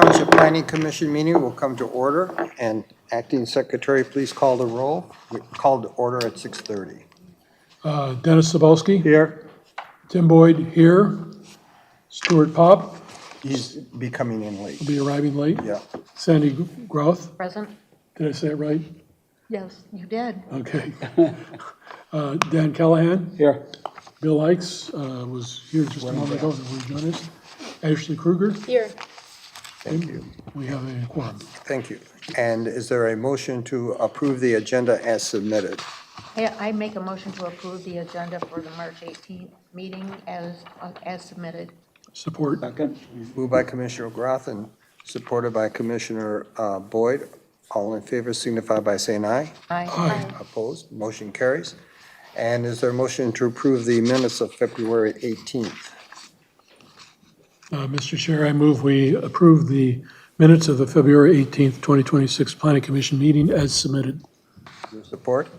Township Planning Commission meeting will come to order, and acting secretary, please call the roll. We called to order at 6:30. Dennis Sabowski. Here. Tim Boyd here. Stuart Pop He's be coming in late. will be arriving late. Yeah. Sandy Groth. Present? Did I say it right? Yes, you did. Okay. Dan Callahan. Here. Bill Ikes was here just a moment ago. Will you join us? Ashley Kruger. Here. Thank you. We have a quorum. Thank you. And is there a motion to approve the agenda as submitted? I make a motion to approve the agenda for the March 18th meeting as submitted. Support. Moved by Commissioner Groth and supported by Commissioner Boyd. All in favor signify by saying aye. Aye. Opposed? Motion carries. And is there a motion to approve the minutes of February 18th? Mr. Chair, I move we approve the minutes of the February 18th, 2026 Planning Commission meeting as submitted. Support?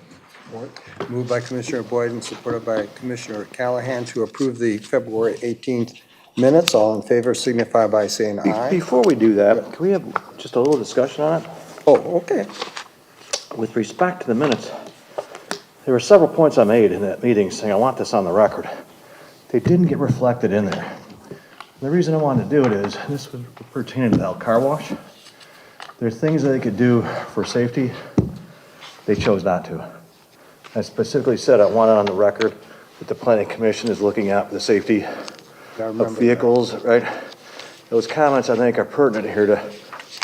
Moved by Commissioner Boyd and supported by Commissioner Callahan to approve the February 18th minutes. All in favor signify by saying aye. Before we do that, can we have just a little discussion on it? Oh, okay. With respect to the minutes, there were several points I made in that meeting saying I want this on the record. They didn't get reflected in there. The reason I wanted to do it is, this was pertaining to the car wash. There are things that they could do for safety. They chose not to. I specifically said I want it on the record that the Planning Commission is looking at the safety of vehicles, right? Those comments, I think, are pertinent here to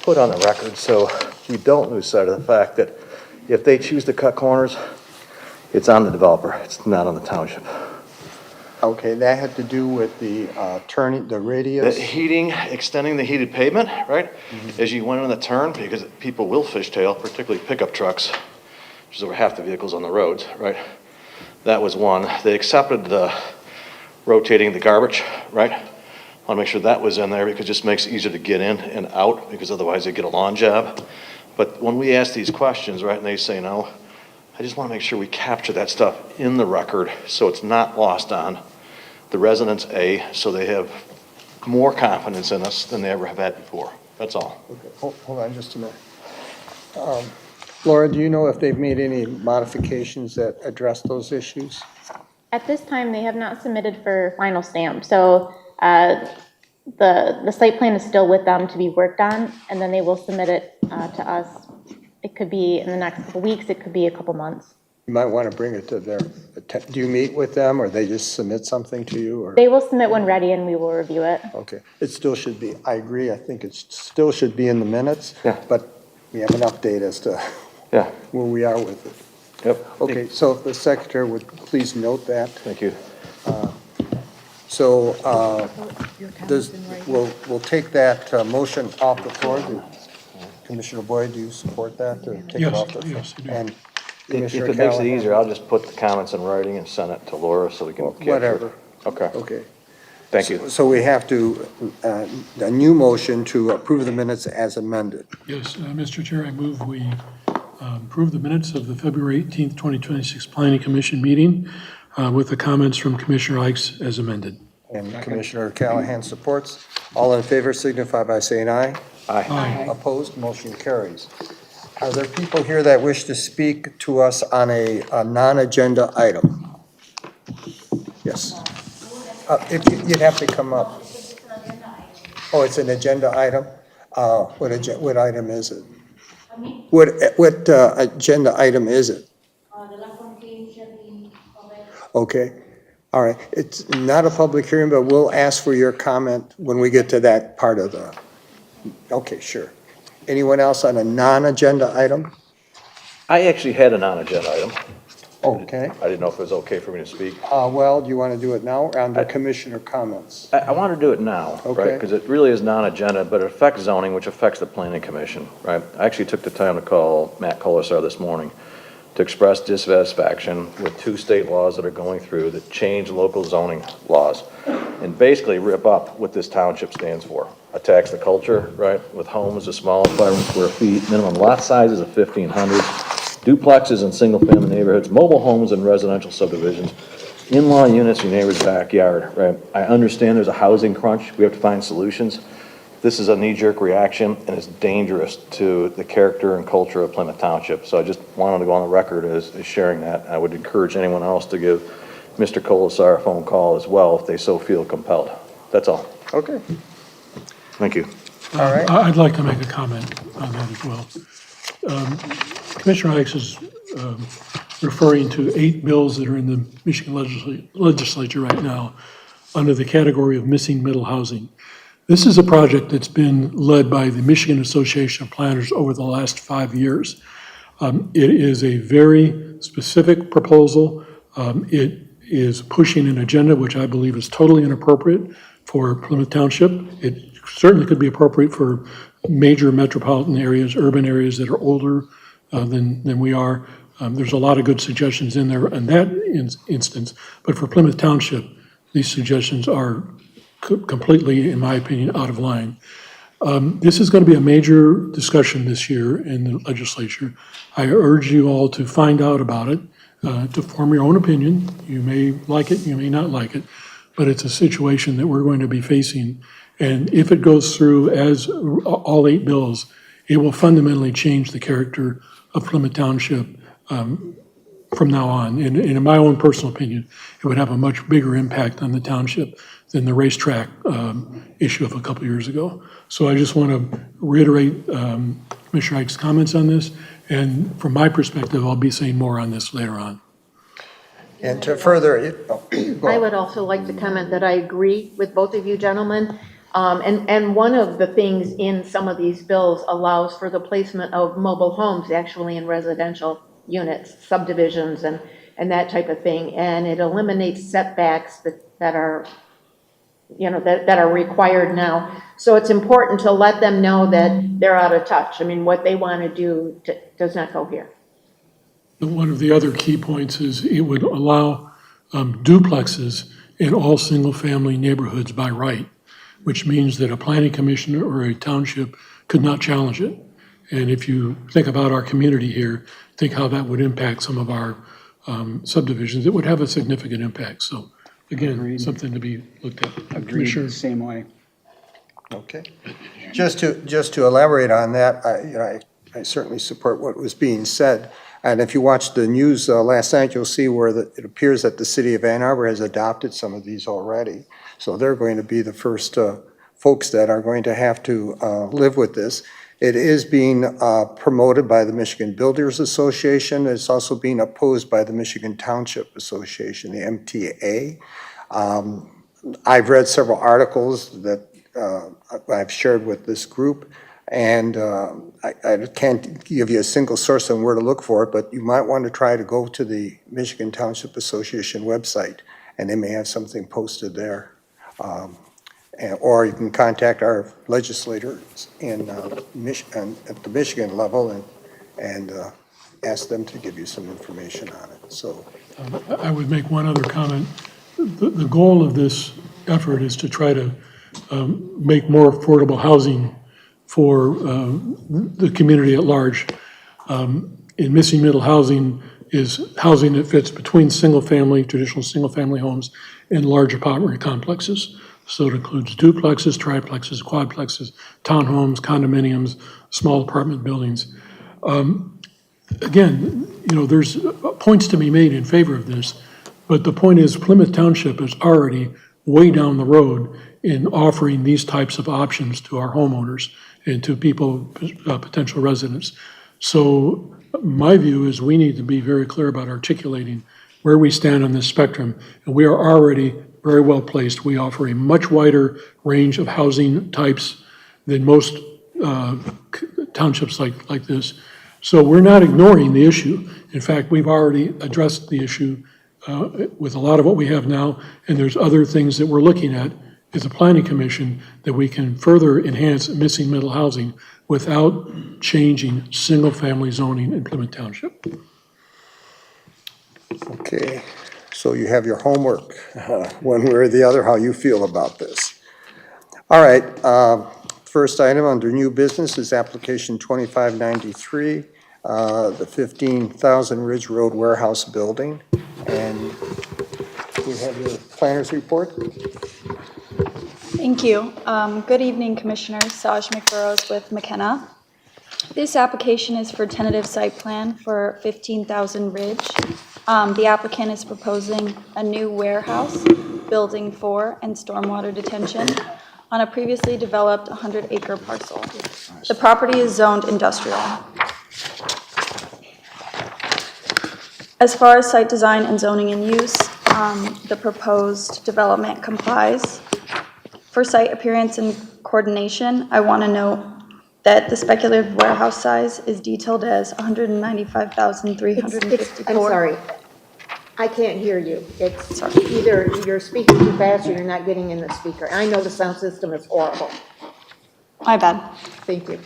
put on the record so we don't lose sight of the fact that if they choose to cut corners, it's on the developer. It's not on the township. Okay, that had to do with the turning, the radius. The heating, extending the heated pavement, right? As you went on the turn, because people will fishtail, particularly pickup trucks, which is over half the vehicles on the roads, right? That was one. They accepted the rotating the garbage, right? Want to make sure that was in there because it just makes it easier to get in and out because otherwise they get a lawn job. But when we ask these questions, right, and they say no, I just want to make sure we capture that stuff in the record so it's not lost on the residents, so they have more confidence in us than they ever have had before. That's all. Okay, hold on just a minute. Laura, do you know if they've made any modifications that address those issues? At this time, they have not submitted for final stamp, so the site plan is still with them to be worked on, and then they will submit it to us. It could be in the next couple weeks, it could be a couple months. You might want to bring it to their, do you meet with them or they just submit something to you? Or They will submit when ready and we will review it. okay, it still should be, I agree, I think it still should be in the minutes. Yeah. But we have an update as to Yeah. where we are with it. Yep. Okay, so if the secretary would please note that. Thank you. So Your comments in writing. we'll take that motion off the floor. Commissioner Boyd, do you support that? To take it Yes, off the floor? yes, I do. And If Commissioner it makes it Callahan? easier, I'll just put the comments in writing and send it to Laura so we can capture it. Whatever. Okay. Okay. Thank you. So we have to, a new motion to approve the minutes as amended. Yes, Mr. Chair, I move we approve the minutes of the February 18th, 2026 Planning Commission meeting with the comments from Commissioner Ikes as amended. And Commissioner Callahan supports. All in favor signify by saying aye. Aye. Aye. Opposed, motion carries. Are there people here that wish to speak to us on a non-agenda item? Yes. If you'd have to come up. Oh, it's an agenda item? What item is it? What agenda item is it? Okay, all right. It's not a public hearing, but we'll ask for your comment when we get to that part of the, okay, sure. Anyone else on a non-agenda item? I actually had a non-agenda item. Okay. I didn't know if it was okay for me to speak. Well, do you want to do it now or under commissioner comments? I want to do it now, Okay. right? Because it really is non-agenda, but it affects zoning, which affects the planning commission, right? I actually took the time to call Matt Colasar this morning to express dissatisfaction with two state laws that are going through that change local zoning laws and basically rip up what this township stands for. Attacks the culture, right? With homes of smaller 500 square feet, minimum lot sizes of 1,500, duplexes in single-family neighborhoods, mobile homes and residential subdivisions, in-law units in your neighbor's backyard, right? I understand there's a housing crunch. We have to find solutions. this is a knee-jerk reaction, and it's dangerous to the character and culture of Plymouth Township. So I just wanted to go on the record as sharing that. I would encourage anyone else to give Mr. Colasar a phone call as well if they so feel compelled. That's all. Okay, Thank you. all right. I'd like to make a comment on that as well. Commissioner Ikes is referring to 8 bills that are in the Michigan legislature right now under the category of missing middle housing. This is a project that's been led by the Michigan Association of Planners over the last 5 years. It is a very specific proposal. It is pushing an agenda which I believe is totally inappropriate for Plymouth Township. It certainly could be appropriate for major metropolitan areas, urban areas that are older than we are. There's a lot of good suggestions in there in that instance, but for Plymouth Township, these suggestions are completely, in my opinion, out of line. This is going to be a major discussion this year in the legislature. I urge you all to find out about it, to form your own opinion. You may like it, you may not like it, but it's a situation that we're going to be facing. And if it goes through as all 8 bills, it will fundamentally change the character of Plymouth Township from now on. And in my own personal opinion, it would have a much bigger impact on the township than the racetrack issue of a couple years ago. So I just want to reiterate Commissioner Ike's comments on this. And from my perspective, I'll be saying more on this later on. And to further, go I on. would also like to comment that I agree with both of you gentlemen. And one of the things in some of these bills allows for the placement of mobile homes actually in residential units, subdivisions and that type of thing. And it eliminates setbacks that are, that are required now. So it's important to let them know that they're out of touch. I mean, what they want to do does not go here. One of the other key points is it would allow duplexes in all single-family neighborhoods by right, which means that a planning commission or a township could not challenge it. And if you think about our community here, think how that would impact some of our subdivisions, it would have a significant impact. So again, Agreed. something to be looked at. Agreed, Commissioner, same way. Okay. Just to elaborate on that, I certainly support what was being said. And if you watched the news last night, you'll see where it appears that the city of Ann Arbor has adopted some of these already. So they're going to be the first folks that are going to have to live with this. It is being promoted by the Michigan Builders Association. It's also being opposed by the Michigan Township Association, the MTA. I've read several articles that I've shared with this group, and I can't give you a single source on where to look for it, but you might want to try to go to the Michigan Township Association website, and they may have something posted there. Or you can contact our legislators in Michigan, at the Michigan level, and ask them to give you some information on it. So I would make one other comment. The goal of this effort is to try to make more affordable housing for the community at large. In missing middle housing is housing that fits between traditional single-family homes and large apartment complexes. So it includes duplexes, triplexes, quadplexes, townhomes, condominiums, small apartment buildings. Again, there's points to be made in favor of this, but the point is Plymouth Township is already way down the road in offering these types of options to our homeowners and to people, potential residents. So my view is we need to be very clear about articulating where we stand on this spectrum, and we are already very well placed. We offer a much wider range of housing types than most townships like this. So we're not ignoring the issue. In fact, we've already addressed the issue with a lot of what we have now, and there's other things that we're looking at as a planning commission that we can further enhance missing middle housing without changing single-family zoning in Plymouth Township. okay, so you have your homework, one way or the other, how you feel about this. All right, first item under new business is application 2593, the 15,000 Ridge Road Warehouse Building. And we have your planner's report. Thank you. Good evening, Commissioners. Saj McBurrows with McKenna. This application is for tentative site plan for 15,000 Ridge. The applicant is proposing a new warehouse, building 4, and stormwater detention on a previously developed 100-acre parcel. The property is zoned industrial. As far as site design and zoning and use, the proposed development complies. For site appearance and coordination, I want to note that the speculative warehouse size is detailed as 195,354. I'm sorry. I can't hear you. It's either you're speaking too fast or you're not getting in the speaker. I know the sound system is horrible. My bad. Thank you.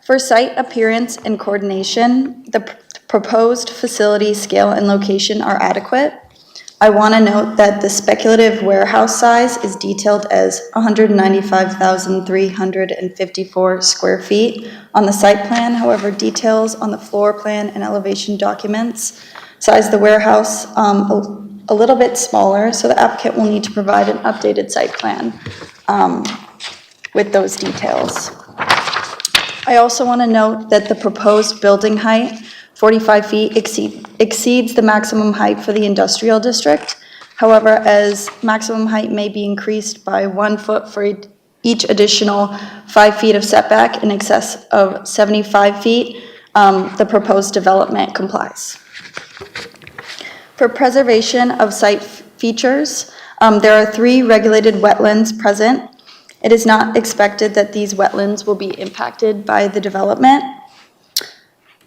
For site appearance and coordination, the proposed facility scale and location are adequate. I want to note that the speculative warehouse size is detailed as 195,354 square feet on the site plan. However, details on the floor plan and elevation documents size the warehouse a little bit smaller, so the applicant will need to provide an updated site plan with those details. I also want to note that the proposed building height, 45 feet, exceeds the maximum height for the industrial district. However, as maximum height may be increased by 1 foot for each additional 5 feet of setback in excess of 75 feet, the proposed development complies. For preservation of site features, there are 3 regulated wetlands present. It is not expected that these wetlands will be impacted by the development.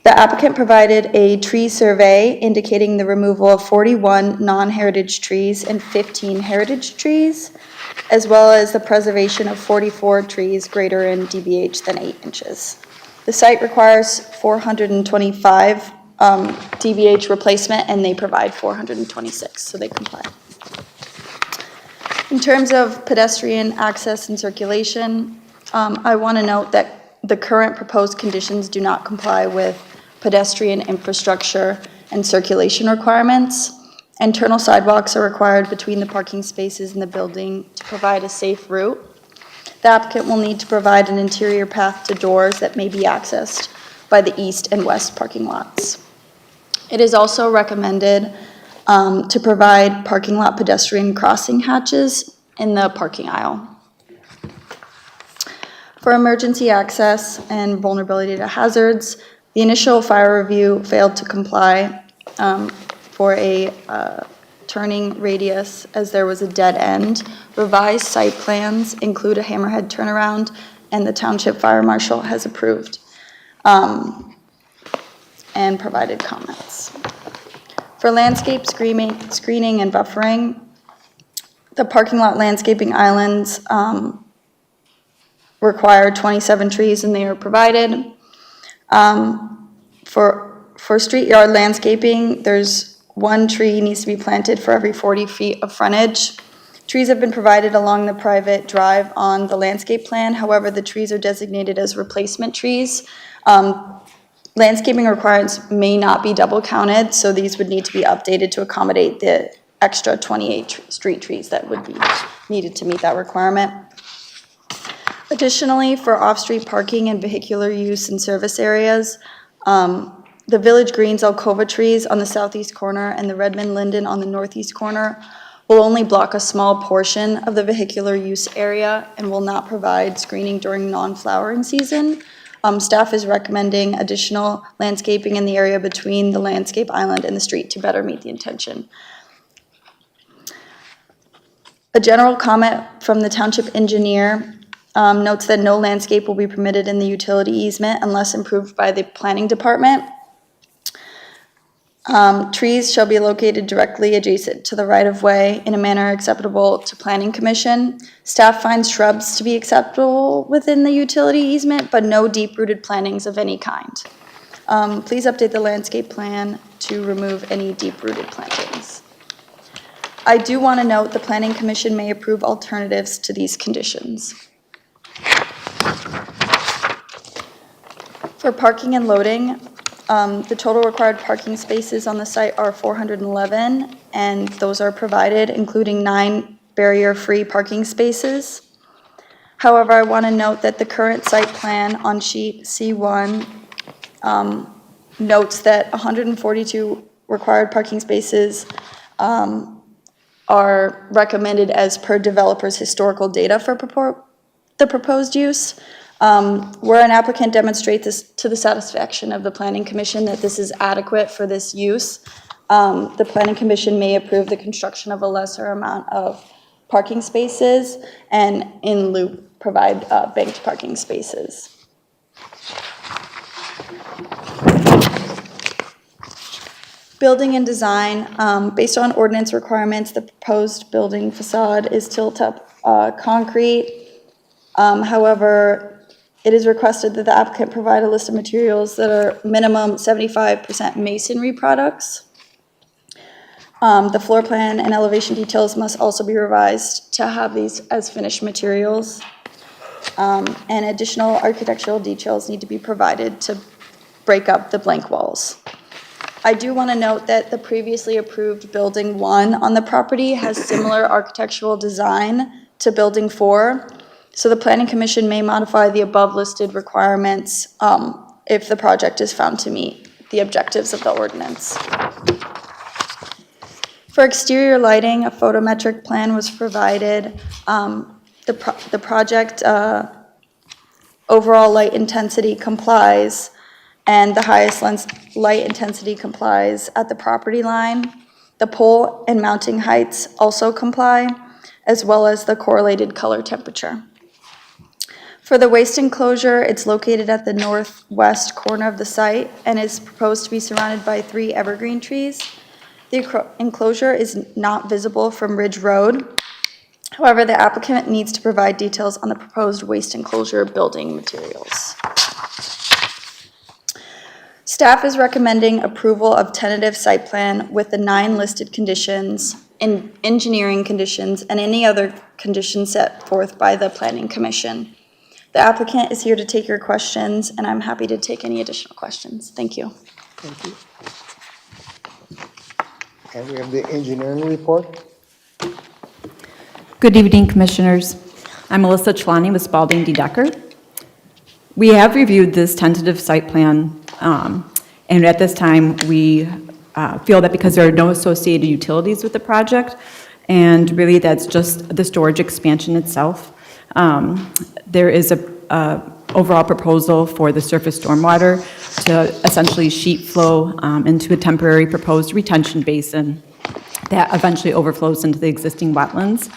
The applicant provided a tree survey indicating the removal of 41 non-heritage trees and 15 heritage trees, as well as the preservation of 44 trees greater in DBH than 8 inches. The site requires 425 DBH replacement, and they provide 426, so they comply. In terms of pedestrian access and circulation, I want to note that the current proposed conditions do not comply with pedestrian infrastructure and circulation requirements. Internal sidewalks are required between the parking spaces in the building to provide a safe route. The applicant will need to provide an interior path to doors that may be accessed by the east and west parking lots. It is also recommended to provide parking lot pedestrian crossing hatches in the parking aisle. For emergency access and vulnerability to hazards, the initial fire review failed to comply for a turning radius as there was a dead end. Revised site plans include a hammerhead turnaround, and the township fire marshal has approved and provided comments. For landscape screening and buffering, the parking lot landscaping islands require 27 trees, and they are provided. For street yard landscaping, there's 1 tree needs to be planted for every 40 feet of frontage. Trees have been provided along the private drive on the landscape plan. However, the trees are designated as replacement trees. Landscaping requirements may not be double counted, so these would need to be updated to accommodate the extra 28 street trees that would be needed to meet that requirement. Additionally, for off-street parking and vehicular use in service areas, the Village Greens Alcova trees on the southeast corner and the Redmond Linden on the northeast corner will only block a small portion of the vehicular use area and will not provide screening during non-flowering season. Staff is recommending additional landscaping in the area between the landscape island and the street to better meet the intention. A general comment from the township engineer notes that no landscape will be permitted in the utility easement unless approved by the planning department. Trees shall be located directly adjacent to the right-of-way in a manner acceptable to Planning Commission. Staff finds shrubs to be acceptable within the utility easement, but no deep-rooted plantings of any kind. Please update the landscape plan to remove any deep-rooted plantings. I do want to note the Planning Commission may approve alternatives to these conditions. For parking and loading, the total required parking spaces on the site are 411, and those are provided, including 9 barrier-free parking spaces. However, I want to note that the current site plan on sheet C1 notes that 142 required parking spaces are recommended as per developer's historical data for the proposed use. Where an applicant demonstrates this to the satisfaction of the planning commission that this is adequate for this use, the planning commission may approve the construction of a lesser amount of parking spaces and in lieu provide banked parking spaces. Building and design, based on ordinance requirements, the proposed building facade is tilt-up concrete. However, it is requested that the applicant provide a list of materials that are minimum 75% masonry products. The floor plan and elevation details must also be revised to have these as finished materials. And additional architectural details need to be provided to break up the blank walls. I do want to note that the previously approved Building 1 on the property has similar architectural design to Building 4, so the Planning Commission may modify the above-listed requirements if the project is found to meet the objectives of the ordinance. For exterior lighting, a photometric plan was provided. The project overall light intensity complies, and the highest light intensity complies at the property line. The pole and mounting heights also comply, as well as the correlated color temperature. For the waste enclosure, it's located at the northwest corner of the site and is proposed to be surrounded by 3 evergreen trees. The enclosure is not visible from Ridge Road. However, the applicant needs to provide details on the proposed waste enclosure building materials. Staff is recommending approval of tentative site plan with the 9 listed conditions, engineering conditions, and any other conditions set forth by the Planning Commission. The applicant is here to take your questions, and I'm happy to take any additional questions. Thank you. Thank you. And we have the engineering report. Good evening, Commissioners. I'm Melissa Chelani with Spalding D. Decker. We have reviewed this tentative site plan, and at this time, we feel that because there are no associated utilities with the project, and really that's just the storage expansion itself, there is a overall proposal for the surface stormwater to essentially sheet flow into a temporary proposed retention basin that eventually overflows into the existing wetlands.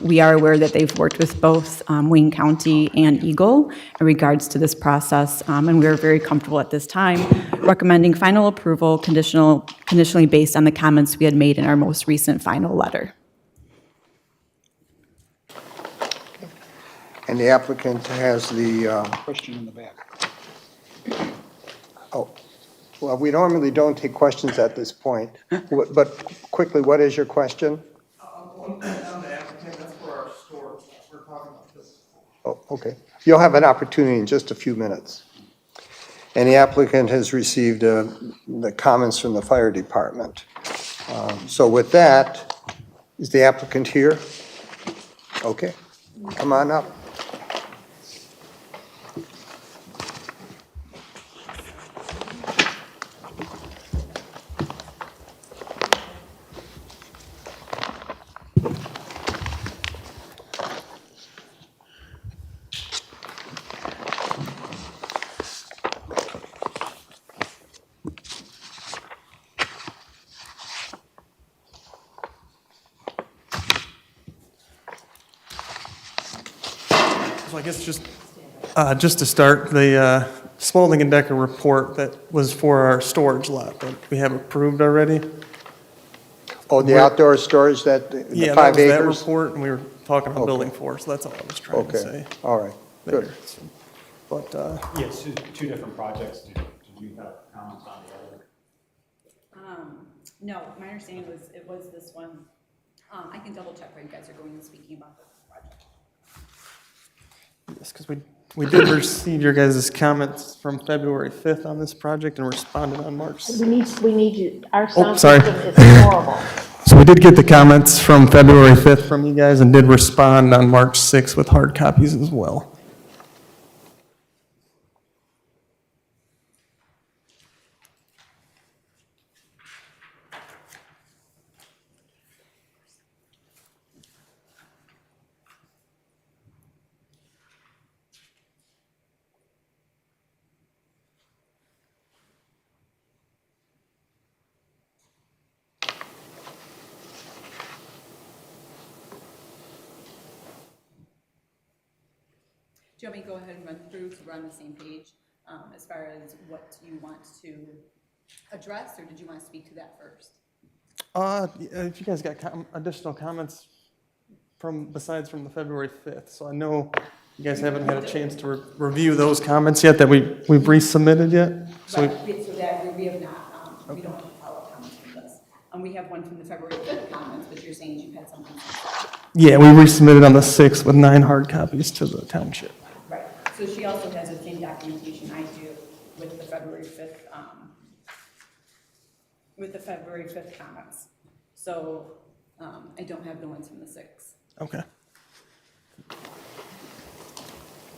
We are aware that they've worked with both Wayne County and Eagle in regards to this process, and we are very comfortable at this time recommending final approval conditionally based on the comments we had made in our most recent final letter. And the applicant has the question in the back. Oh, well, we normally don't take questions at this point, but quickly, what is your question? On the applicant, that's for our storage. We're talking about this. Oh, okay. You'll have an opportunity in just a few minutes. And the applicant has received the comments from the fire department. So with that, is the applicant here? Okay, come on up. So I guess just to start, the Spalding and Decker report that was for our storage lot that we have approved already. Oh, the outdoor storage, the Yeah, that 5 was that acres? report, and we were talking about Okay. building 4, so that's all I was trying to Okay, say all right, good. there. So, But, Yes, two different projects. Did you have comments on the other? No, my understanding was, it was this one. I can double check while you guys are going and speaking about the project. yes, because we did receive your guys' comments from February 5th on this project and responded on March. We need you, our Oh, sound sorry. system is horrible. So we did get the comments from February 5th from you guys and did respond on March 6th with hard copies as well. Do you want me to go ahead and run through, so we're on the same page, as far as what you want to address, or did you want to speak to that first? If you guys got additional comments besides from the February 5th, so I know you guys haven't had a chance to review those comments yet that we've resubmitted yet? So Right, so that we have not, we don't have follow-up comments from this. We have one from the February 5th comments, but you're saying you've had something. yeah, we resubmitted on the 6th with 9 hard copies to the township. Right, so she also has the same documentation I do with the February 5th, comments. So, I don't have the ones from the 6th. Okay.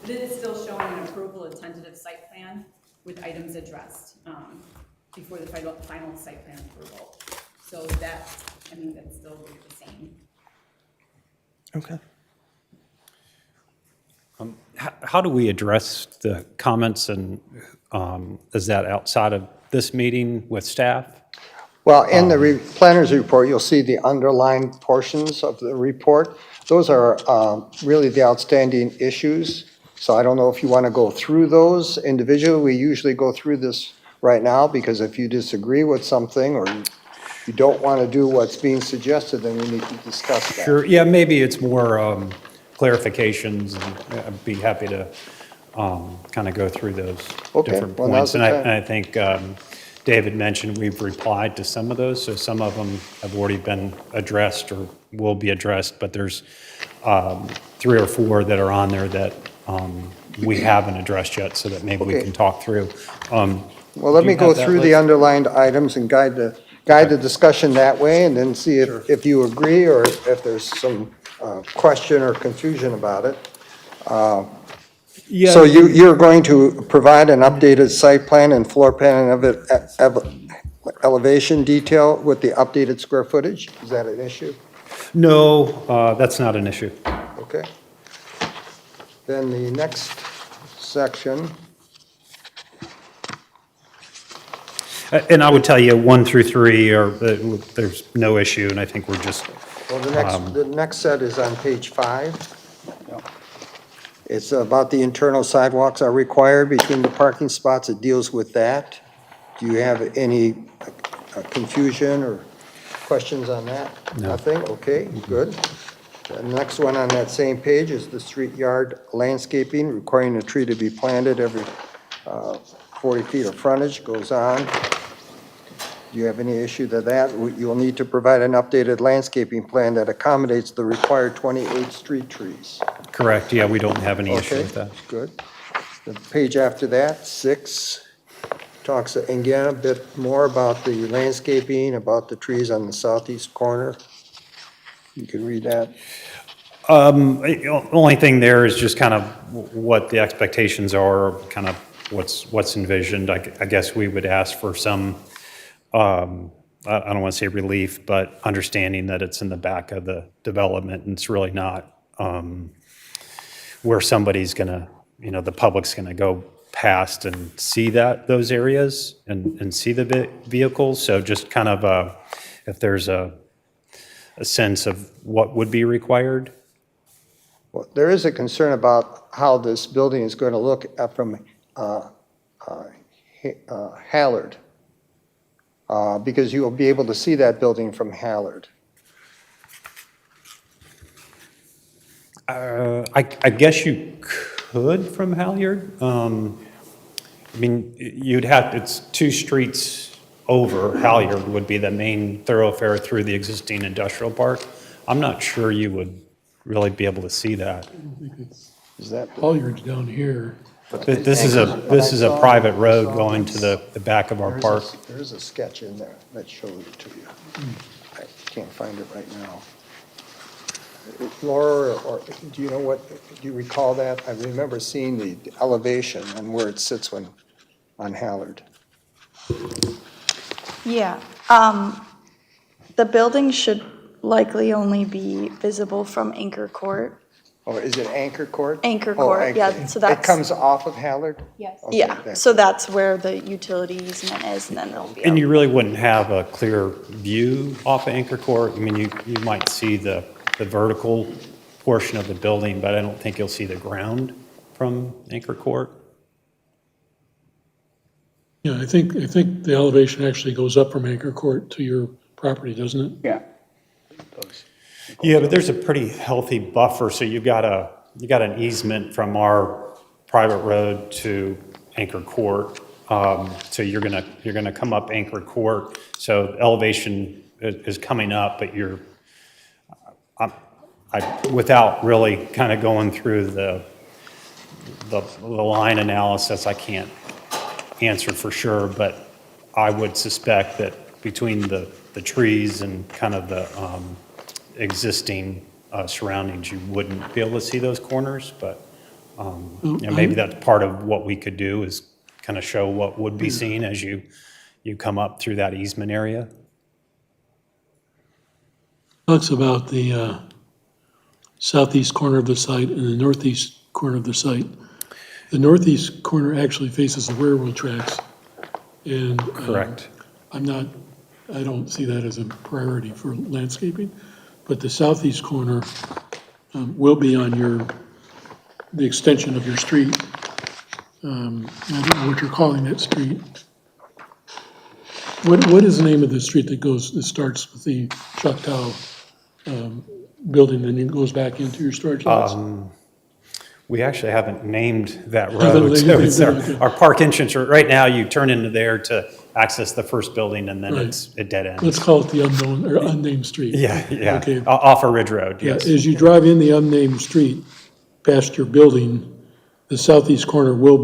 But it is still showing an approval of tentative site plan with items addressed, before the final site plan approval. So that's still the same. Okay. How do we address the comments, and is that outside of this meeting with staff? Well, in the planner's report, you'll see the underlined portions of the report. Those are really the outstanding issues. So I don't know if you want to go through those individually. We usually go through this right now, because if you disagree with something or you don't want to do what's being suggested, then we need to discuss that. Sure, yeah, maybe it's more clarifications, and I'd be happy to kind of go through those Okay, different well, now's points. the And time. I think David mentioned we've replied to some of those, so some of them have already been addressed or will be addressed, but there's 3 or 4 that are on there that we haven't addressed yet, so that maybe we Okay. can talk through. Well, let Do me you go have that through the list? underlined items and guide the discussion that way, and then see if you agree or if there's some question or confusion about it. Yeah. So you're going to provide an updated site plan and floor plan of it, elevation detail with the updated square footage? Is that an issue? No, that's not an issue. Okay. Then the next section, And I would tell you, 1 through 3 are, there's no issue, and I think we're just, well, the next set is on page 5. It's about the internal sidewalks are required between the parking spots. It deals with that. Do you have any confusion or questions on that? No. Nothing? Okay, good. The next one on that same page is the street yard landscaping, requiring a tree to be planted every 40 feet of frontage, goes on. Do you have any issue to that? You'll need to provide an updated landscaping plan that accommodates the required 28 street trees. correct, yeah, we don't have any issue Okay, with that. good. The page after that, 6, talks again a bit more about the landscaping, about the trees on the southeast corner. You can read that. Only thing there is just kind of what the expectations are, kind of what's envisioned. I guess we would ask for some, I don't want to say relief, but understanding that it's in the back of the development, and it's really not where somebody's gonna, the public's gonna go past and see those areas and see the vehicles. So just kind of if there's a sense of what would be required. Well, there is a concern about how this building is going to look from Hallard, because you will be able to see that building from Hallard. I guess you could from Halyard. I mean, it's 2 streets over. Halyard would be the main thoroughfare through the existing industrial park. I'm not sure you would really be able to see that. Is that? Halyard's down here. This is a private road going to the back of our park. There is a sketch in there that shows it to you. can't find it right now. Laura, or do you know what, do you recall that? I remember seeing the elevation and where it sits when, on Hallard. Yeah, the building should likely only be visible from Anchor Court. Or is it Anchor Court? Anchor Oh, Court, Anchor. yeah, so It that's- comes off of Hallard? Yes. Okay, Yeah, so that's where the utility easement is, and then there'll be. And you really wouldn't have a clear view off of Anchor Court. I mean, you might see the vertical portion of the building, but I don't think you'll see the ground from Anchor Court. Yeah, I think the elevation actually goes up from Anchor Court to your property, doesn't it? Yeah. Yeah, but there's a pretty healthy buffer, so you got an easement from our private road to Anchor Court. So you're gonna come up Anchor Court, so elevation is coming up, but without really kind of going through the line analysis, I can't answer for sure, but I would suspect that between the trees and kind of the existing surroundings, you wouldn't be able to see those corners, but maybe that's part of what we could do is kind of show what would be seen as you come up through that easement area. Talks about the southeast corner of the site and the northeast corner of the site. The northeast corner actually faces the railroad tracks, and Correct. I don't see that as a priority for landscaping, but the southeast corner will be on the extension of your street. I don't know what you're calling that street. What is the name of the street that starts with the Choctaw building and then goes back into your storage lots? We actually haven't named that Haven't road, so named it's it, okay. our park entrance. Right now, you turn into there to access the first building, and then Right. it dead ends. Let's call it the unknown or unnamed street. Yeah, Okay. off of Ridge Road, Yeah, yes. as you drive in the unnamed street past your building, the southeast corner you'll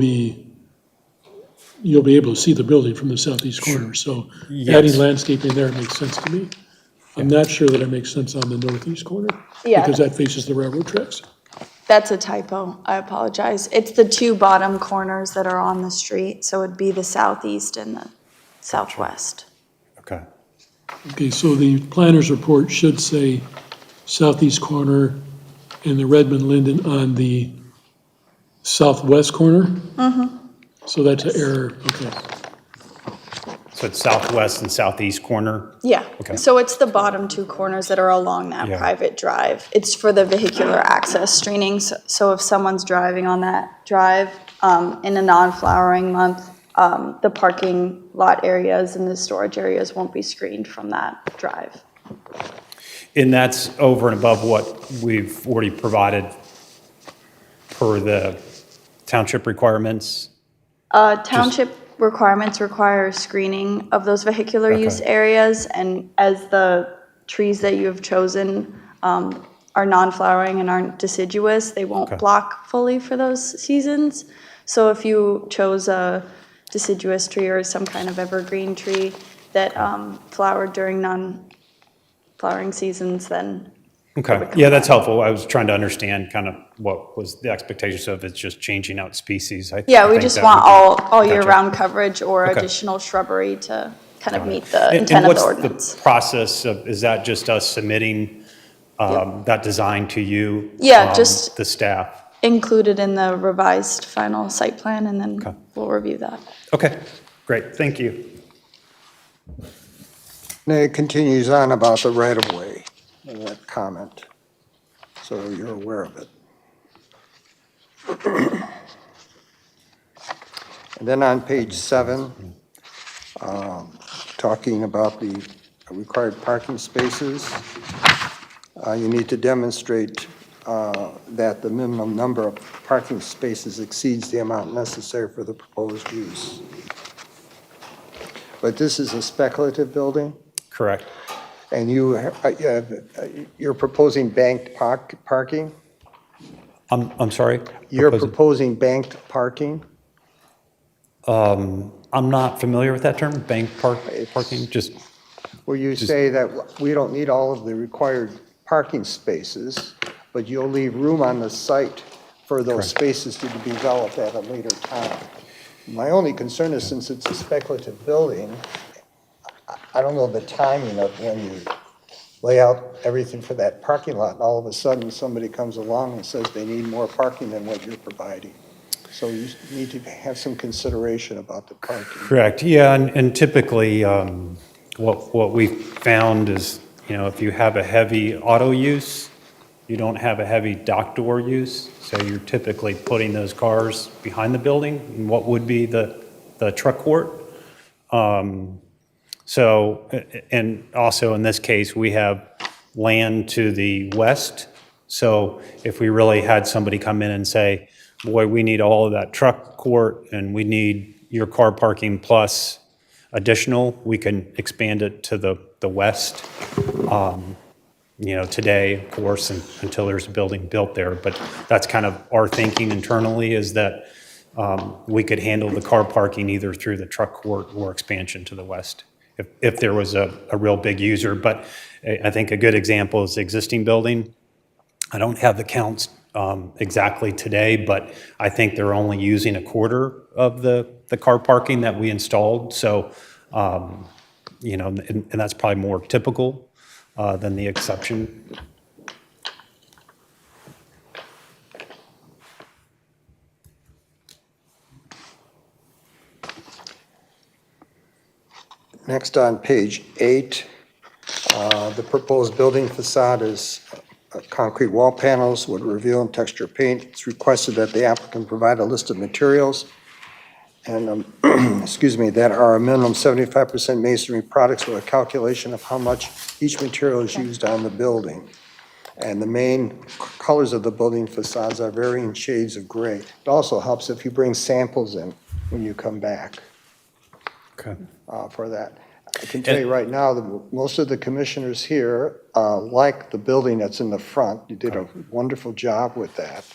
be able to see the building from the southeast corner. So Yes. adding landscaping there makes sense to me. I'm not sure that it makes sense on the northeast corner. Yeah. Because that faces the railroad tracks. That's a typo, I apologize. It's the two bottom corners that are on the street, so it'd be the southeast and the southwest. Okay. Okay, so the planner's report should say southeast corner and the Redmond Linden on the southwest corner? So that's an error, okay. So it's southwest and southeast corner? Yeah, Okay. so it's the bottom two corners that are along that Yeah. private drive. It's for the vehicular access screening, so if someone's driving on that drive in a non-flowering month, the parking lot areas and the storage areas won't be screened from that drive. And that's over and above what we've already provided per the township requirements? Township requirements require screening of those vehicular Okay. use areas, and as the trees that you have chosen are non-flowering and aren't deciduous, they won't Okay. block fully for those seasons. So if you chose a deciduous tree or some kind of evergreen tree that flowered during non-flowering seasons, then Okay, yeah, that's helpful. I was trying to understand kind of what was the expectation, so if it's just changing out species. I yeah, we think just that want would be- all year Gotcha. round coverage or Okay. additional shrubbery to kind of Got it. meet the And intent of the what's ordinance. the process of, is that just us submitting that design to you? Yeah, just- the staff? Included in the revised final site plan, and Okay. then we'll review that. Okay, great, thank you. And it continues on about the right-of-way, that comment, so you're aware of it. And then on page 7, talking about the required parking spaces, you need to demonstrate that the minimum number of parking spaces exceeds the amount necessary for the proposed use. But this is a speculative building? Correct. And you're proposing banked parking? I'm sorry? You're proposing banked parking? I'm not familiar with that term, bank parking, just, where you say that we don't need all of the required parking spaces, but you'll leave room on the site for those spaces to be developed at a later time. My only concern is, since it's a speculative building, I don't know the timing of when you lay out everything for that parking lot, and all of a sudden, somebody comes along and says they need more parking than what you're providing. So you need to have some consideration about the parking. Correct, yeah, and typically, what we found is, if you have a heavy auto use, you don't have a heavy dock door use, so you're typically putting those cars behind the building in what would be the truck court. So, and also in this case, we have land to the west, so if we really had somebody come in and say, boy, we need all of that truck court and we need your car parking plus additional, we can expand it to the west. Today, of course, until there's a building built there, but that's kind of our thinking internally, is that we could handle the car parking either through the truck court or expansion to the west, if there was a real big user. But I think a good example is the existing building. I don't have the counts exactly today, but I think they're only using a quarter of the car parking that we installed. So, and that's probably more typical than the exception. Next on page 8, the proposed building facade is concrete wall panels with reveal and texture paint. It's requested that the applicant provide a list of materials and, that are a minimum 75% masonry products with a calculation of how much each material is used on the building. And the main colors of the building facades are varying shades of gray. It also helps if you bring samples in when you come back. Okay. For that. I can tell you right now that most of the commissioners here like the building that's in the front. You did a wonderful job with that.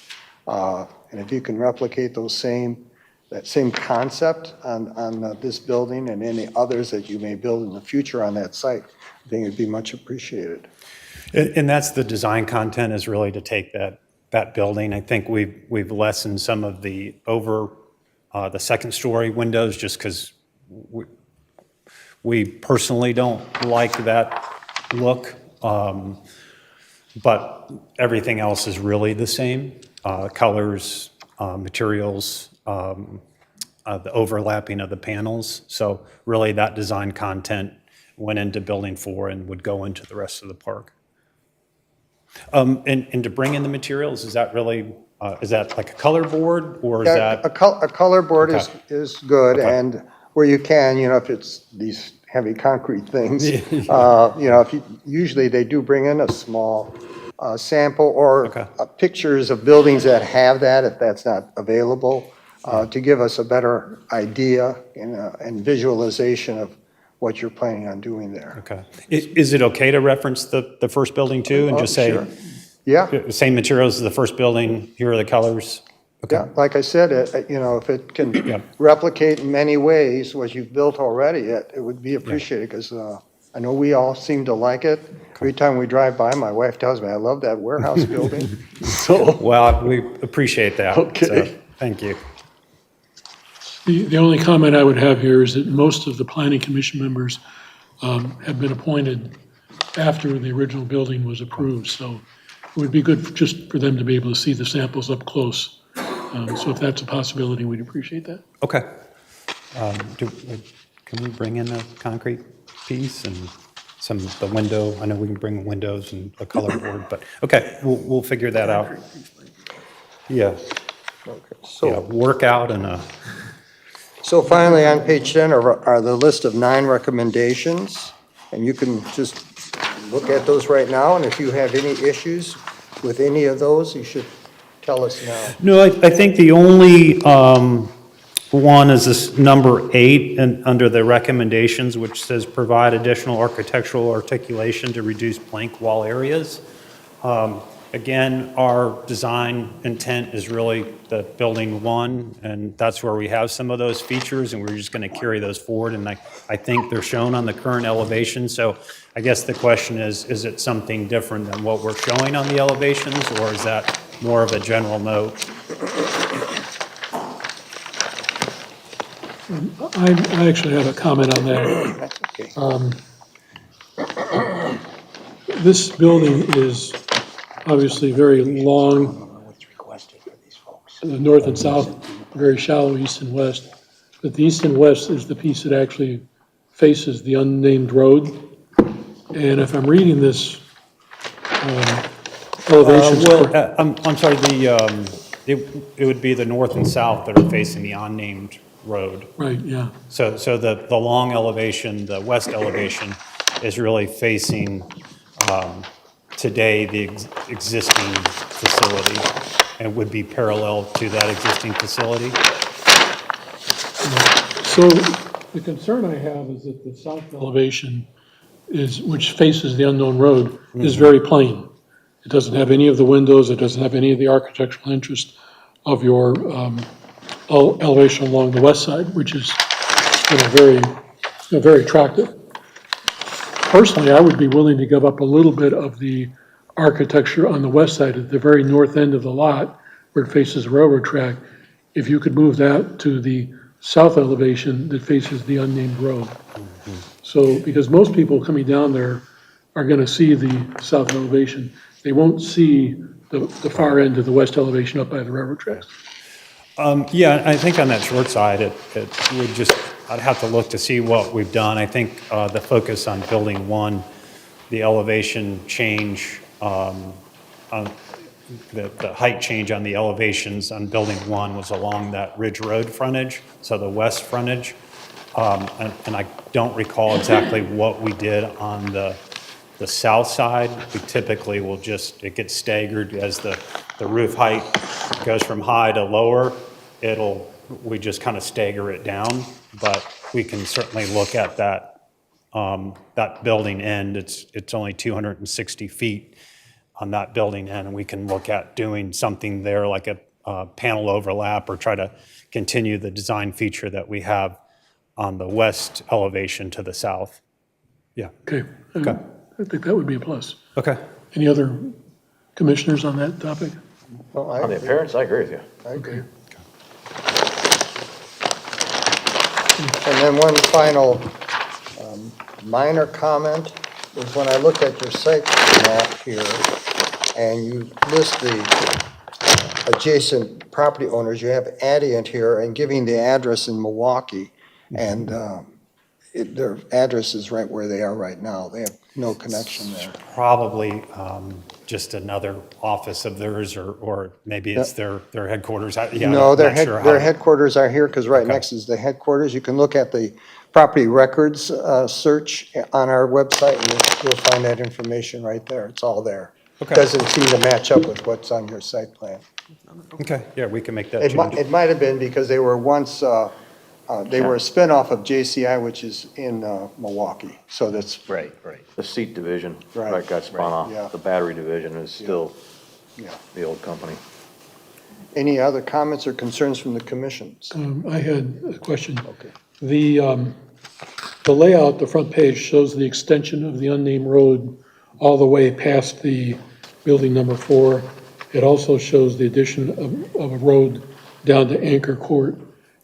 And if you can replicate that same concept on this building and any others that you may build in the future on that site, I think it'd be much appreciated. And that's the design content, is really to take that building. I think we've lessened some of the the second story windows, just because we personally don't like that look, but everything else is really the same. Colors, materials, the overlapping of the panels. So really that design content went into building 4 and would go into the rest of the park. And to bring in the materials, is that really, is that like a color board, or is that? A color board Okay. is good, Okay. and where you can, if it's these heavy concrete things, usually they do bring in a small sample or Okay. Pictures of buildings that have that, if that's not available, to give us a better idea and visualization of what you're planning on doing there. Okay. Is it okay to reference the first building too, and just say, Sure. Yeah. same materials as the first building, here are the colors? Okay. Yeah, like I said, if it can Yeah. replicate in many ways what you've built already, it would be appreciated, because I know we all seem to like it. Every time we drive by, my wife tells me, I love that warehouse building. So, Well, we appreciate that. Okay. So, thank you. The only comment I would have here is that most of the planning commission members have been appointed after the original building was approved, so it would be good just for them to be able to see the samples up close. So if that's a possibility, we'd appreciate that. Okay. Can we bring in a concrete piece and some of the window? I know we can bring windows and a color board, but, okay, we'll figure that out. Yeah, so, yeah, workout and a, so finally, on page 10 are the list of 9 recommendations, and you can just look at those right now, and if you have any issues with any of those, you should tell us now. no, I think the only one is this number 8, and under the recommendations, which says provide additional architectural articulation to reduce blank wall areas. Again, our design intent is really the building one, and that's where we have some of those features, and we're just going to carry those forward, and I think they're shown on the current elevation. So I guess the question is it something different than what we're showing on the elevations, or is that more of a general note? I actually have a comment on that. This building is obviously very long, the north and south, very shallow east and west. But the east and west is the piece that actually faces the unnamed road. And if I'm reading this elevations correct, I'm sorry, it would be the north and south that are facing the unnamed road. right, yeah. So the long elevation, the west elevation, is really facing today the existing facility and would be parallel to that existing facility. So the concern I have is that the south elevation which faces the unknown road, is very plain. It doesn't have any of the windows, it doesn't have any of the architectural interest of your elevation along the west side, which is very attractive. Personally, I would be willing to give up a little bit of the architecture on the west side at the very north end of the lot where it faces the railroad track, if you could move that to the south elevation that faces the unnamed road. So, because most people coming down there are gonna see the south elevation, they won't see the far end of the west elevation up by the railroad tracks. Yeah, I think on that short side, it would just, I'd have to look to see what we've done. I think the focus on building one, the elevation change, on the height change on the elevations on building one was along that Ridge Road frontage, so the west frontage. And I don't recall exactly what we did on the south side. We typically will just, it gets staggered as the roof height goes from high to lower. We just kind of stagger it down, but we can certainly look at that building end. It's only 260 feet on that building end, and we can look at doing something there like a panel overlap or try to continue the design feature that we have on the west elevation to the south. Yeah. Okay. Okay. I think that would be a plus. Okay. Any other commissioners on that topic? Well, On the appearance, I agree with you. I agree. And then one final minor comment is when I look at your site map here, and you list the adjacent property owners, you have Adient here and giving the address in Milwaukee, and their address is right where they are right now. They have no connection there. Probably just another office of theirs, or maybe it's their headquarters. No, their their headquarters are here, because right Okay. next is the headquarters. You can look at the property records search on our website, and you'll find that information right there. It's all there. Okay. Doesn't seem to match up with what's on your site plan. Okay, yeah, we can make that It change. might have been because they were once, they were a spinoff of JCI, which is in Milwaukee. So that's, Right. The seat division, Right, that got spun yeah. off. The battery division is still yeah. the old company. Any other comments or concerns from the commissions? I had a question. The layout, the front page shows the extension of the unnamed road all the way past the building number 4. It also shows the addition of a road down to Anchor Court.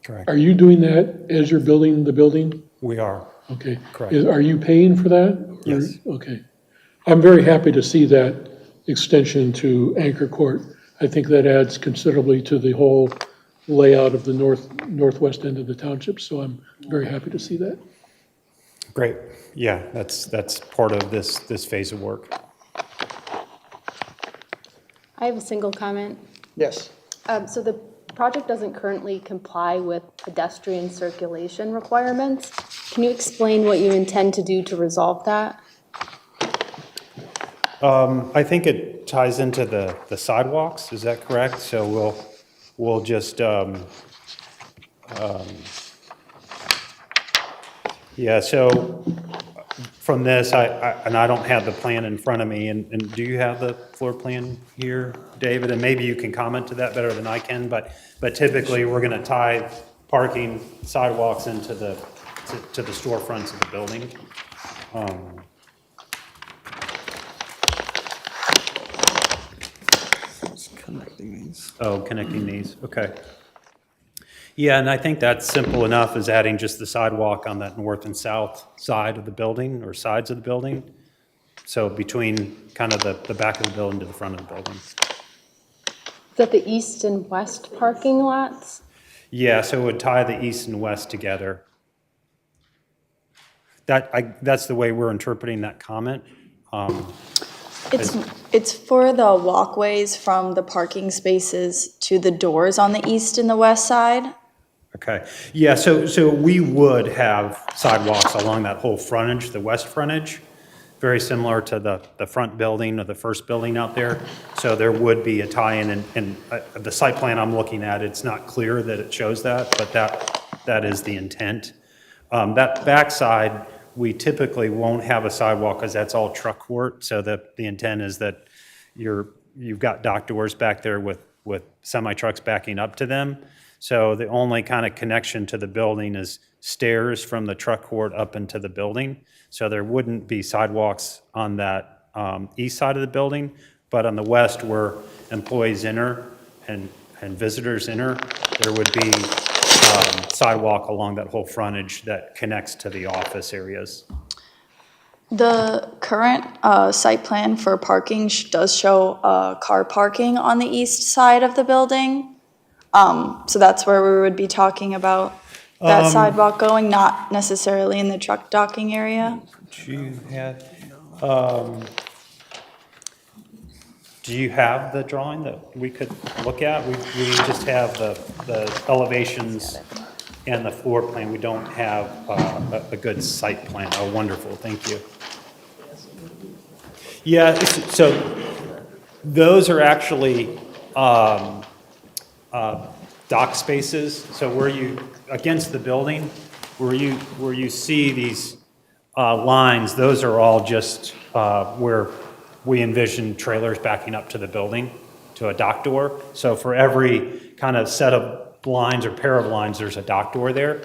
Correct. Are you doing that as you're building the building? We are. Okay. Correct. Are you paying for that? Or- Yes. Okay. I'm very happy to see that extension to Anchor Court. I think that adds considerably to the whole layout of the northwest end of the township, so I'm very happy to see that. Great. Yeah, that's part of this phase of work. I have a single comment. Yes. So the project doesn't currently comply with pedestrian circulation requirements. Can you explain what you intend to do to resolve that? I think it ties into the sidewalks, is that correct? So we'll just, yeah, so from this, and I don't have the plan in front of me, and do you have the floor plan here, David? And maybe you can comment to that better than I can, but typically, we're gonna tie parking sidewalks into to the storefronts of the building. Just connecting these. Oh, connecting these, okay. Yeah, and I think that's simple enough, is adding just the sidewalk on that north and south side of the building, or sides of the building. So between kind of the back of the building to the front of the building. Is that the east and west parking lots? Yeah, so it would tie the east and west together. That's the way we're interpreting that comment. It's for the walkways from the parking spaces to the doors on the east and the west side. Okay, yeah, so we would have sidewalks along that whole frontage, the west frontage, very similar to the front building or the first building out there. So there would be a tie-in, and the site plan I'm looking at, it's not clear that it shows that, but that is the intent. That backside, we typically won't have a sidewalk because that's all truck court. So the intent is that you've got dock doors back there with semi-trucks backing up to them. So the only kind of connection to the building is stairs from the truck court up into the building. So there wouldn't be sidewalks on that east side of the building, but on the west where employees enter and visitors enter, there would be sidewalk along that whole frontage that connects to the office areas. The current site plan for parking does show car parking on the east side of the building. So that's where we would be talking about that sidewalk going, not necessarily in the truck docking area. Do you have the drawing that we could look at? We just have the elevations and the floor plan. We don't have a good site plan. Oh, wonderful, thank you. Yeah, so those are actually dock spaces. So where you, against the building, where you see these lines, those are all just where we envision trailers backing up to the building, to a dock door. So for every kind of set of lines or pair of lines, there's a dock door there.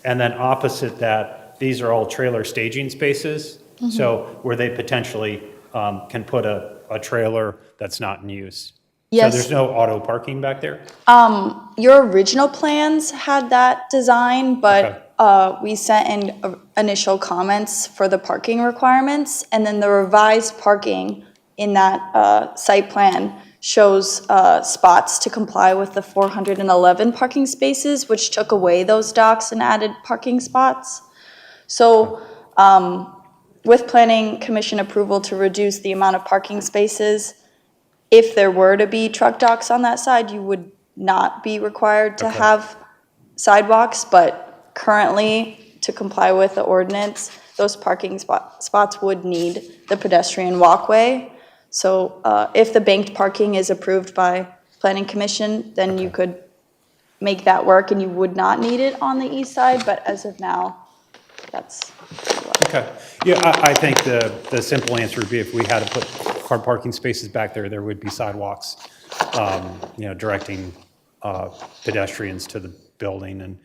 And then opposite that, these are all trailer staging spaces. Mm-hmm. So where they potentially can put a trailer that's not in use. Yes. So there's no auto parking back there? Your original plans had that design, but we sent in initial comments for the parking requirements, and then the revised parking in that site plan shows spots to comply with the 411 parking spaces, which took away those docks and added parking spots. So with Planning Commission approval to reduce the amount of parking spaces, if there were to be truck docks on that side, you would not be required to have sidewalks, but currently, to comply with the ordinance, those parking spots would need the pedestrian walkway. So if the banked parking is approved by Planning Commission, then you could make that work and you would not need it on the east side, but as of now, that's. Okay. Yeah, I think the simple answer would be if we had to put car parking spaces back there, there would be sidewalks, directing pedestrians to the building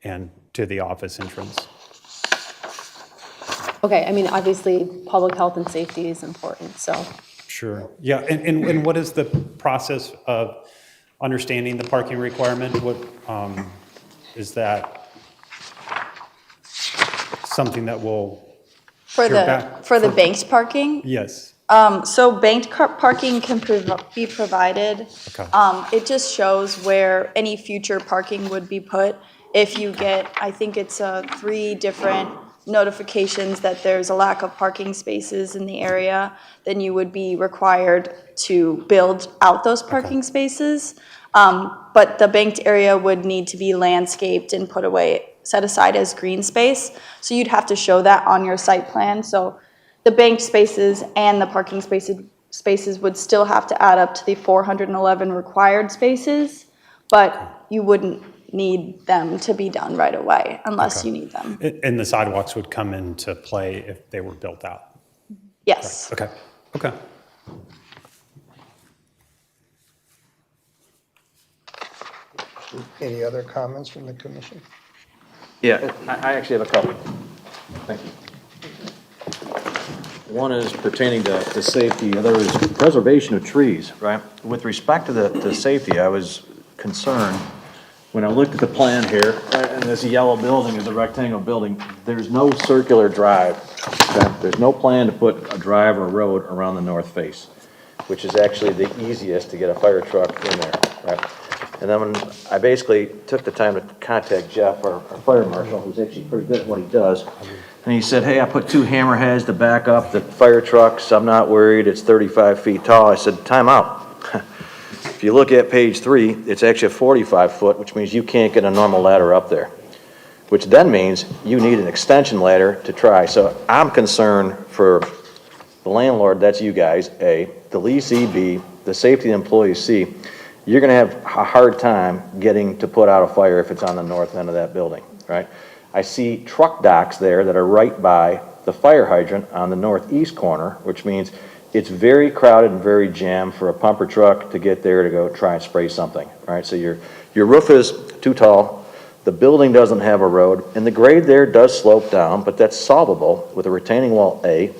and to the office entrance. Okay, I mean, obviously, public health and safety is important, so. Sure. Yeah, and what is the process of understanding the parking requirement? What is that something that will For the banked parking? Yes. So banked parking can be provided. Okay. It just shows where any future parking would be put. If you get, I think it's 3 different notifications that there's a lack of parking spaces in the area, then you would be required to build out those parking spaces. But the banked area would need to be landscaped and put away, set aside as green space. So you'd have to show that on your site plan. So the banked spaces and the parking spaces would still have to add up to the 411 required spaces, but you wouldn't need them to be done right away unless you need them. And the sidewalks would come into play if they were built out? Yes. Okay, okay. Any other comments from the commission? Yeah, I actually have a couple. Thank you. One is pertaining to safety, the other is preservation of trees, right? With respect to the safety, I was concerned when I looked at the plan here, and this yellow building is a rectangle building, there's no circular drive. Okay? There's no plan to put a drive or road around the north face, which is actually the easiest to get a fire truck in there, right? And then when I basically took the time to contact Jeff, our fire marshal, who's actually pretty good at what he does, and he said, hey, I put 2 hammerheads to back up the fire trucks, I'm not worried, it's 35 feet tall. I said, time out. If you look at page 3, it's actually a 45 foot, which means you can't get a normal ladder up there, which then means you need an extension ladder to try. So I'm concerned for the landlord, that's you guys, A, the leasee, B, the safety employees, C. You're gonna have a hard time getting to put out a fire if it's on the north end of that building, right? I see truck docks there that are right by the fire hydrant on the northeast corner, which means it's very crowded and very jammed for a pumper truck to get there to go try and spray something, right? So your roof is too tall, the building doesn't have a road, and the grade there does slope down, but that's solvable with a retaining wall A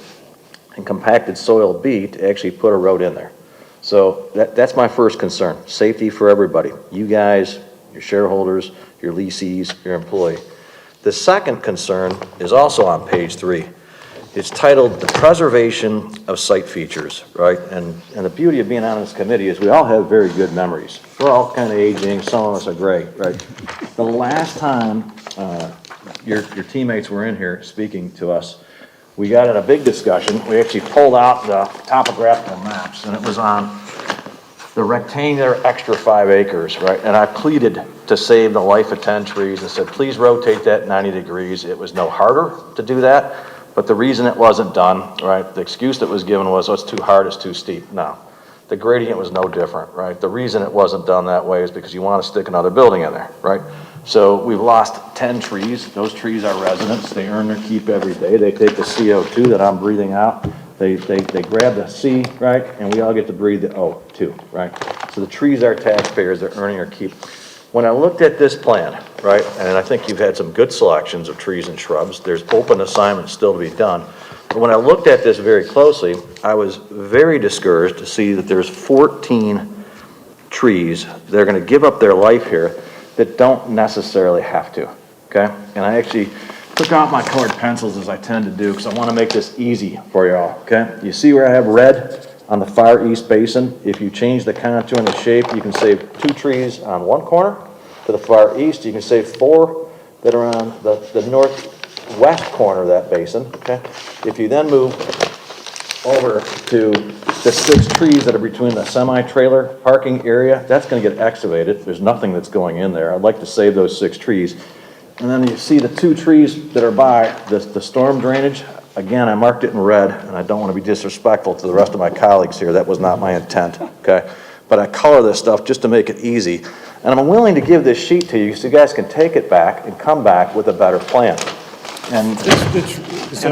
and compacted soil B to actually put a road in there. So that's my first concern, safety for everybody. You guys, your shareholders, your leasees, your employee. The second concern is also on page 3. It's titled The Preservation of Site Features, right? And the beauty of being on this committee is we all have very good memories. We're all kind of aging, some of us are gray, right? The last time your teammates were in here speaking to us, we got in a big discussion. We actually pulled out the topographical maps, and it was on the rectangular extra 5 acres, right? And I pleaded to save the life of 10 trees and said, please rotate that 90 degrees. It was no harder to do that, but the reason it wasn't done, right? The excuse that was given was, oh, it's too hard, it's too steep. No, the gradient was no different, right? The reason it wasn't done that way is because you want to stick another building in there, right? So we've lost 10 trees. Those trees are residents. They earn their keep every day. They take the CO2 that I'm breathing out. They grab the C, right? And we all get to breathe the O too, right? So the trees are taxpayers. They're earning their keep. When I looked at this plan, right, and I think you've had some good selections of trees and shrubs. There's open assignments still to be done. But when I looked at this very closely, I was very discouraged to see that there's 14 trees that are going to give up their life here that don't necessarily have to, okay? And I actually took out my colored pencils as I tend to do because I want to make this easy for you all, okay? You see where I have red on the far east basin? If you change the contour and the shape, you can save 2 trees on one corner. To the far east, you can save 4 that are on the northwest corner of that basin, okay? If you then move over to the 6 trees that are between the semi-trailer parking area, that's going to get excavated. There's nothing that's going in there. I'd like to save those 6 trees. And then you see the 2 trees that are by the storm drainage. Again, I marked it in red, and I don't want to be disrespectful to the rest of my colleagues here. That was not my intent, okay? But I color this stuff just to make it easy. And I'm willing to give this sheet to you so you guys can take it back and come back with a better plan. And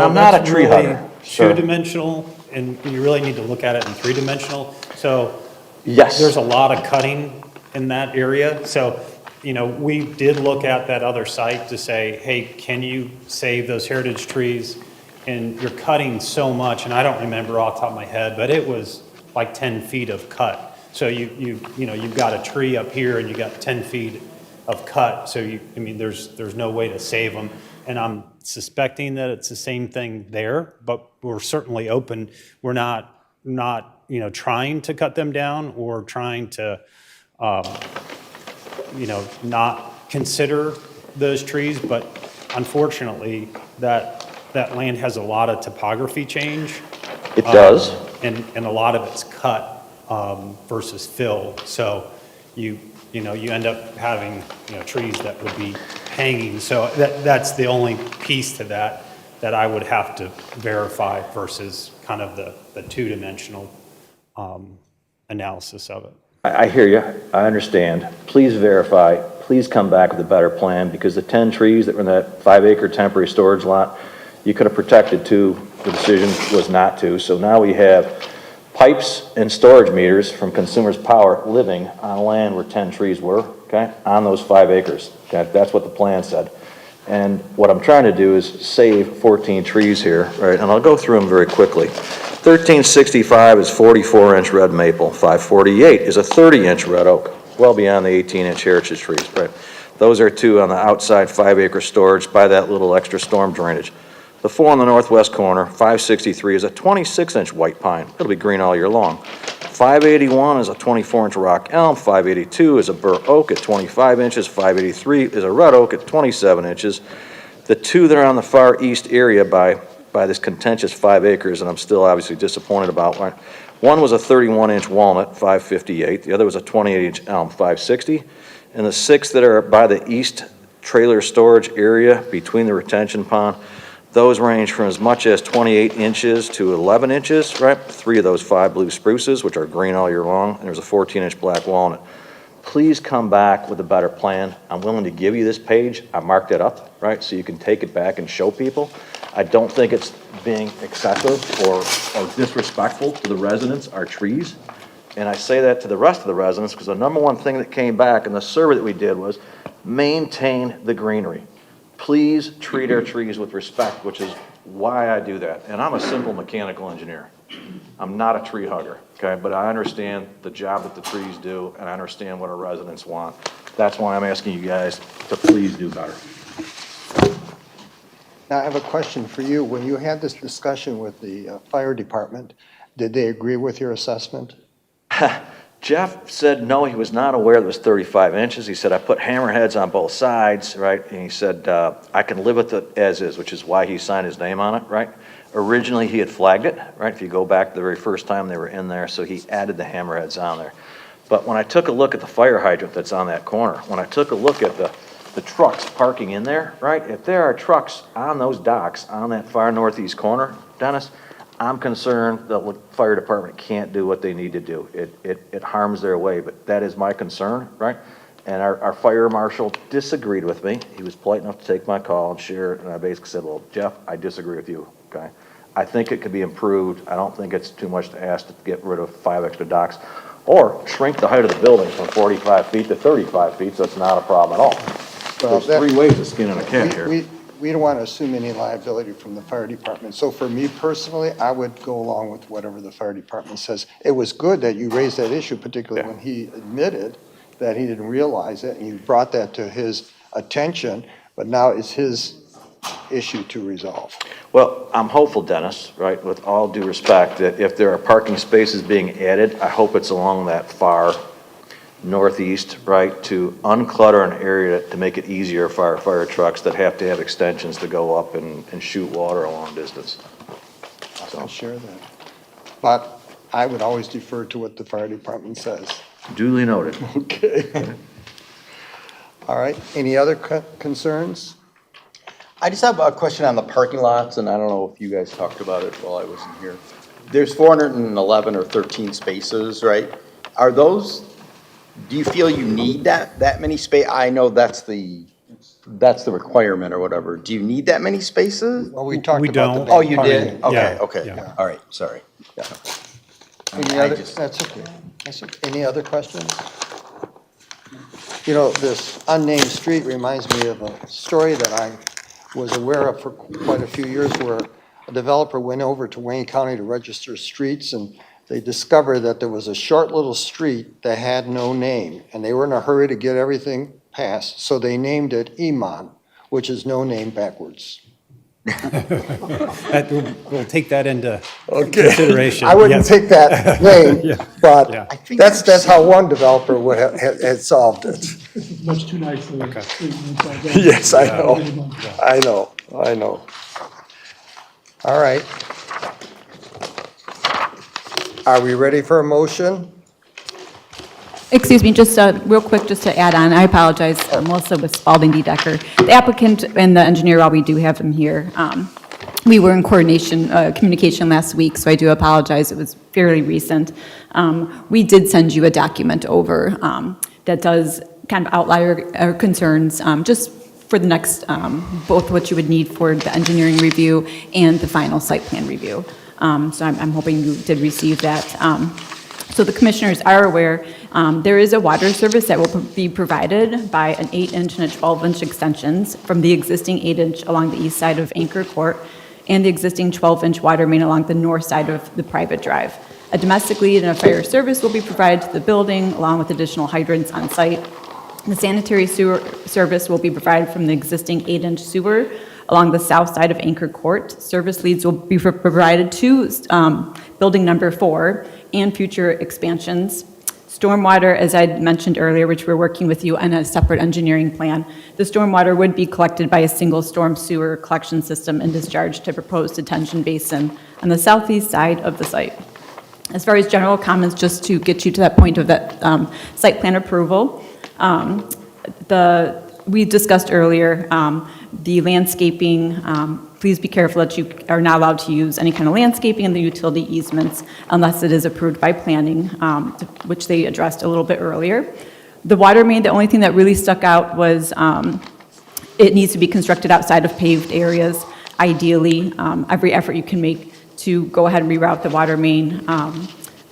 I'm not a tree hugger. Two-dimensional, and you really need to look at it in 3-dimensional. So yes, there's a lot of cutting in that area. So, you know, we did look at that other site to say, hey, can you save those heritage trees? And you're cutting so much, and I don't remember off the top of my head, but it was like 10 feet of cut. So you've got a tree up here and you got 10 feet of cut. So there's no way to save them. And I'm suspecting that it's the same thing there, but we're certainly open. We're not trying to cut them down or trying to, not consider those trees. But unfortunately, that land has a lot of topography change. It does. And a lot of it's cut versus fill. So you end up having trees that would be hanging. So that's the only piece to that I would have to verify versus kind of the 2-dimensional analysis of it. I hear you. I understand. Please verify. please come back with a better plan, because the 10 trees that were in that 5-acre temporary storage lot, you could have protected too. The decision was not to. So now we have pipes and storage meters from Consumers Power living on land where 10 trees were, okay, on those 5 acres. Okay, that's what the plan said. And what I'm trying to do is save 14 trees here, right? And I'll go through them very quickly. 1365 is 44-inch red maple. 548 is a 30-inch red oak, well beyond the 18-inch heritage trees, right? Those are two on the outside 5-acre storage by that little extra storm drainage. The 4 on the northwest corner, 563, is a 26-inch white pine. It'll be green all year long. 581 is a 24-inch rock elm. 582 is a bur oak at 25 inches. 583 is a red oak at 27 inches. The two that are on the far east area by this contentious 5 acres, and I'm still obviously disappointed about, one was a 31-inch walnut, 558. The other was a 28-inch elm, 560. And the 6 that are by the east trailer storage area between the retention pond, those range from as much as 28 inches to 11 inches, right? 3 of those 5 blue spruces, which are green all year long, and there's a 14-inch black walnut. Please come back with a better plan. I'm willing to give you this page. I marked it up, right, so you can take it back and show people. I don't think it's being excessive or disrespectful to the residents, our trees. And I say that to the rest of the residents because the number one thing that came back in the survey that we did was maintain the greenery. Please treat our trees with respect, which is why I do that. And I'm a simple mechanical engineer. I'm not a tree hugger, okay? But I understand the job that the trees do, and I understand what our residents want. That's why I'm asking you guys to please do better. Now, I have a question for you. When you had this discussion with the fire department, did they agree with your assessment? Jeff said no, he was not aware that it was 35 inches. He said, I put hammerheads on both sides, right? And he said, I can live with it as is, which is why he signed his name on it, right? Originally, he had flagged it, right? If you go back the very first time they were in there, so he added the hammerheads on there. But when I took a look at the fire hydrant that's on that corner, when I took a look at the trucks parking in there, right? If there are trucks on those docks on that far northeast corner, Dennis, I'm concerned that the fire department can't do what they need to do. It harms their way, but that is my concern, right? And our fire marshal disagreed with me. He was polite enough to take my call and share it, and I basically said, well, Jeff, I disagree with you, okay? I think it could be improved. I don't think it's too much to ask to get rid of 5 extra docks, or shrink the height of the building from 45 feet to 35 feet, so it's not a problem at all. Well, There's 3 ways of skinning a cat here. We don't want to assume any liability from the fire department. So for me personally, I would go along with whatever the fire department says. It was good that you raised that issue, particularly when he admitted that he didn't realize it, and you brought that to his attention, but now it's his issue to resolve. Well, I'm hopeful, Dennis, right, with all due respect, that if there are parking spaces being added, I hope it's along that far northeast, right, to unclutter an area to make it easier for our fire trucks that have to have extensions to go up and shoot water a long distance. I'll share that. But I would always defer to what the fire department says. Duly noted. Okay. All right, any other concerns? I just have a question on the parking lots, and I don't know if you guys talked about it while I wasn't here. There's 411 or 13 spaces, right? Are those, do you feel you need that many space? I know that's the requirement or whatever. Do you need that many spaces? Well, we talked We about the don't. big Oh, you did? parking. Okay, Yeah, okay. yeah. All right, sorry. Any I other, just- that's okay. That's okay. Any other questions? You know, this unnamed street reminds me of a story that I was aware of for quite a few years, where a developer went over to Wayne County to register streets, and they discovered that there was a short little street that had no name, and they were in a hurry to get everything passed, so they named it Iman, which is no name backwards. We'll take that into consideration. I wouldn't yes. pick that name, Yeah. but Yeah. that's how one developer would have had solved it. Much too nicely. Okay. Yes, I know. I know. All right. Are we ready for a motion? Excuse me, just real quick, just to add on, I apologize, Melissa with Spalding D. Decker. The applicant and the engineer, while we do have them here, we were in communication last week, so I do apologize, it was fairly recent. We did send you a document over that does kind of outlier concerns, just for the next, both what you would need for the engineering review and the final site plan review. So I'm hoping you did receive that. So the commissioners are aware, there is a water service that will be provided by an 8-inch and a 12-inch extensions from the existing 8-inch along the east side of Anchor Court and the existing 12-inch water main along the north side of the private drive. A domestic lead and a fire service will be provided to the building along with additional hydrants on site. The sanitary sewer service will be provided from the existing 8-inch sewer along the south side of Anchor Court. Service leads will be provided to building number 4 and future expansions. Stormwater, as I mentioned earlier, which we're working with you on a separate engineering plan, the stormwater would be collected by a single storm sewer collection system and discharged to proposed detention basin on the southeast side of the site. As far as general comments, just to get you to that point of that site plan approval, we discussed earlier the landscaping. Please be careful that you are not allowed to use any kind of landscaping in the utility easements unless it is approved by planning, which they addressed a little bit earlier. The water main, the only thing that really stuck out was it needs to be constructed outside of paved areas. Ideally, every effort you can make to go ahead and reroute the water main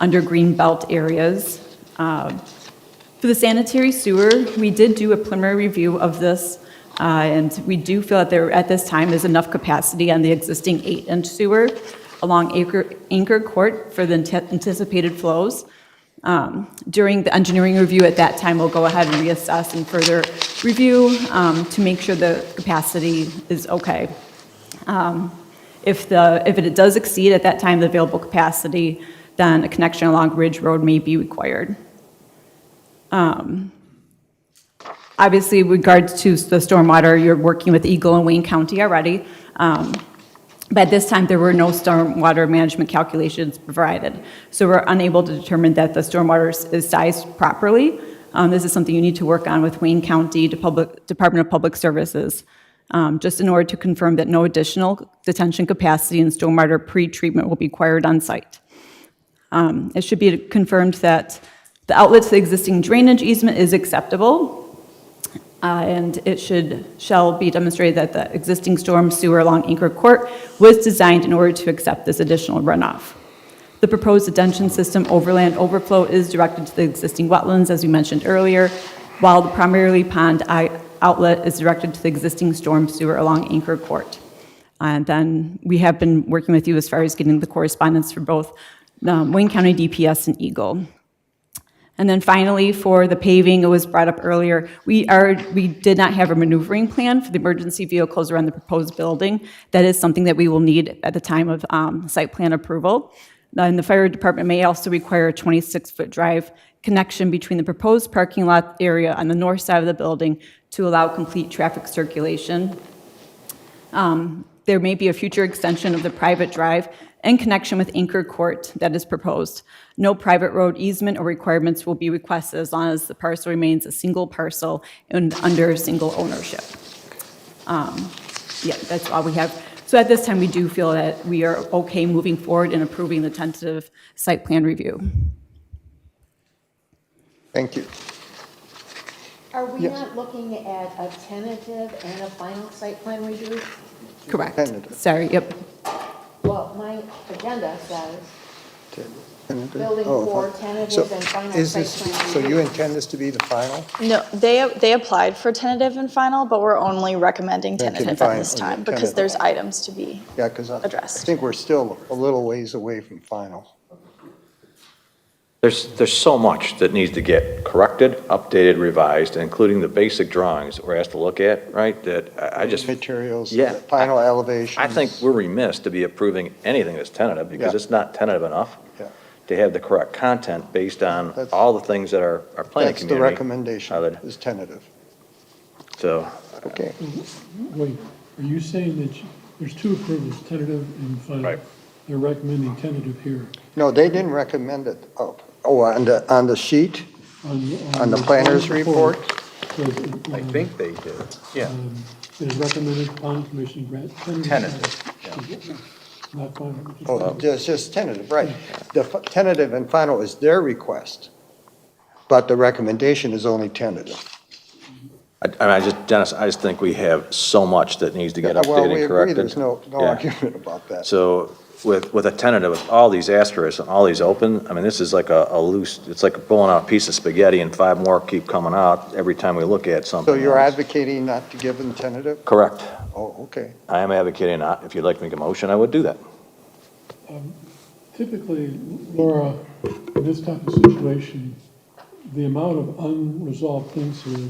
under green belt areas. For the sanitary sewer, we did do a preliminary review of this, and we do feel that there, at this time, is enough capacity on the existing 8-inch sewer along Anchor Court for the anticipated flows. During the engineering review at that time, we'll go ahead and reassess and further review to make sure the capacity is okay. If it does exceed at that time the available capacity, then a connection along Ridge Road may be required. Obviously, with regards to the stormwater, you're working with Eagle and Wayne County already. But at this time, there were no stormwater management calculations provided. So we're unable to determine that the stormwater is sized properly. This is something you need to work on with Wayne County Department of Public Services, just in order to confirm that no additional detention capacity and stormwater pre-treatment will be required on site. It should be confirmed that the outlet to the existing drainage easement is acceptable, and it shall be demonstrated that the existing storm sewer along Anchor Court was designed in order to accept this additional runoff. The proposed detention system overland overflow is directed to the existing wetlands, as we mentioned earlier, while the primarily pond outlet is directed to the existing storm sewer along Anchor Court. And then we have been working with you as far as getting the correspondence for both Wayne County DPS and Eagle. And then finally, for the paving, it was brought up earlier, we did not have a maneuvering plan for the emergency vehicles around the proposed building. That is something that we will need at the time of site plan approval. And the fire department may also require a 26-foot drive connection between the proposed parking lot area on the north side of the building to allow complete traffic circulation. There may be a future extension of the private drive in connection with Anchor Court that is proposed. No private road easement or requirements will be requested as long as the parcel remains a single parcel and under single ownership. Yeah, that's all we have. So at this time, we do feel that we are okay moving forward and approving the tentative site plan review. Thank you. Are we Yes. not looking at a tentative and a final site plan review? Correct. Tentative. Sorry, yep. Well, my agenda says Tentative? building Oh, 4, fine. tentative and final Is site this, plan so review. you intend this to be the final? No, they applied for tentative and final, but we're only recommending Then tentative fine, at this time tentative. because there's items to be. Yeah, because I Addressed. think we're still a little ways away from final. There's so much that needs to get corrected, updated, revised, including the basic drawings that we're asked to look at, right? That I just, Materials, Yeah. final elevation. I think we're remiss to be approving anything that's tentative because Yeah. it's not tentative enough Yeah. to have the correct content based on That's- all the things that our planning That's the community. recommendation, Other- is tentative. So, Okay. Wait, are you saying that there's two approvals, tentative and final? Right. They're recommending tentative here. No, they didn't recommend it. Oh, on the sheet? On the planner's report? I think they did, yeah. It is recommended planning commission grant tentative. Not final. Oh, just tentative, right. The tentative and final is their request, but the recommendation is only tentative. Dennis, I just think we have so much that needs to get Well, updated we and agree, corrected. there's no Yeah. argument about that. So with a tentative, with all these asterisks and all these open, I mean, this is like a loose, it's like pulling out a piece of spaghetti and 5 more keep coming out every time we look at something. So you're else. advocating not to give them tentative? Correct. Oh, okay. I am advocating not. If you'd like to make a motion, I would do that. Typically, Laura, in this type of situation, the amount of unresolved things here,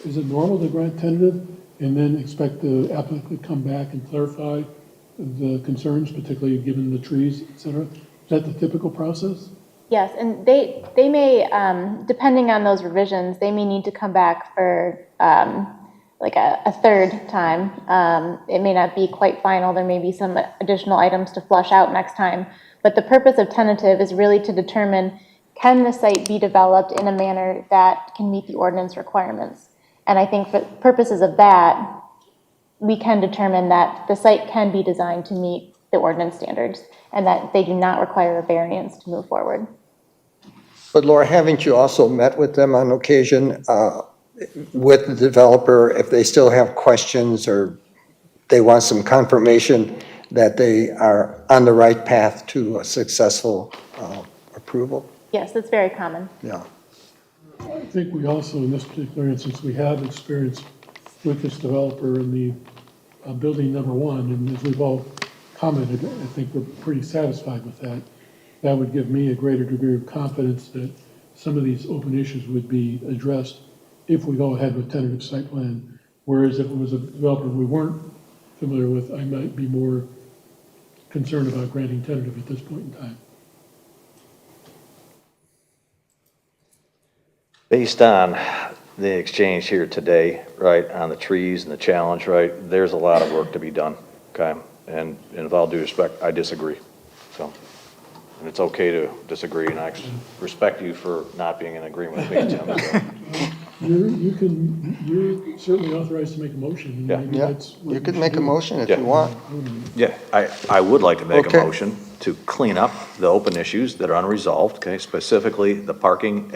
is it normal to grant tentative and then expect the applicant to come back and clarify the concerns, particularly given the trees, et cetera? Is that the typical process? Yes, and they may, depending on those revisions, they may need to come back for like a third time. It may not be quite final. There may be some additional items to flush out next time. But the purpose of tentative is really to determine, can the site be developed in a manner that can meet the ordinance requirements? And I think for purposes of that, we can determine that the site can be designed to meet the ordinance standards and that they do not require a variance to move forward. But Laura, haven't you also met with them on occasion, with the developer, if they still have questions or they want some confirmation that they are on the right path to a successful approval? Yes, that's very common. Yeah. I think we also, in this particular instance, we have experience with this developer in the building number 1, and as we've all commented, I think we're pretty satisfied with that. That would give me a greater degree of confidence that some of these open issues would be addressed if we go ahead with tentative site plan. Whereas if it was a developer we weren't familiar with, I might be more concerned about granting tentative at this point in time. Based on the exchange here today, right, on the trees and the challenge, right, there's a lot of work to be done, okay? And with all due respect, I disagree. So, and it's okay to disagree, and I respect you for not being in agreement with me, Tim. So. You're certainly authorized to make a motion. And Yeah. maybe Yeah, that's what you we could should make a do. motion if Yeah. you want. Yeah, I would like to make Okay. a motion to clean up the open issues that are unresolved, okay? Specifically, the parking,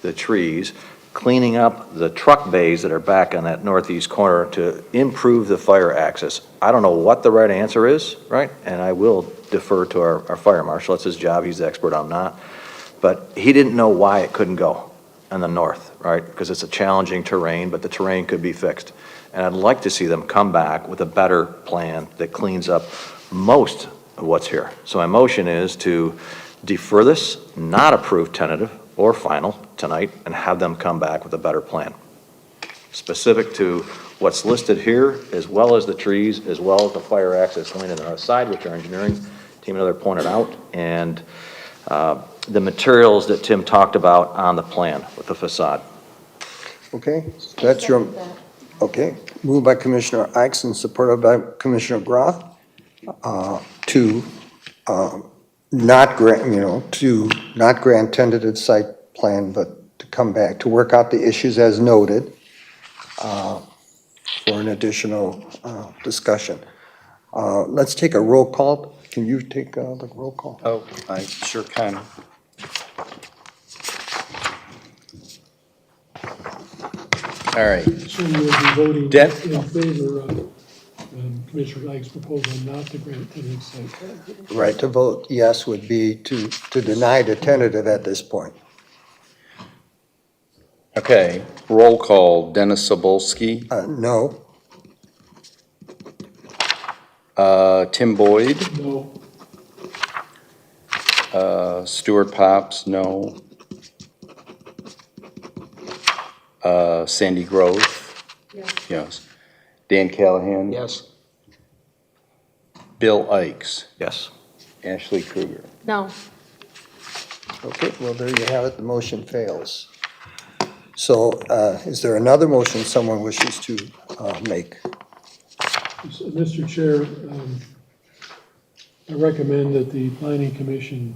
the trees, cleaning up the truck bays that are back on that northeast corner to improve the fire access. I don't know what the right answer is, right? And I will defer to our fire marshal. It's his job. He's the expert. I'm not. But he didn't know why it couldn't go on the north, right? Because it's a challenging terrain, but the terrain could be fixed. And I'd like to see them come back with a better plan that cleans up most of what's here. So my motion is to defer this, not approve tentative or final tonight, and have them come back with a better plan. Specific to what's listed here, as well as the trees, as well as the fire access lane on the north side, which our engineering team and other pointed out, and the materials that Tim talked about on the plan with the facade. Okay, that's your, okay. Moved by Commissioner Ikes and supported by Commissioner Groff to not grant, to not grant tentative site plan, but to come back, to work out the issues as noted for an additional discussion. Let's take a roll call. Can you take the roll call? Oh, I sure can. All right. So you will be voting Den- in favor of Commissioner Ike's proposal not to grant tentative site plan. Right, to vote yes would be to deny the tentative at this point. Okay, roll call, Dennis Sobolski, No. Tim Boyd, No, Stuart Pops, no. Sandy Grove? Yes. Dan Callahan? Yes. Bill Ikes? Yes. Ashley Kruger? No. Okay, well, there you have it, the motion fails. So is there another motion someone wishes to make? So, Mr. Chair, I recommend that the Planning Commission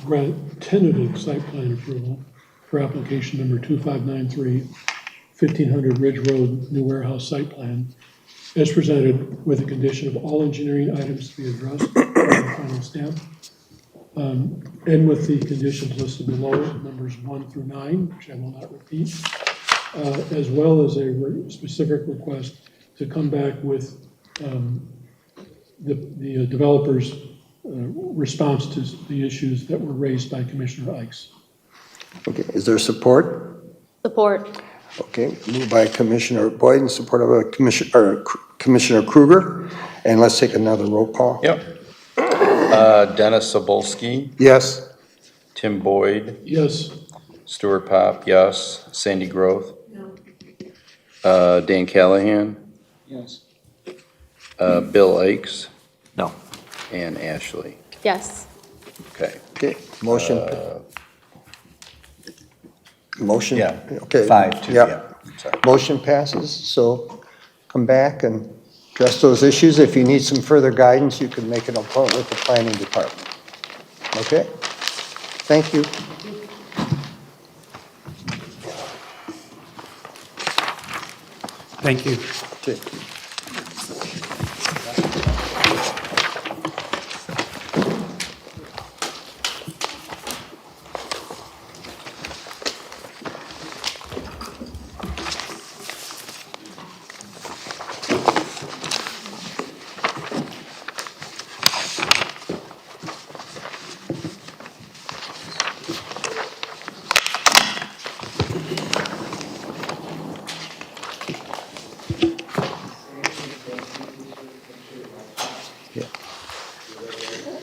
grant tentative site plan approval for application number 2593, 1500 Ridge Road, new warehouse site plan, as presented with the condition of all engineering items to be addressed by the final stamp. And with the conditions listed below, numbers 1 through 9, which I will not repeat, as well as a specific request to come back with the developer's response to the issues that were raised by Commissioner Ikes. Okay, is there support? Support. Okay, moved by Commissioner Boyd and supported by Commissioner Kruger. And let's take another roll call. Yep. Dennis Sobolski, Yes? Tim Boyd, Yes, Stuart Pop, yes. Sandy Groth. No. Dan Callahan. Yes. Bill Ikes No. and Ashley. Yes. Okay. Okay, motion. Motion? Yeah. Okay. 5-2, yeah. Sorry. Motion passes, so come back and address those issues. If you need some further guidance, you can make an appointment with the planning department. Okay? Thank you. Thank you. Okay.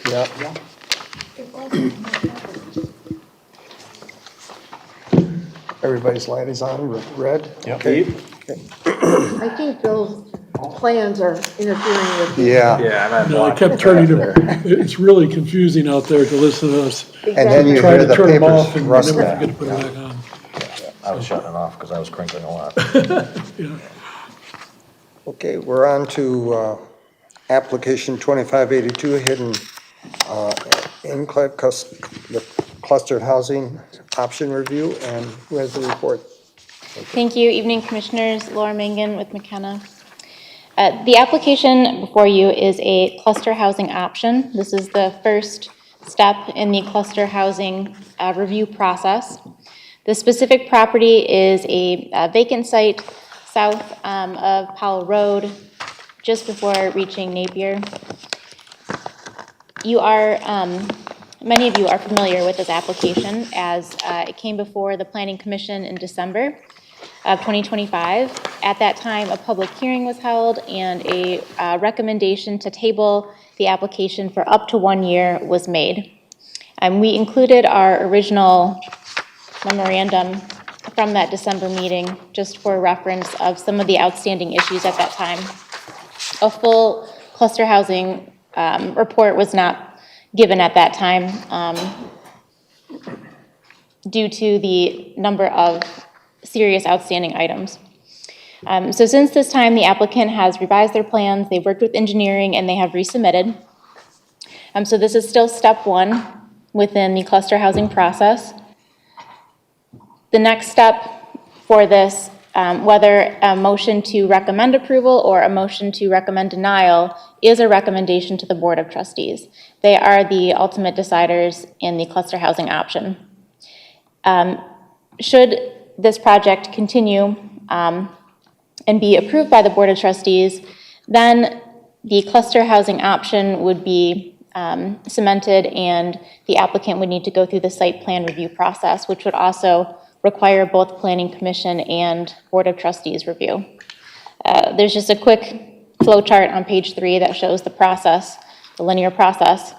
Yeah. Everybody's light is on, red? Yep. Okay. I think Bill's plans are interfering with you. Yeah, Yeah, no, I kept turning them, it's really confusing out there to listen to us. and then you Try hear to the turn them papers off and never rustling. forget to put it back on. I was shutting it off because I was crinkling a lot. Yeah. Okay, we're on to application 2582, hidden enclave the clustered housing option review, and who has the report? Thank you. Evening, Commissioners. Laura Mangan with McKenna. The application before you is a cluster housing option. This is the first step in the cluster housing review process. The specific property is a vacant site south of Powell Road, just before reaching Napier. You are, many of you are familiar with this application as it came before the Planning Commission in December of 2025. At that time, a public hearing was held and a recommendation to table the application for up to 1 year was made. We included our original memorandum from that December meeting just for reference of some of the outstanding issues at that time. A full cluster housing report was not given at that time due to the number of serious outstanding items. So since this time, the applicant has revised their plans, they've worked with engineering, and they have resubmitted. So this is still step one within the cluster housing process. The next step for this, whether a motion to recommend approval or a motion to recommend denial, is a recommendation to the Board of Trustees. They are the ultimate deciders in the cluster housing option. Should this project continue and be approved by the Board of Trustees, then the cluster housing option would be cemented, and the applicant would need to go through the site plan review process, which would also require both Planning Commission and Board of Trustees review. There's just a quick flow chart on page 3 that shows the process, the linear process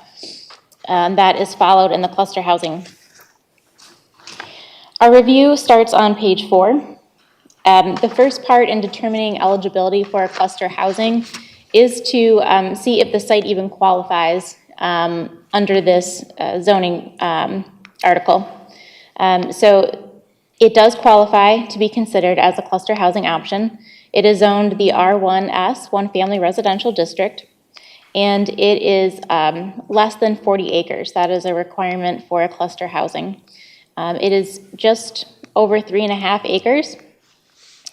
that is followed in the cluster housing. Our review starts on page 4. The first part in determining eligibility for a cluster housing is to see if the site even qualifies under this zoning article. So it does qualify to be considered as a cluster housing option. It is zoned the R1S, One Family Residential District, and it is less than 40 acres. That is a requirement for a cluster housing. It is just over 3.5 acres,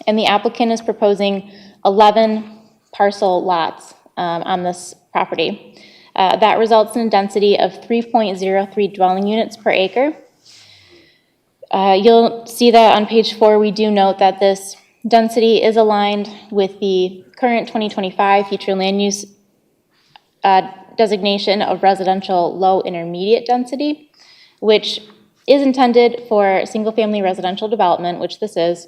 and the applicant is proposing 11 parcel lots on this property. That results in a density of 3.03 dwelling units per acre. You'll see that on page 4, we do note that this density is aligned with the current 2025 future land use designation of residential low intermediate density, which is intended for single-family residential development, which this is,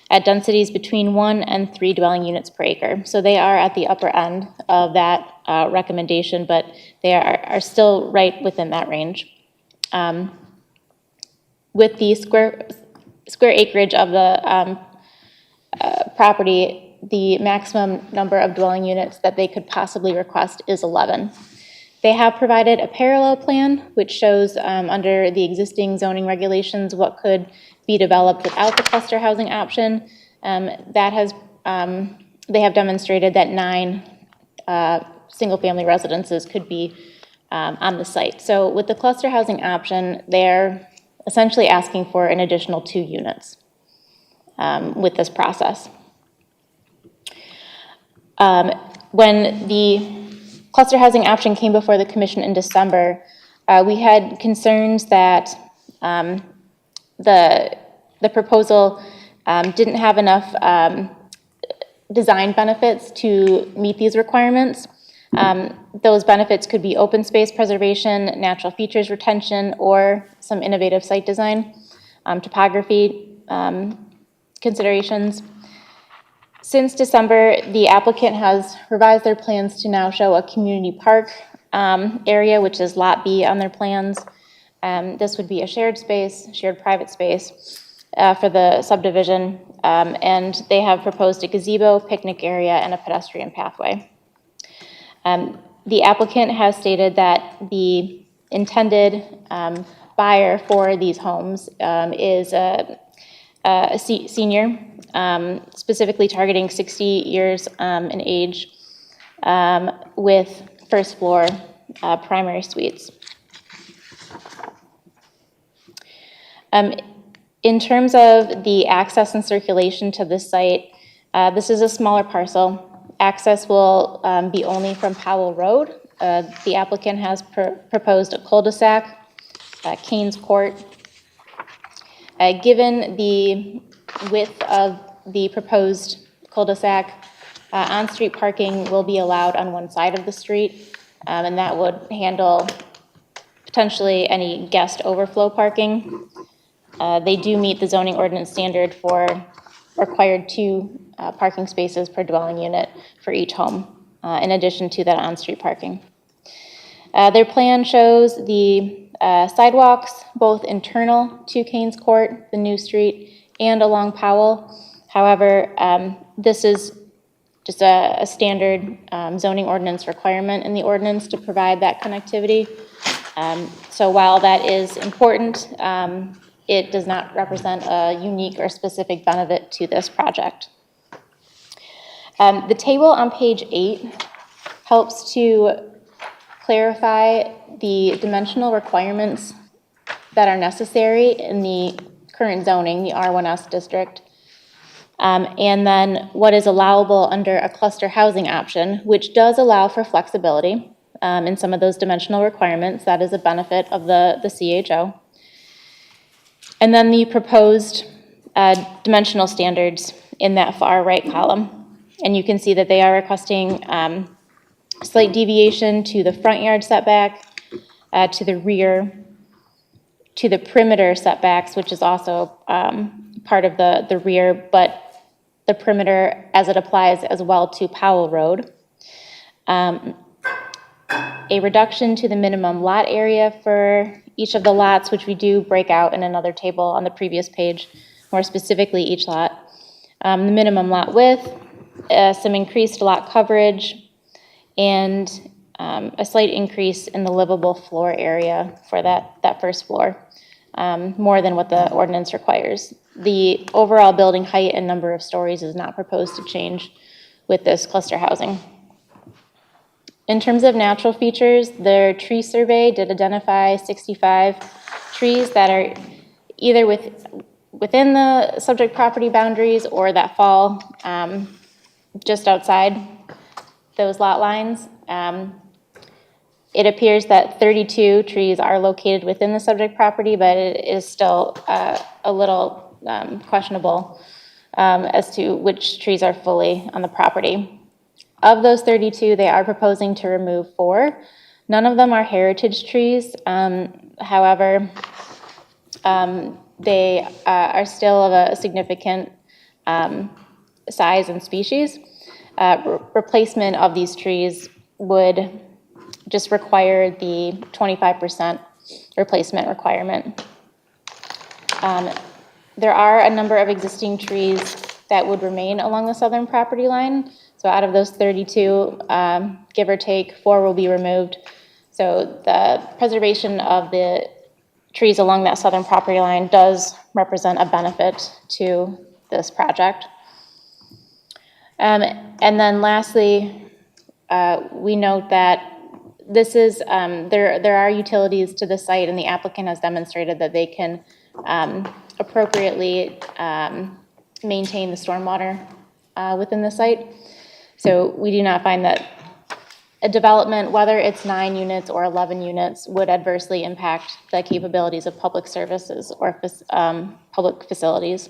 at densities between 1 and 3 dwelling units per acre. So they are at the upper end of that recommendation, but they are still right within that range. With the square acreage of the property, the maximum number of dwelling units that they could possibly request is 11. They have provided a parallel plan, which shows under the existing zoning regulations what could be developed without the cluster housing option. They have demonstrated that 9 single-family residences could be on the site. So with the cluster housing option, they're essentially asking for an additional 2 units with this process. When the cluster housing option came before the commission in December, we had concerns that the proposal didn't have enough design benefits to meet these requirements. Those benefits could be open space preservation, natural features retention, or some innovative site design, topography considerations. Since December, the applicant has revised their plans to now show a community park area, which is Lot B on their plans. This would be a shared private space for the subdivision, and they have proposed a gazebo, picnic area, and a pedestrian pathway. The applicant has stated that the intended buyer for these homes is a senior, specifically targeting 60 years in age, with first floor primary suites. In terms of the access and circulation to this site, this is a smaller parcel. Access will be only from Powell Road. The applicant has proposed a cul-de-sac, Keynes Court. Given the width of the proposed cul-de-sac, on-street parking will be allowed on one side of the street, and that would handle potentially any guest overflow parking. They do meet the zoning ordinance standard for required 2 parking spaces per dwelling unit for each home, in addition to that on-street parking. Their plan shows the sidewalks, both internal to Keynes Court, the new street, and along Powell. However, this is just a standard zoning ordinance requirement in the ordinance to provide that connectivity. So while that is important, it does not represent a unique or specific benefit to this project. The table on page 8 helps to clarify the dimensional requirements that are necessary in the current zoning, the R1S district, and then what is allowable under a cluster housing option, which does allow for flexibility in some of those dimensional requirements. That is a benefit of the CHO. And then the proposed dimensional standards in that far right column. And you can see that they are requesting slight deviation to the front yard setback, to the rear, to the perimeter setbacks, which is also part of the rear, but the perimeter as it applies as well to Powell Road. A reduction to the minimum lot area for each of the lots, which we do break out in another table on the previous page, more specifically each lot. The minimum lot width, some increased lot coverage, and a slight increase in the livable floor area for that first floor, more than what the ordinance requires. The overall building height and number of stories is not proposed to change with this cluster housing. In terms of natural features, their tree survey did identify 65 trees that are either within the subject property boundaries or that fall just outside those lot lines. It appears that 32 trees are located within the subject property, but it is still a little questionable as to which trees are fully on the property. Of those 32, they are proposing to remove 4. None of them are heritage trees. However, they are still of a significant size and species. Replacement of these trees would just require the 25% replacement requirement. There are a number of existing trees that would remain along the southern property line. So out of those 32, give or take, 4 will be removed. So the preservation of the trees along that southern property line does represent a benefit to this project. And then lastly, we note that this is, there are utilities to the site, and the applicant has demonstrated that they can appropriately maintain the stormwater within the site. So we do not find that a development, whether it's 9 units or 11 units, would adversely impact the capabilities of public services or public facilities.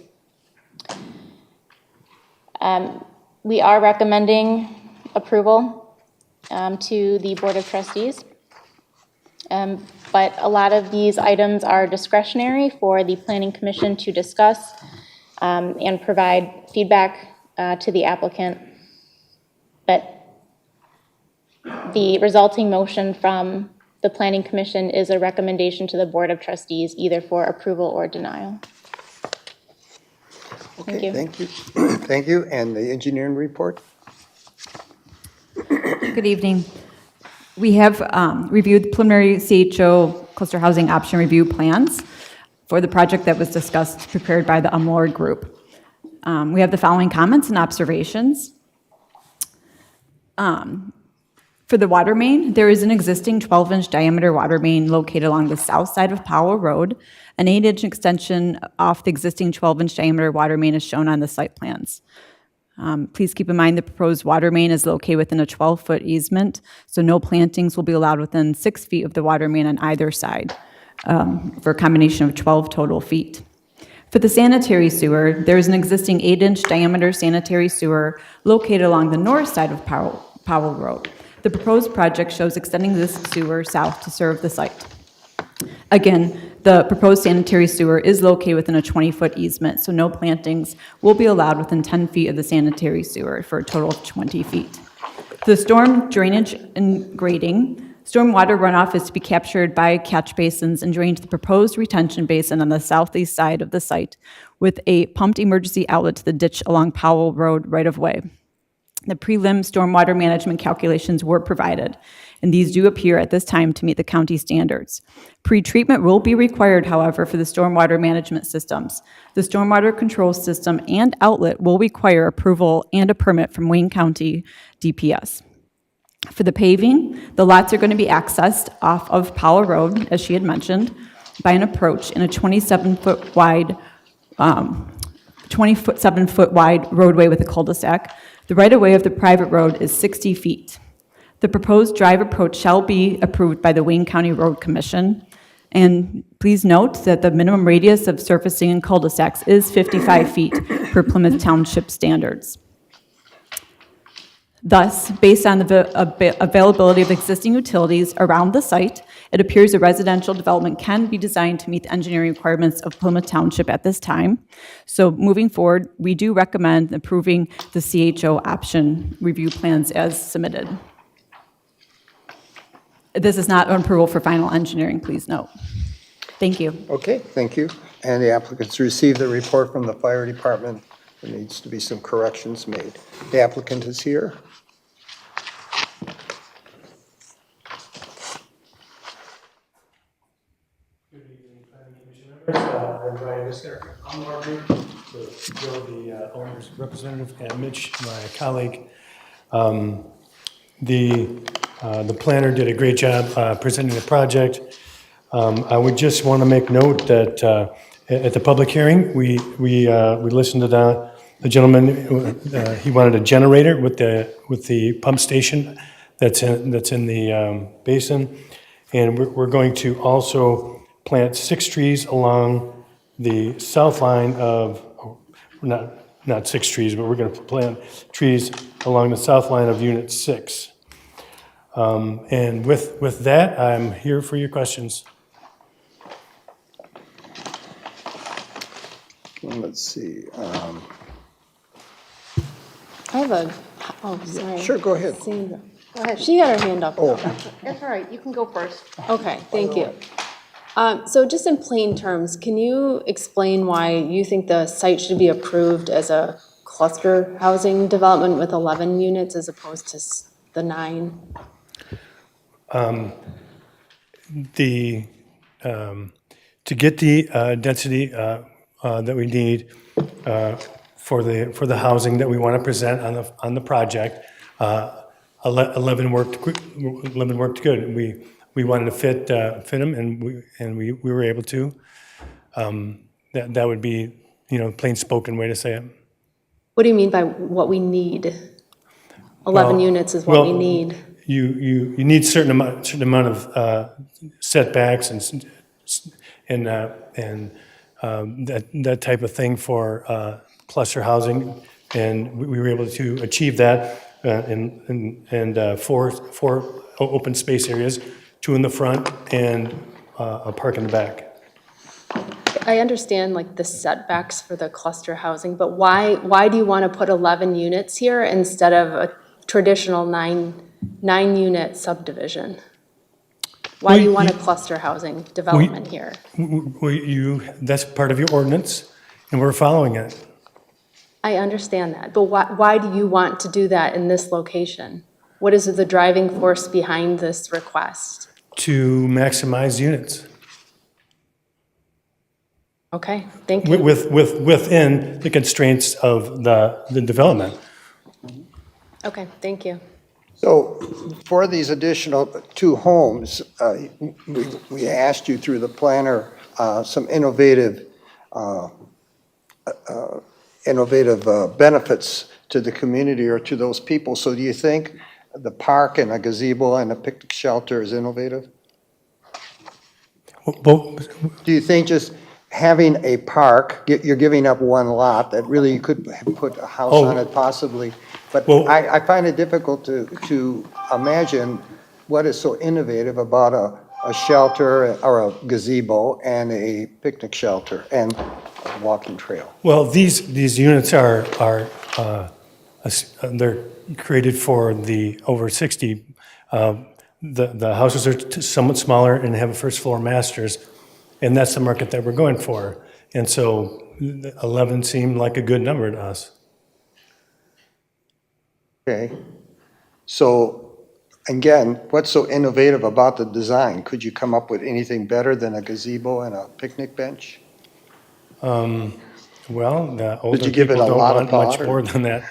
We are recommending approval to the Board of Trustees. But a lot of these items are discretionary for the Planning Commission to discuss and provide feedback to the applicant. But the resulting motion from the Planning Commission is a recommendation to the Board of Trustees, either for approval or denial. Thank you. Thank you. Thank you. And the engineering report? Good evening. We have reviewed the preliminary CHO cluster housing option review plans for the project that was discussed, prepared by the Umlord Group. We have the following comments and observations. For the water main, there is an existing 12-inch diameter water main located along the south side of Powell Road. An 8-inch extension off the existing 12-inch diameter water main is shown on the site plans. Please keep in mind the proposed water main is located within a 12-foot easement, so no plantings will be allowed within 6 feet of the water main on either side, for a combination of 12 total feet. For the sanitary sewer, there is an existing 8-inch diameter sanitary sewer located along the north side of Powell Road. The proposed project shows extending this sewer south to serve the site. Again, the proposed sanitary sewer is located within a 20-foot easement, so no plantings will be allowed within 10 feet of the sanitary sewer for a total of 20 feet. For the storm drainage and grading, stormwater runoff is to be captured by catch basins and drained to the proposed retention basin on the southeast side of the site with a pumped emergency outlet to the ditch along Powell Road right-of-way. The prelim stormwater management calculations were provided, and these do appear at this time to meet the county standards. Pre-treatment will be required, however, for the stormwater management systems. The stormwater control system and outlet will require approval and a permit from Wayne County DPS. For the paving, the lots are going to be accessed off of Powell Road, as she had mentioned, by an approach in a 27-foot wide roadway with a cul-de-sac. The right-of-way of the private road is 60 feet. The proposed drive approach shall be approved by the Wayne County Road Commission. And please note that the minimum radius of surfacing in cul-de-sacs is 55 feet per Plymouth Township standards. Thus, based on the availability of existing utilities around the site, it appears a residential development can be designed to meet the engineering requirements of Plymouth Township at this time. So moving forward, we do recommend approving the CHO option review plans as submitted. This is not an approval for final engineering, please note. Thank you. Okay, thank you. And the applicants received the report from the fire department. There needs to be some corrections made. The applicant is here. I'm Brian Visser. I'm the owner's representative, and Mitch, my colleague. The planner did a great job presenting the project. I would just want to make note that at the public hearing, we listened to the gentleman. He wanted a generator with the pump station that's in the basin. And we're going to also plant 6 trees along the south line of, not 6 trees, but we're going to plant trees along the south line of Unit 6. And with that, I'm here for your questions. Let's see. I have a, oh, sorry. Sure, go ahead. Sandra. Go ahead. She had her hand up. Oh. That's all right, you can go first. Okay, thank you. So just in plain terms, can you explain why you think the site should be approved as a cluster housing development with 11 units as opposed to the 9? To get the density that we need for the housing that we want to present on the project, 11 worked good. We wanted to fit them, and we were able to. That would be, plain spoken way to say it. What do you mean by what we need? 11 units is what we need. You need certain amount of setbacks and that type of thing for cluster housing, and we were able to achieve that and four open space areas, 2 in the front and a park in the back. I understand like the setbacks for the cluster housing, but why do you want to put 11 units here instead of a traditional nine unit subdivision? Why do you want a cluster housing development here? That's part of your ordinance, and we're following it. I understand that, but why do you want to do that in this location? What is the driving force behind this request? To maximize units. Okay, thank you. Within the constraints of the development. Okay, thank you. So for these additional 2 homes, we asked you through the planner some innovative benefits to the community or to those people. So do you think the park and a gazebo and a picnic shelter is innovative? Well, Do you think just having a park, you're giving up 1 lot that really you could put a house on it possibly, but Well- I find it difficult to imagine what is so innovative about a shelter or a gazebo and a picnic shelter and a walking trail. Well, these units are they're created for the over 60. The houses are somewhat smaller and have a first floor masters, and that's the market that we're going for. And so 11 seemed like a good number to us. Okay, so again, what's so innovative about the design? Could you come up with anything better than a gazebo and a picnic bench? Well, the older you give it people a don't lot of want much thought, or- more than that.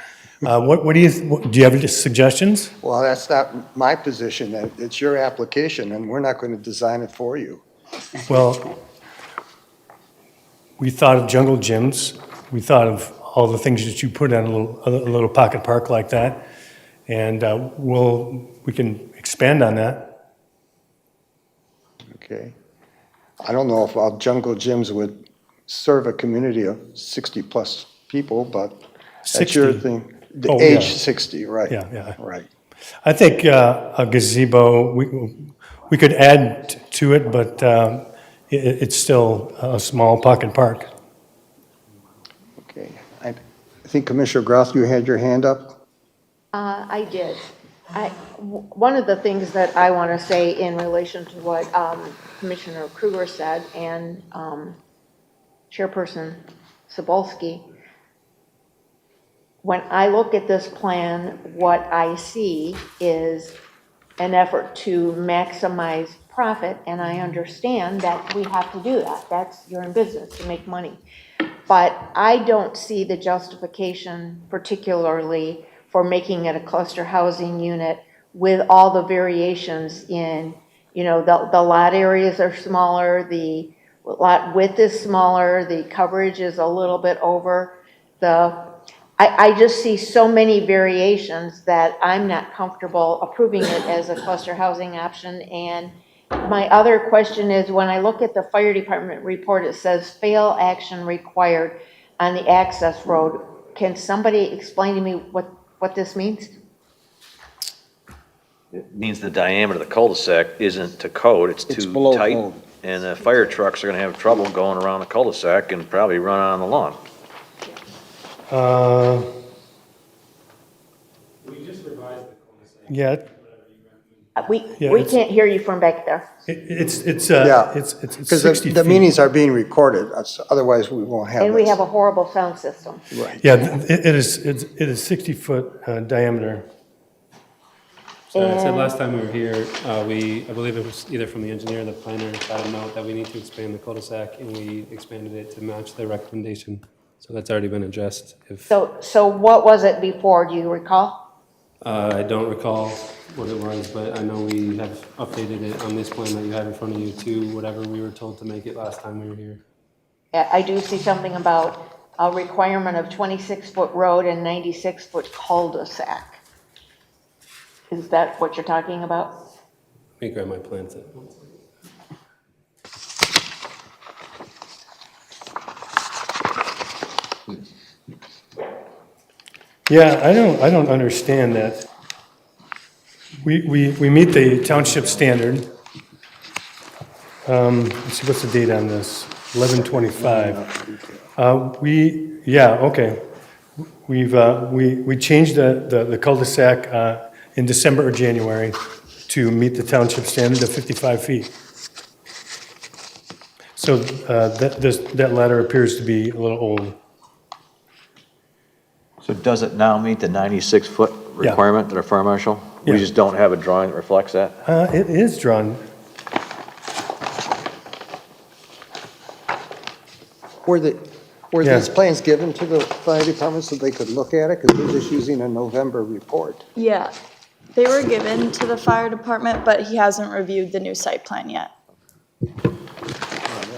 Do you have any suggestions? Well, that's not my position. It's your application, and we're not going to design it for you. Well, we thought of jungle gyms. We thought of all the things that you put in a little pocket park like that, and we can expand on that. Okay. I don't know if our jungle gyms would serve a community of 60-plus people, but that's your 60. thing. The Oh, age yeah. 60, right? Yeah. Right. I think a gazebo, we could add to it, but it's still a small pocket park. Okay. I think Commissioner Groth, you had your hand up? I did. One of the things that I want to say in relation to what Commissioner Kruger said and Chairperson Cebulski, when I look at this plan, what I see is an effort to maximize profit, and I understand that we have to do that. You're in business to make money. But I don't see the justification particularly for making it a cluster housing unit with all the variations in, the lot areas are smaller, the lot width is smaller, the coverage is a little bit over. I just see so many variations that I'm not comfortable approving it as a cluster housing option. And my other question is, when I look at the fire department report, it says fail action required on the access road. Can somebody explain to me what this means? It means the diameter of the cul-de-sac isn't to code, it's too below tight. code. And the fire trucks are gonna have trouble going around the cul-de-sac and probably run on the lawn. We just revised the cul-de-sac. Yeah, We it's- can't hear you from back there. Yeah, it's because 60 the feet. meetings are being recorded, otherwise we won't have And we this. have a horrible sound system. Right. Yeah, it is 60-foot diameter. So I said And- last time we were here, I believe it was either from the engineer or the planner, got a note that we need to expand the cul-de-sac, and we expanded it to match the recommendation. So that's already been addressed. If, So what was it before, do you recall? I don't recall what it was, but I know we have updated it on this plan that you have in front of you to whatever we were told to make it last time we were here. I do see something about a requirement of 26-foot road and 96-foot cul-de-sac. Is that what you're talking about? Let me grab my plans. Yeah, I don't understand that. We meet the township standard. Let's see, what's the date on this? 11/25. Okay. We changed the cul-de-sac in December or January to meet the township standard of 55 feet. So that letter appears to be a little old. So does it now meet the 96-foot requirement that our fire marshal? We Yeah. just don't have a drawing that reflects that? It is drawn. Were Yeah. these plans given to the fire department so they could look at it? Because we're just using a November report. Yeah, they were given to the fire department, but he hasn't reviewed the new site plan yet.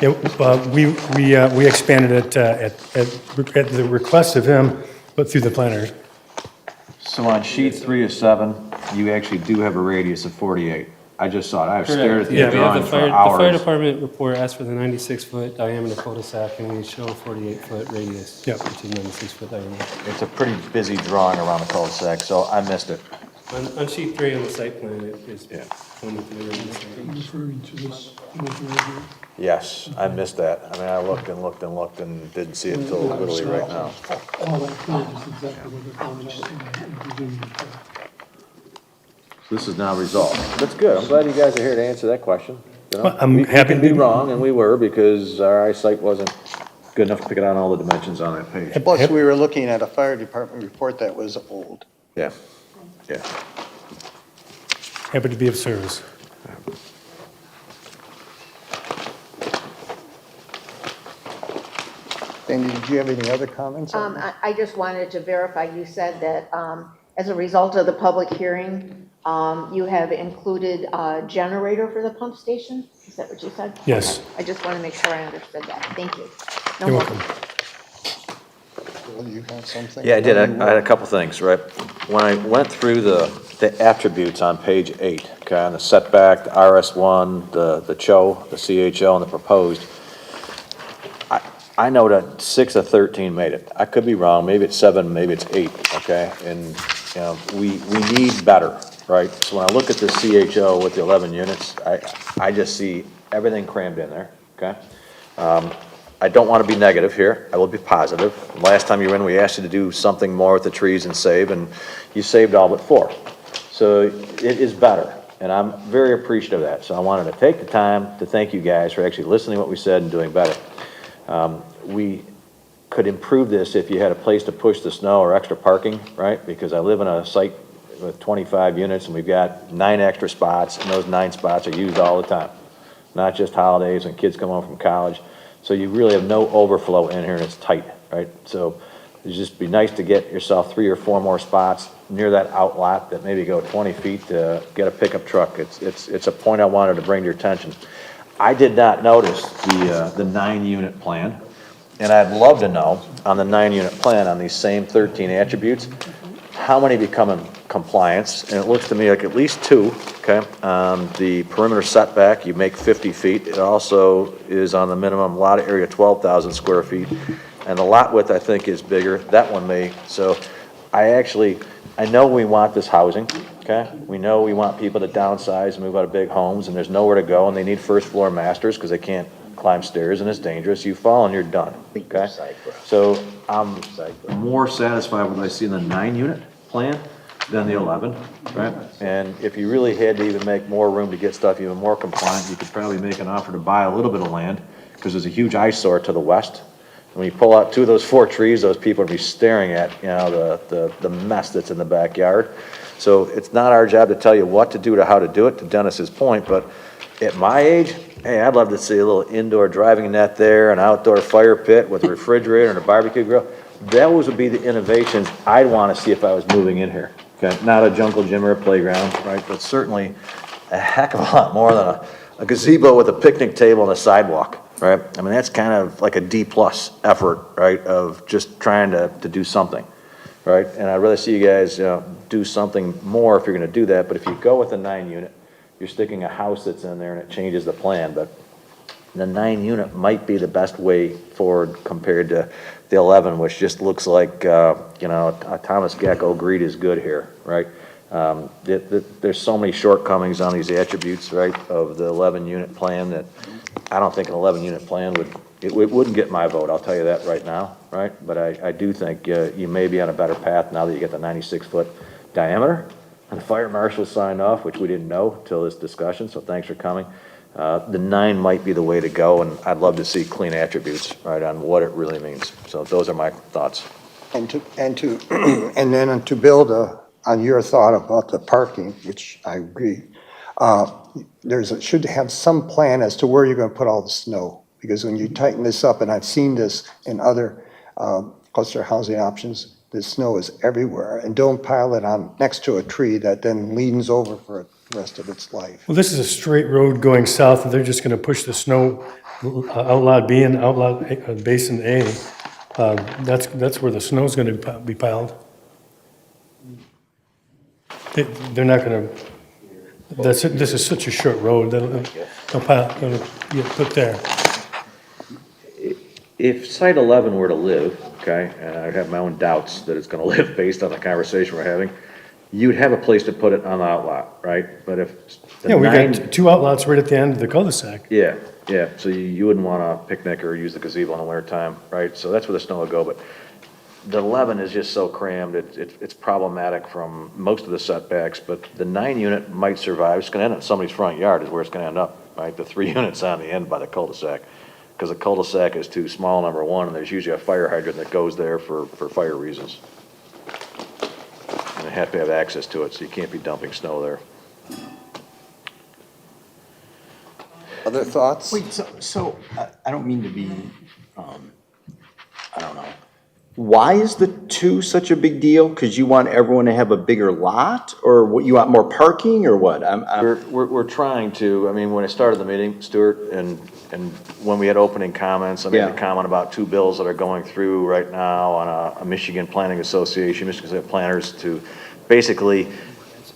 We expanded it at the request of him, but through the planner. So on sheet 3 of 7, you actually do have a radius of 48. I just saw it, I've stared at the Yeah, we have drawings the for fire, the fire hours. department report asked for the 96-foot diameter cul-de-sac, and we show 48-foot radius, Yep. which is 96-foot diameter. It's a pretty busy drawing around the cul-de-sac, so I missed it. On sheet 3 on the site plan, it is Yeah. pointed to the radius. Referring to this motion right here. Yes, I missed that. I mean, I looked and looked and looked and didn't see it until literally right now. All that page is exactly what they're calling out in presuming the fact. This is now resolved. That's good. I'm glad you guys are here to answer that question. You know, Well, I'm we happy can to be be- wrong, and we were, because our eyesight wasn't good enough to pick it out all the dimensions on that page. Plus, we were looking at a fire department report that was old. Yeah, yeah. Happy to be of service. Andy, did you have any other comments on that? I just wanted to verify, you said that as a result of the public hearing, you have included a generator for the pump station? Is that what you said? Yes. Okay. I just want to make sure I understood that. Thank you. No You're more. welcome. Well, you got something? Yeah, I did. I had a couple things, right? When I went through the attributes on page 8, okay, on the setback, the RS1, the CHO, the CHO, and the proposed, I know that 6 of 13 made it. I could be wrong, maybe it's 7, maybe it's 8, okay? And, you know, we need better, right? So when I look at the CHO with the 11 units, I just see everything crammed in there, okay? I don't want to be negative here, I will be positive. Last time you were in, we asked you to do something more with the trees and save, and you saved all but 4. So it is better, and I'm very appreciative of that. So I wanted to take the time to thank you guys for actually listening to what we said and doing better. We could improve this if you had a place to push the snow or extra parking, right? Because I live in a site with 25 units, and we've got 9 extra spots, and those 9 spots are used all the time. Not just holidays when kids come home from college. So you really have no overflow in here, and it's tight, right? So it'd just be nice to get yourself 3 or 4 more spots near that outlot that maybe go 20 feet to get a pickup truck. It's a point I wanted to bring to your attention. I did not notice the 9-unit plan, And I'd love to know, on the 9-unit plan, on these same 13 attributes, how many become in compliance? And it looks to me like at least 2, okay? The perimeter setback, you make 50 feet. It also is on the minimum lot area, 12,000 square feet. And the lot width, I think, is bigger. That one may, so I know we want this housing, okay? We know we want people to downsize, move out of big homes, and there's nowhere to go, and they need first floor masters because they can't climb stairs and it's dangerous. You fall and you're done, okay? So I'm more satisfied with what I see in the 9-unit plan than the 11, right? And if you really had to even make more room to get stuff even more compliant, you could probably make an offer to buy a little bit of land because there's a huge eyesore to the west. When you pull out 2 of those 4 trees, those people will be staring at, you know, the mess that's in the backyard. So it's not our job to tell you what to do to how to do it, to Dennis's point, but at my age, hey, I'd love to see a little indoor driving net there, an outdoor fire pit with a refrigerator and a barbecue grill. Those would be the innovations I'd want to see if I was moving in here. Okay, not a jungle gym or a playground, right? But certainly a heck of a lot more than a gazebo with a picnic table and a sidewalk. Right? I mean, that's kind of like a D+ effort, right, of just trying to do something, right? And I'd rather see you guys, do something more if you're gonna do that, but if you go with a 9-unit, you're sticking a house that's in there and it changes the plan, but the 9-unit might be the best way forward compared to the 11, which just looks like, Thomas Gecko agreed is good here, right? There's so many shortcomings on these attributes, right, of the 11-unit plan that I don't think an 11-unit plan wouldn't get my vote, I'll tell you that right now, right? But I do think you may be on a better path now that you get the 96-foot diameter. And the fire marshal signed off, which we didn't know till this discussion, so thanks for coming. The 9 might be the way to go, and I'd love to see clean attributes, right, on what it really means. So those are my thoughts. And then to build on your thought about the parking, which I agree, should have some plan as to where you're going to put all the snow. Because when you tighten this up, and I've seen this in other cluster housing options, the snow is everywhere. And don't pile it on next to a tree that then leans over for the rest of its life. Well, this is a straight road going south, and they're just gonna push the snow, outlot B and outlot basin A. That's where the snow's gonna be piled. They're not gonna, this is such a short road, they'll put there. If Site 11 were to live, okay, and I have my own doubts that it's gonna live based on the conversation we're having, you'd have a place to put it on the outlot, right? But if the Yeah, we 9 got 2 outlots right at the end of the cul-de-sac. Yeah, so you wouldn't wanna picnic or use the gazebo in the winter time, right? So that's where the snow would go, but the 11 is just so crammed, it's problematic from most of the setbacks, but the 9-unit might survive. It's gonna end up in somebody's front yard is where it's gonna end up, right? The 3 units on the end by the cul-de-sac. Because the cul-de-sac is too small, number one, and there's usually a fire hydrant that goes there for fire reasons. And they have to have access to it, so you can't be dumping snow there. Other thoughts? Wait, so I don't mean to be, I don't know. Why is the 2 such a big deal? Because you want everyone to have a bigger lot, or what, you want more parking, or what? We're trying to, I mean, when I started the meeting, Stuart, and when we had opening comments, I made a comment about 2 bills that are going through right now on a Michigan Planning Association, Michigan State Planners, to basically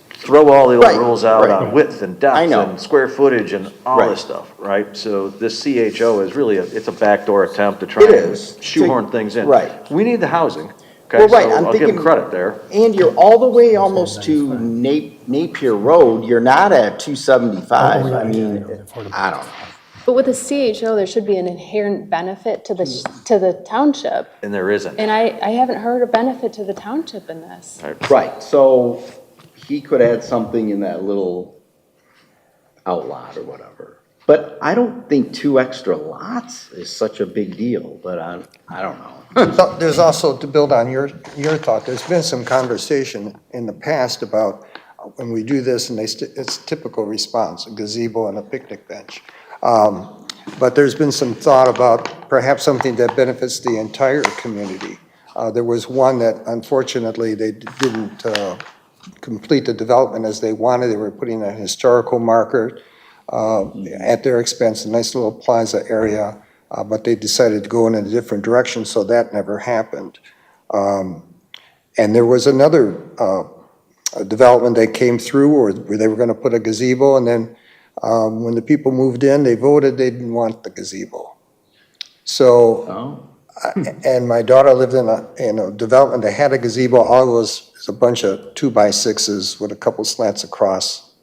throw all the old rules out on width and depth and square footage and all this stuff, right? So this CHO is really, it's a backdoor attempt to try and shoehorn things in. Right. We need the housing, okay? Well, right, So I'm I'll give thinking- them credit there. And you're all the way almost to Napier Road, you're not at 275. I mean, I don't know. But with a CHO, there should be an inherent benefit to the township. And there isn't. And I haven't heard a benefit to the township in this. Right, so he could add something in that little outlot or whatever. But I don't think 2 extra lots is such a big deal, but I don't know. So there's also, to build on your thought, there's been some conversation in the past about when we do this, and it's typical response, a gazebo and a picnic bench. But there's been some thought about perhaps something that benefits the entire community. There was one that unfortunately they didn't complete the development as they wanted. They were putting a historical marker at their expense, a nice little plaza area but they decided to go in a different direction, so that never happened. And there was another development that came through where they were going to put a gazebo, and then when the people moved in, they voted they didn't want the gazebo. So, and my daughter lived in a development that had a gazebo. All it was a bunch of 2x6s with a couple slats across.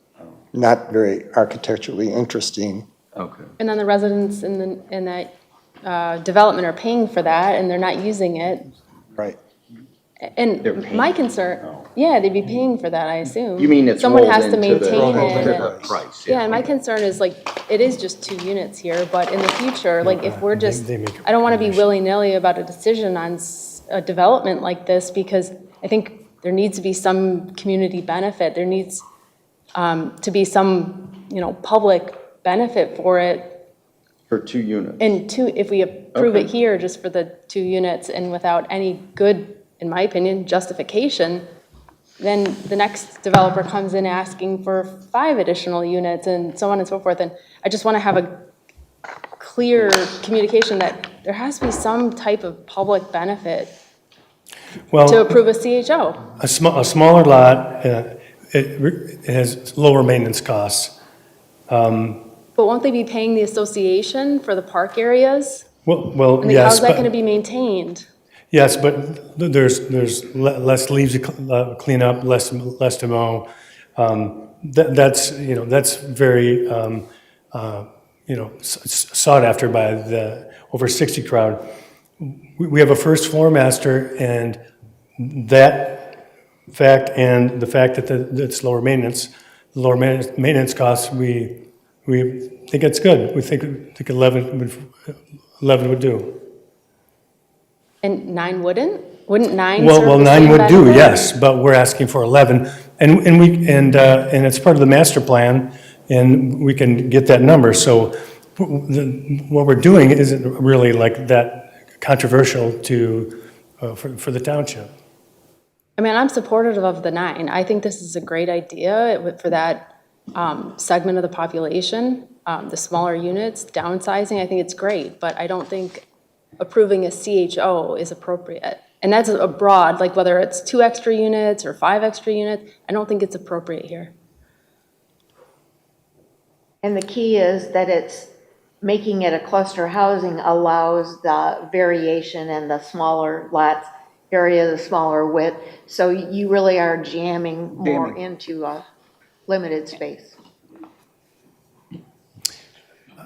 Not very architecturally interesting. Okay. And then the residents in that development are paying for that, and they're not using it. Right. And my concern, yeah, they'd be paying for that, I assume. You mean it's Someone rolled has to into the- maintain rolled into it. the and- price, Yeah, and my concern is like, it is just 2 units here, but in the future, like if we're just, they make a I don't want to be willy-nilly about a decision on a development like this, because I think there needs to be some community benefit. There needs to be some, public benefit for it. For 2 units. And if we approve it Okay. here just for the 2 units and without any good, in my opinion, justification, then the next developer comes in asking for 5 additional units and so on and so forth. And I just want to have a clear communication that there has to be some type of public benefit Well, to approve a CHO. a smaller lot, it has lower maintenance costs. But won't they be paying the association for the park areas? Well, And yes, how's that going to but, be maintained? yes, but there's less leaves to clean up, less to mow. That's very, sought after by the over 60 crowd. We have a first floor master, and that fact and the fact that it's lower maintenance costs, we think it's good. We think 11 would do. And 9 wouldn't? Wouldn't 9 Well, serve the 9 same would do, benefit? yes, but we're asking for 11. And it's part of the master plan, and we can get that number. So what we're doing isn't really like that controversial for the township. I mean, I'm supportive of the 9. I think this is a great idea for that segment of the population, the smaller units, downsizing. I think it's great, but I don't think approving a CHO is appropriate. And that's a broad, like whether it's 2 extra units or 5 extra units, I don't think it's appropriate here. And the key is that it's making it a cluster housing allows the variation and the smaller lots area, the smaller width. So you really are jamming more into a limited space.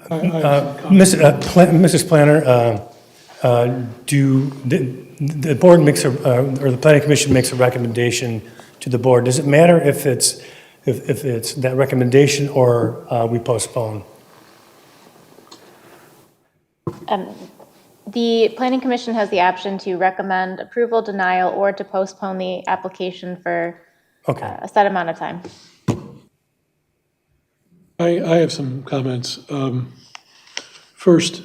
Mrs. Planner, the board makes or the planning commission makes a recommendation to the board. Does it matter if it's that recommendation or we postpone? The planning commission has the option to recommend approval, denial, or to postpone the application for a set amount of time. I have some comments. First,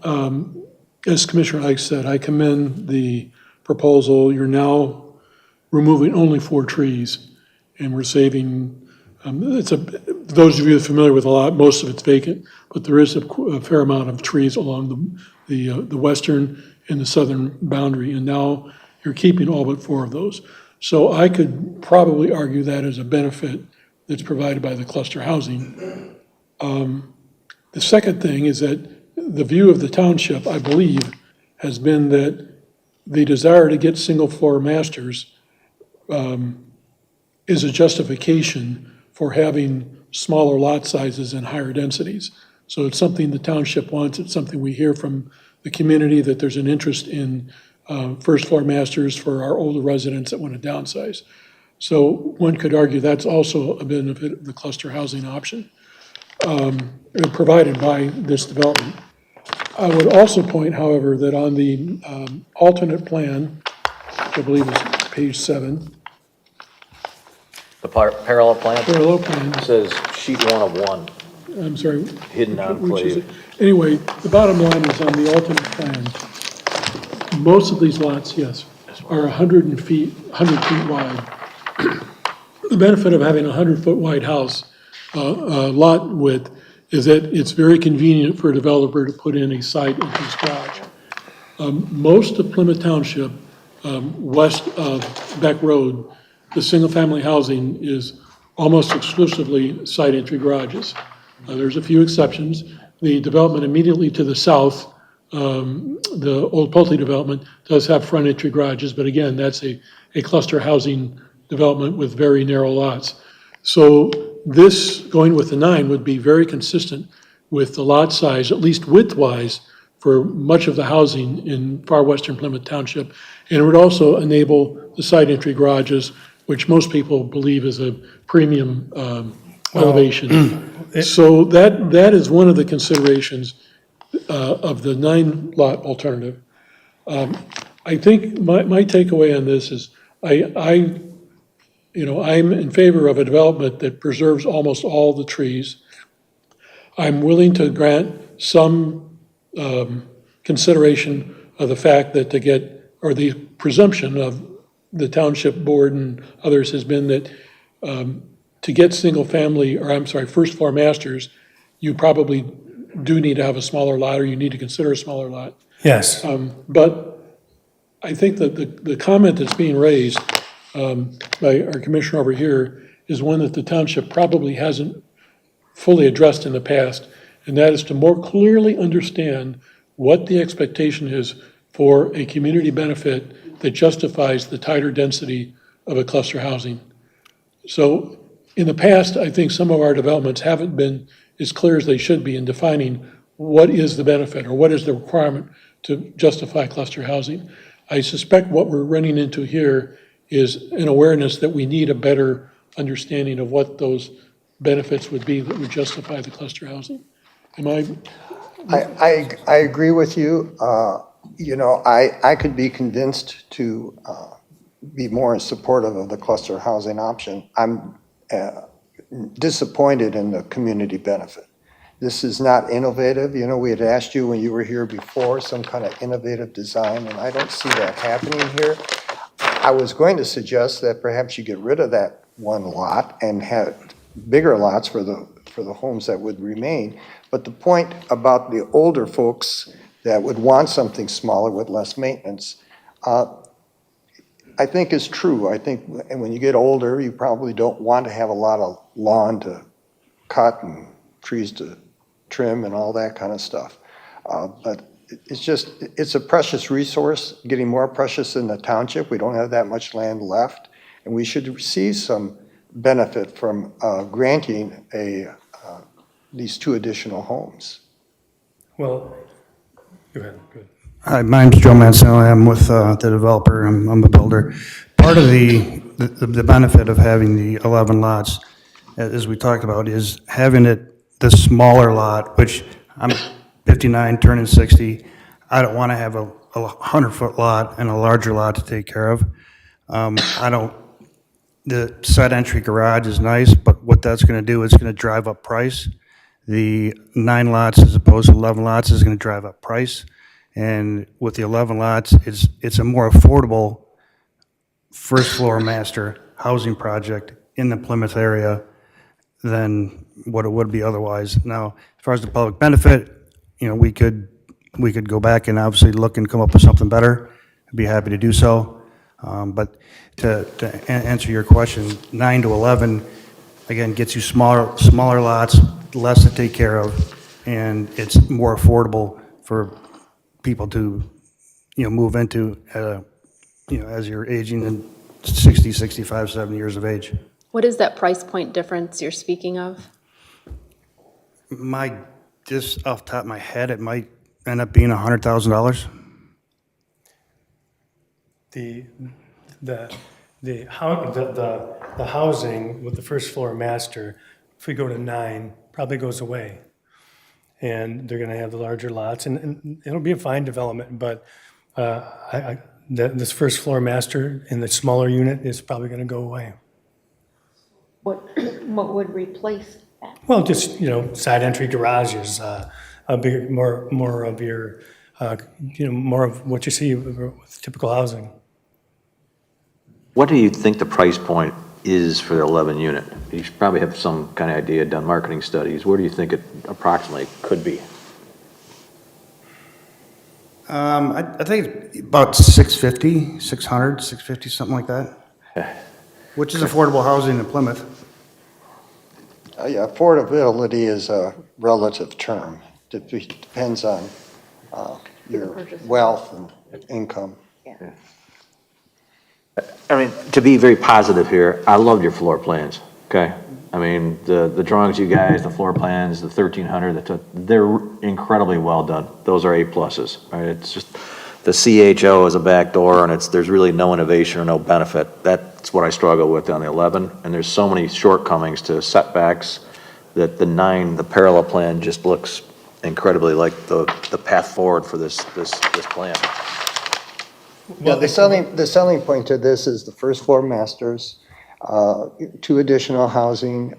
as Commissioner Ike said, I commend the proposal. You're now removing only 4 trees, and we're saving, those of you familiar with the lot, most of it's vacant, but there is a fair amount of trees along the western and the southern boundary, and now you're keeping all but 4 of those. So I could probably argue that as a benefit that's provided by the cluster housing. The second thing is that the view of the township, I believe, has been that the desire to get single-floor masters is a justification for having smaller lot sizes and higher densities. So it's something the township wants. It's something we hear from the community, that there's an interest in first-floor masters for our older residents that want to downsize. So one could argue that's also a benefit of the cluster housing option provided by this development. I would also point, however, that on the alternate plan, which I believe is page 7. The parallel plan Parallel plan, says sheet 1 of 1, I'm sorry. hidden which is enclave. it? Anyway, the bottom line is on the alternate plan, most of these lots, yes, are 100 feet wide. The benefit of having a 100-foot wide house, lot width, is that it's very convenient for a developer to put in a side entrance garage. Most of Plymouth Township, west of Beck Road, the single-family housing is almost exclusively side entry garages. There's a few exceptions. The development immediately to the south, the old Pulte development, does have front entry garages, but again, that's a cluster housing development with very narrow lots. So this, going with the 9, would be very consistent with the lot size, at least width-wise, for much of the housing in far western Plymouth Township. And it would also enable the side entry garages, which most people believe is a premium elevation. So that is one of the considerations of the 9-lot alternative. I think my takeaway on this is I'm in favor of a development that preserves almost all the trees. I'm willing to grant some consideration of the fact that the presumption of the township board and others has been that to get first floor masters, you probably do need to have a smaller lot, or you need to consider a smaller lot. Yes. But I think that the comment that's being raised by our commissioner over here is one that the township probably hasn't fully addressed in the past, and that is to more clearly understand what the expectation is for a community benefit that justifies the tighter density of a cluster housing. So in the past, I think some of our developments haven't been as clear as they should be in defining what is the benefit or what is the requirement to justify cluster housing. I suspect what we're running into here is an awareness that we need a better understanding of what those benefits would be that would justify the cluster housing. Am I agree with you. I could be convinced to be more in supportive of the cluster housing option. I'm disappointed in the community benefit. This is not innovative. We had asked you when you were here before, some kind of innovative design, and I don't see that happening here. I was going to suggest that perhaps you get rid of that one lot and have bigger lots for the homes that would remain. But the point about the older folks that would want something smaller with less maintenance, I think is true. I think when you get older, you probably don't want to have a lot of lawn to cut and trees to trim and all that kind of stuff. But it's a precious resource, getting more precious in the township. We don't have that much land left, and we should receive some benefit from granting these 2 additional homes. Well, go ahead. Hi, my name's Joe Mancinelli. I'm with the developer. I'm a builder. Part of the benefit of having the 11 lots, as we talked about, is having it the smaller lot, which I'm 59, turning 60. I don't want to have a 100-foot lot and a larger lot to take care of. The side entry garage is nice, but what that's going to do is going to drive up price. The 9 lots as opposed to 11 lots is going to drive up price. And with the 11 lots, it's a more affordable first floor master housing project in the Plymouth area than what it would be otherwise. Now, as far as the public benefit, we could go back and obviously look and come up with something better. I'd be happy to do so. But to answer your question, 9 to 11, again, gets you smaller lots, less to take care of, and it's more affordable for people to, move into, as you're aging in 60, 65, 70 years of age. What is that price point difference you're speaking of? Just off the top of my head, it might end up being $100,000. The housing with the first floor master, if we go to 9, probably goes away. And they're going to have the larger lots, and it'll be a fine development, but this first floor master in the smaller unit is probably going to go away. What would replace that? Well, just, side entry garages, a bigger, more of your, more of what you see with typical housing. What do you think the price point is for the 11 unit? You should probably have some kind of idea, done marketing studies. Where do you think it approximately could be? I think about 650, 600, 650, something like that, which is affordable housing in Plymouth. Yeah, affordability is a relative term. Depends on your wealth and income. I mean, to be very positive here, I loved your floor plans, okay? I mean, the drawings you guys, the floor plans, the 1,300, they're incredibly well done. Those are A+s, right? It's just, the CHO is a back door, and there's really no innovation or no benefit. That's what I struggle with on the 11, and there's so many shortcomings to setbacks that the 9, the parallel plan just looks incredibly like the path forward for this plan. Yeah, the selling point to this is the first floor masters, 2 additional housing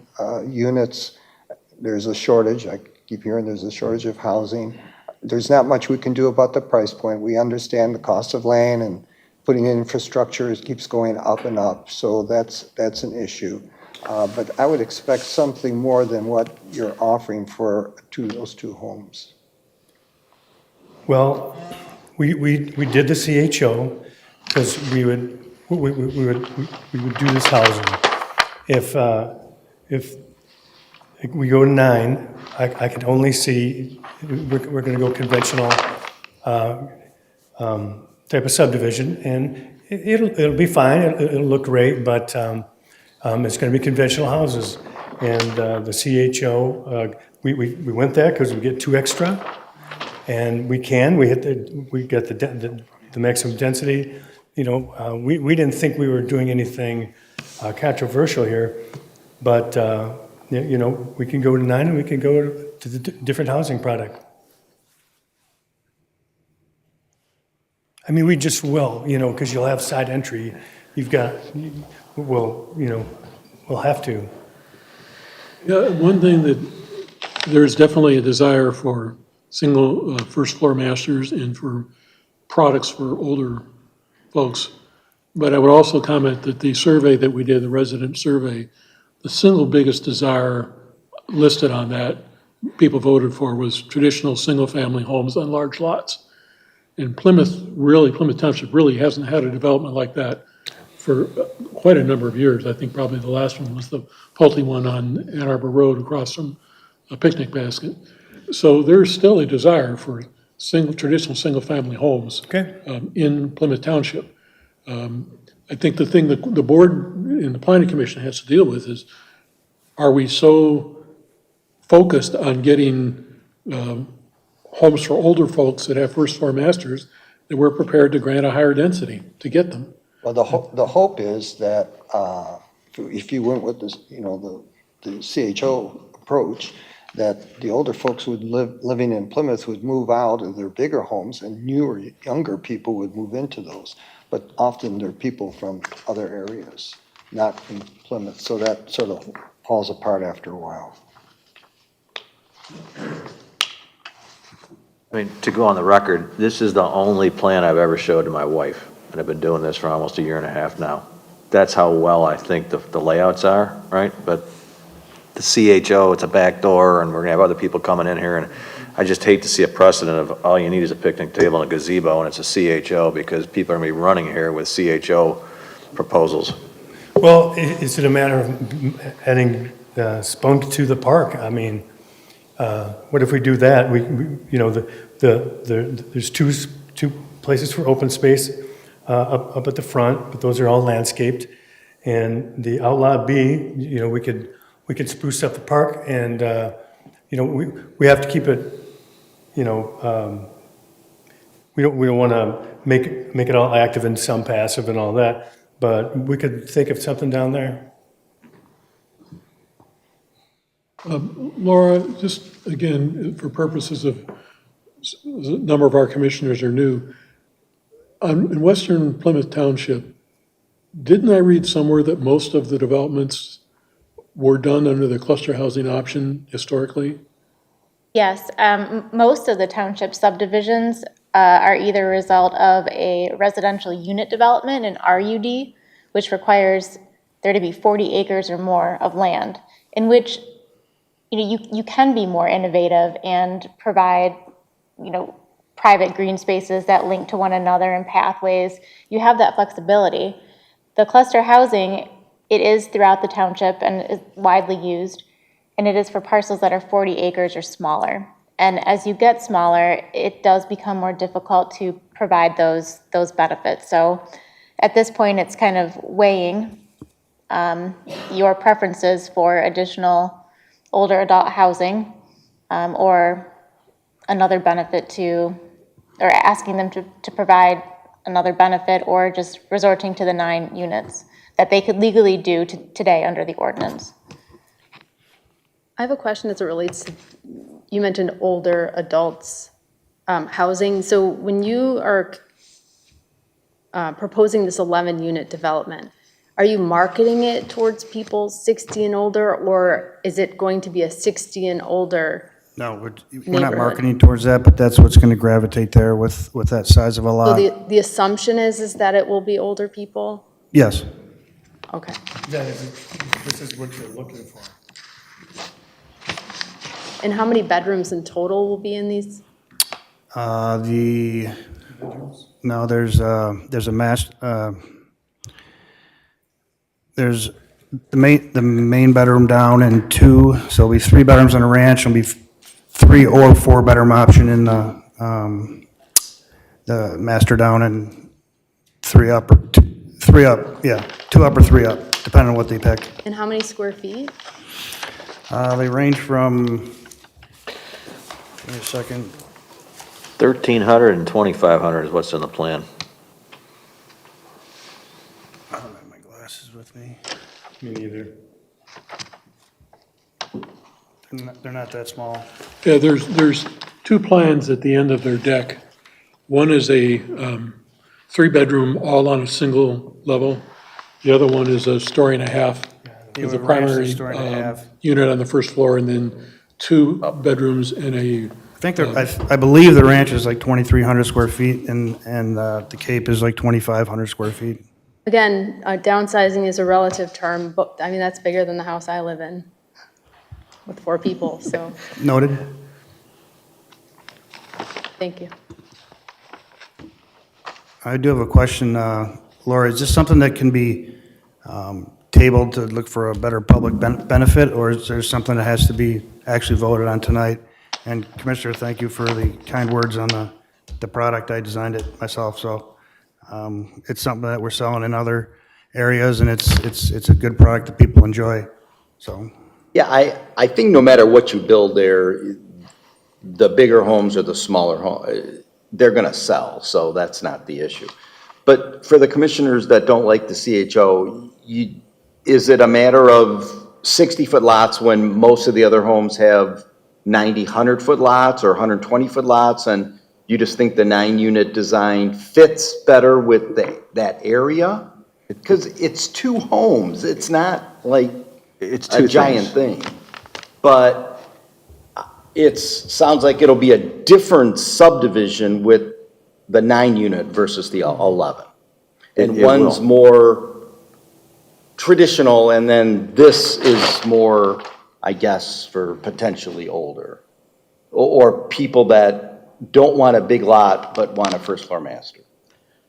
units. There's a shortage, I keep hearing there's a shortage of housing. There's not much we can do about the price point. We understand the cost of land and putting in infrastructure keeps going up and up, so that's an issue. But I would expect something more than what you're offering for those 2 homes. Well, we did the CHO because we would do this housing. If we go to 9, I can only see, we're gonna go conventional type of subdivision, and it'll be fine, it'll look great, but it's gonna be conventional houses. And the CHO, we went that because we get 2 extra. And we got the maximum density. You know, we didn't think we were doing anything controversial here, but you know, we can go to 9 and we can go to the different housing product. I mean, we just will, you know, because you'll have side entry. We'll have to. Yeah, one thing that, there's definitely a desire for single first floor masters and for products for older folks. But I would also comment that the survey that we did, the resident survey, the single biggest desire listed on that people voted for was traditional single-family homes on large lots. And Plymouth Township really hasn't had a development like that for quite a number of years. I think probably the last one was the Pulte one on Ann Arbor Road across from a Picnic Basket. So there's still a desire for traditional single-family homes in Plymouth Township. I think the thing that the board and the planning commission has to deal with is, are we so focused on getting homes for older folks that have first floor masters that we're prepared to grant a higher density to get them? Well, the hope is that if you went with this, you know, the CHO approach, that the older folks living in Plymouth would move out of their bigger homes and newer, younger people would move into those. But often they're people from other areas, not in Plymouth. So that sort of falls apart after a while. I mean, to go on the record, this is the only plan I've ever showed to my wife, and I've been doing this for almost a year and a half now. That's how well I think the layouts are, right? But the CHO, it's a back door, and we're gonna have other people coming in here, and I just hate to see a precedent of all you need is a picnic table and a gazebo, and it's a CHO, because people are gonna be running here with CHO proposals. Well, is it a matter of adding spunk to the park? I mean, what if we do that? We you know, there's two places for open space up at the front, but those are all landscaped. And the Outlaw B, you know, we could spruce up the park, and you know, we have to keep it, you know, we don't want to make it all active and some passive and all that, but we could think of something down there. Laura, just again, for purposes of, a number of our commissioners are new, in Western Plymouth Township, didn't I read somewhere that most of the developments were done under the cluster housing option historically? Yes, most of the township subdivisions are either a result of a residential unit development, an RUD, which requires there to be 40 acres or more of land, in which, you can be more innovative and provide, private green spaces that link to one another and pathways. You have that flexibility. The cluster housing, it is throughout the township and is widely used, and it is for parcels that are 40 acres or smaller. And as you get smaller, it does become more difficult to provide those benefits. So at this point, it's kind of weighing your preferences for additional older adult housing, or another benefit or asking them to provide another benefit, or just resorting to the 9 units that they could legally do today under the ordinance. I have a question as it relates to, you mentioned older adults housing. So when you are proposing this 11-unit development, are you marketing it towards people 60 and older, or is it going to be a 60 and older? No, we're not Neighborhood. marketing towards that, but that's what's going to gravitate there with that size of a So lot. the assumption is that it will be older people? Yes. Okay. This is what you're looking for. And how many bedrooms in total will be in these? No, there's a there's the main bedroom down and 2, so it'll be 3 bedrooms on a ranch, and it'll be 3 or 4 bedroom option in the master down, and 3 up, 3 up, yeah, 2 up or 3 up, depending on what they pick. And how many square feet? They range from, give me a second, 1,300 and 2,500 is what's in the plan. I don't have my glasses with me. Me neither. They're not that small. Yeah, there's 2 plans at the end of their deck. One is a 3-bedroom, all on a single level. The other one is a story and a half, with a primary unit on the first floor, and then 2 bedrooms and a. I believe the ranch is like 2,300 square feet, and the Cape is like 2,500 square feet. Again, downsizing is a relative term, but I mean, that's bigger than the house I live in with 4 people, so Noted. thank you. I do have a question, Laura. Is this something that can be tabled to look for a better public benefit, or is there something that has to be actually voted on tonight? And Commissioner, thank you for the kind words on the product. I designed it myself, so it's something that we're selling in other areas, and it's a good product that people enjoy, so. Yeah, I think no matter what you build there, the bigger homes or the smaller home, they're gonna sell, so that's not the issue. But for the commissioners that don't like the CHO, is it a matter of 60-foot lots when most of the other homes have 90, 100-foot lots or 120-foot lots, and you just think the 9-unit design fits better with that area? Because it's 2 homes, it's not like It's a 2 giant things. thing. But sounds like it'll be a different subdivision with the 9-unit versus the 11. And It one's will. more traditional, and then this is more, I guess, for potentially older. Or people that don't want a big lot, but want a first floor master.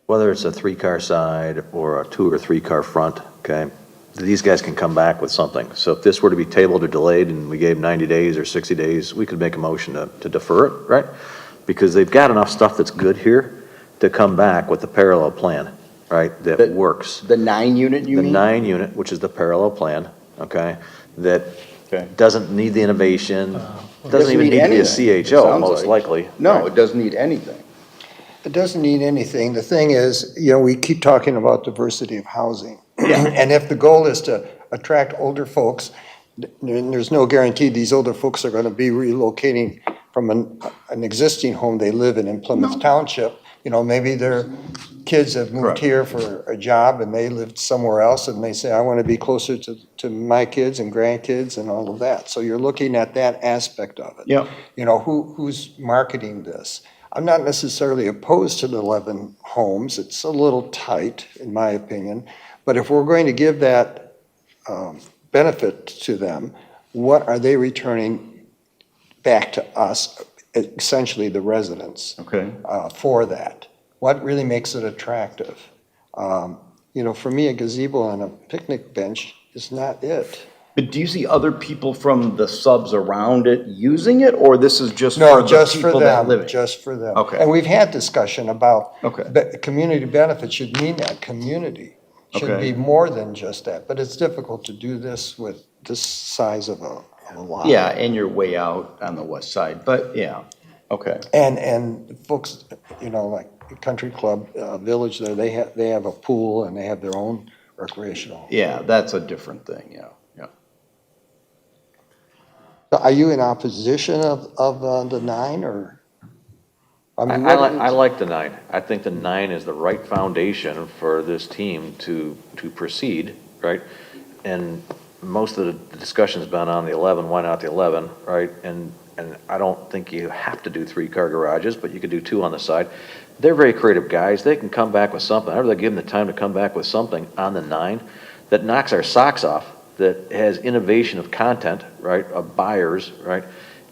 Whether it's a 3-car side or a 2 or 3-car front, okay? These guys can come back with something. So if this were to be tabled or delayed and we gave 90 days or 60 days, we could make a motion to defer it, right? Because they've got enough stuff that's good here to come back with the parallel plan, right? That works. The 9-unit, you mean? The 9-unit, which is the parallel plan, okay? That doesn't need the innovation, doesn't even need to be a anything, CHO, sounds most like. likely. No, it doesn't need anything. It doesn't need anything. The thing is, we keep talking about diversity of housing. And if the goal is to attract older folks, there's no guarantee these older folks are going to be relocating from an existing home they live in Plymouth Township. Maybe their kids have moved here for a job and they lived somewhere else, and they say, I want to be closer to my kids and grandkids and all of that. So you're looking at that aspect of it. Yeah. Who's marketing this? I'm not necessarily opposed to the 11 homes. It's a little tight, in my opinion. But if we're going to give that benefit to them, what are they returning back to us, essentially the residents? Okay. For that? What really makes it attractive? For me, a gazebo and a picnic bench is not it. But do you see other people from the subs around it using it, or this is just No, for the just for people that them, live it? just for them. Okay. And we've had discussion about Okay. community benefit should mean that community. Should Okay. be more than just that, but it's difficult to do this with this size of a lot. Yeah, and you're way out on the west side, but yeah, okay. And folks, like Country Club Village there, they have a pool and they have their own recreational. Yeah, that's a different thing, yeah. So are you in opposition of the 9 or? I like the 9. I think the 9 is the right foundation for this team to proceed, right? And most of the discussion's been on the 11, why not the 11, right? And I don't think you have to do 3-car garages, but you could do 2 on the side. They're very creative guys. They can come back with something. I'd rather give them the time to come back with something on the 9 that knocks our socks off, that has innovation of content, right, of buyers, right,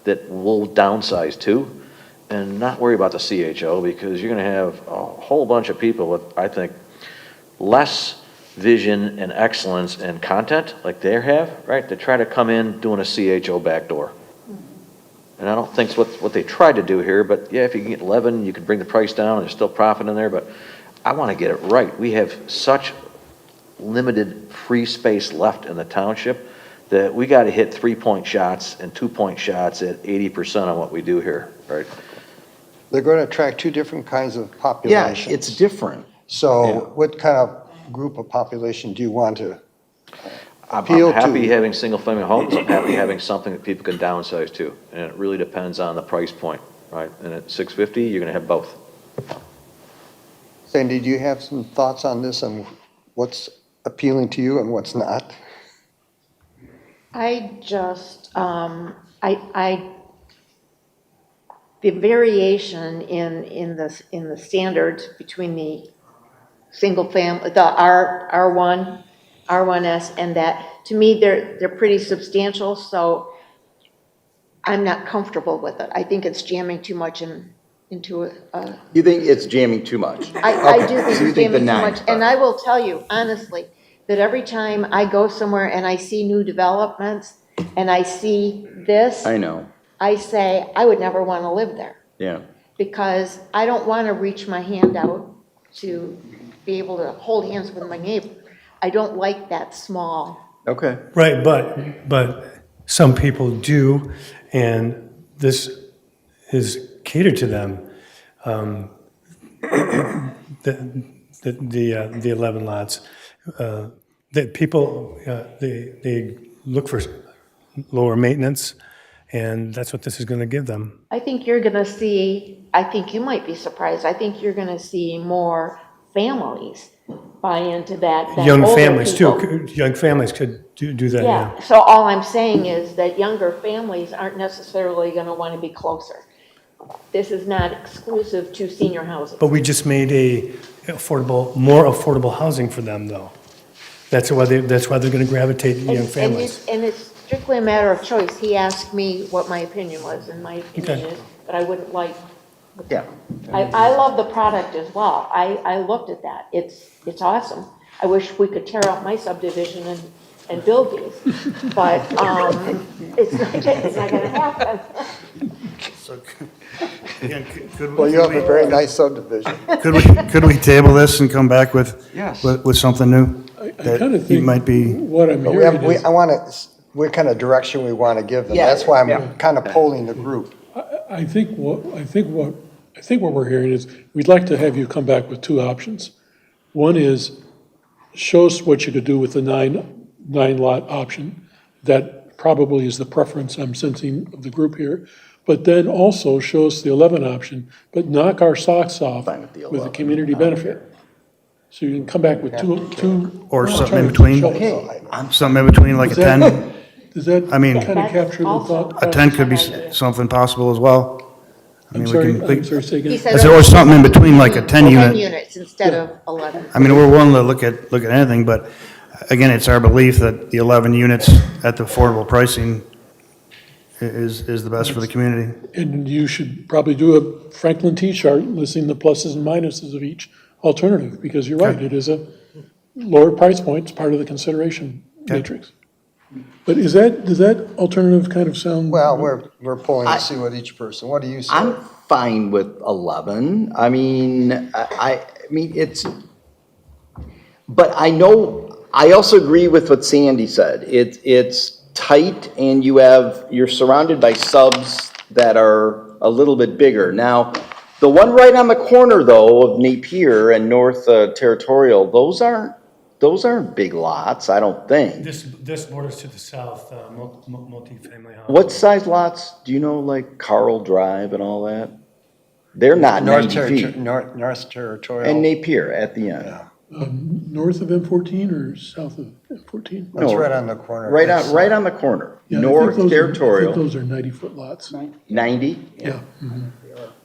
that we'll downsize to, and not worry about the CHO, because you're going to have a whole bunch of people with, I think, less vision and excellence and content like they have, right, to try to come in doing a CHO backdoor. And I don't think it's what they tried to do here, but yeah, if you can get 11, you can bring the price down and there's still profit in there, but I want to get it right. We have such limited free space left in the township that we got to hit 3-point shots and 2-point shots at 80% on what we do here, right? They're going to attract 2 different kinds of Yeah, populations. it's different. So what kind of group of population do you want to I'm appeal happy to? having single-family homes. I'm happy having something that people can downsize to. And it really depends on the price point, right? And at $650, you're going to have both. Sandy, do you have some thoughts on this and what's appealing to you and what's not? I just, the variation in the standards between the single family, the R1, R1S, and that, to me, they're pretty substantial, so I'm not comfortable with it. I think it's jamming too much into a. You think it's jamming too much? I do think So you it's think the jamming too 9's much, and I will tell you, honestly, that every time I go somewhere and I see new developments, and I see this. I know, I say, I would never want to live there, yeah. because I don't want to reach my hand out to be able to hold hands with my neighbor. I don't like that small. Okay. Right, but some people do, and this is catered to them. The 11 lots, that people, they look for lower maintenance, and that's what this is going to give them. I think you're going to see, I think you might be surprised, I think you're going to see more families buy into that. than Young older families people. too, young families could do that, yeah. Yeah, so all I'm saying is that younger families aren't necessarily going to want to be closer. This is not exclusive to senior housing. But we just made more affordable housing for them, though. That's why they're going to gravitate to young families. And it's strictly a matter of choice. He asked me what my opinion was, and my opinion Okay. is that I wouldn't like. Yeah. I love the product as well. I looked at that. It's awesome. I wish we could tear out my subdivision and build these, but it's not gonna happen. Well, you have a very nice subdivision. Could we table this and come back with, Yes. with something new? I That kind of you think might be, what I'm But hearing is, what kind of direction we want to give them. Yeah, That's why yeah. I'm kind of polling the group. I think what we're hearing is, we'd like to have you come back with 2 options. One is, show us what you could do with the 9 lot option. That probably is the preference I'm sensing of the group here. But then also show us the 11 option, but knock our socks off Fine with the with the 11. community benefit. So you can come back with two. or something in alternatives. between? Show us. Something in between, like a Does that- 10? Does that I mean- kind of capture the Also- thought? A 10 could be something possible as well. I I'm mean, we sorry, can- I'm sorry, say again. He said Is there or something in between, like a 10 10 unit? units instead of 11. I mean, we're willing to look at anything, but again, it's our belief that the 11 units at the affordable pricing is the best for the community. And you should probably do a Franklin T-chart listing the pluses and minuses of each alternative, because you're right, it is a lower price point, it's part of the consideration matrix. But does that alternative kind of sound? Well, we're pulling to see what each person, what do you say? I'm fine with 11. I mean, I mean, but I also agree with what Sandy said. It's tight and you're surrounded by subs that are a little bit bigger. Now, the one right on the corner though of Napier and North Territorial, those aren't big lots, I don't think. This borders to the south, multi-family house. What size lots, do you know, like Carl Drive and all that? They're not 90 feet. North Territorial. And Napier at the end. Yeah. North of M14 or south of M14? It's right on the corner. Right on the corner. Yeah, North Territorial. I think those are 90-foot lots. 90? Yeah.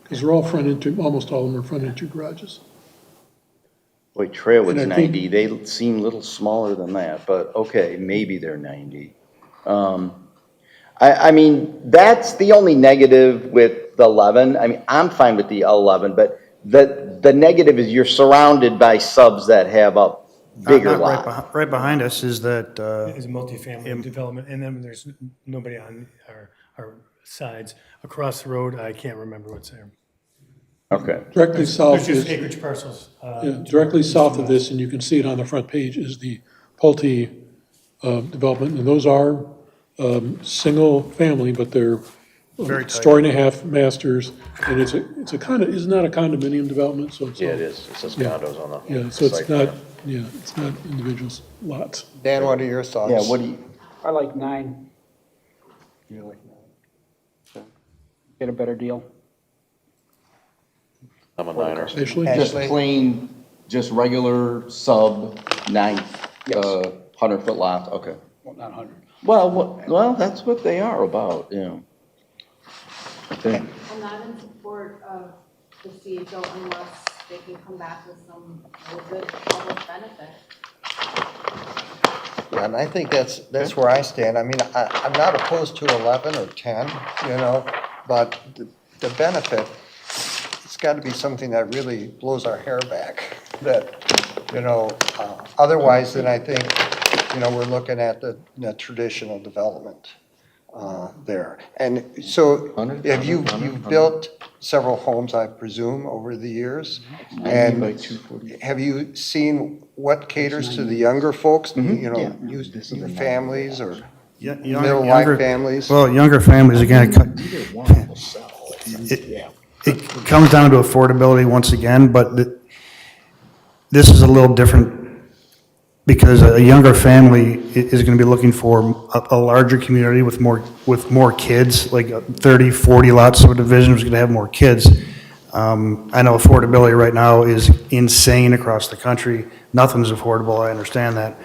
Because they're all almost all of them are front entry garages. Boy, Trailwood's And I think- 90. They seem a little smaller than that, but okay, maybe they're 90. I mean, that's the only negative with the 11. I mean, I'm fine with the 11, but the negative is you're surrounded by subs that have a bigger lot. Right behind us is that, Is multifamily development, and then there's nobody on our sides. Across the road, I can't remember what's there. Okay. Directly south There's just is, acreage parcels. directly south of this, and you can see it on the front page, is the Pulte development, and those are single family, but they're Very tight. story and a half masters, and it's not a condominium development, so it's. Yeah, it is. It says condos on the. Yeah, so it's site not, plan. yeah, it's not individual lots. Dan, what are your thoughts? Yeah, what do you, I like 9. You like? Get a better deal. I'm a niner. Ashley? just Ashley? plain, just regular sub 9, Yes. 100-foot lots, okay. Well, not 100. Well, that's what they are about, you know. Okay. I'm not in support of the CHO unless they can come back with some good public benefit. Yeah, and I think that's where I stand. I mean, I'm not opposed to 11 or 10, you know, but the benefit, it's got to be something that really blows our hair back. That, you know, otherwise then I think, you know, we're looking at the traditional development there. And so have you've built several homes, I presume, over the years? And have you seen what caters to the younger folks, you know, new families or middle-life families? well, younger families, again, it comes down to affordability once again, but this is a little different because a younger family is going to be looking for a larger community with more kids, like 30, 40 lot subdivision is going to have more kids. I know affordability right now is insane across the country. Nothing's affordable, I understand that.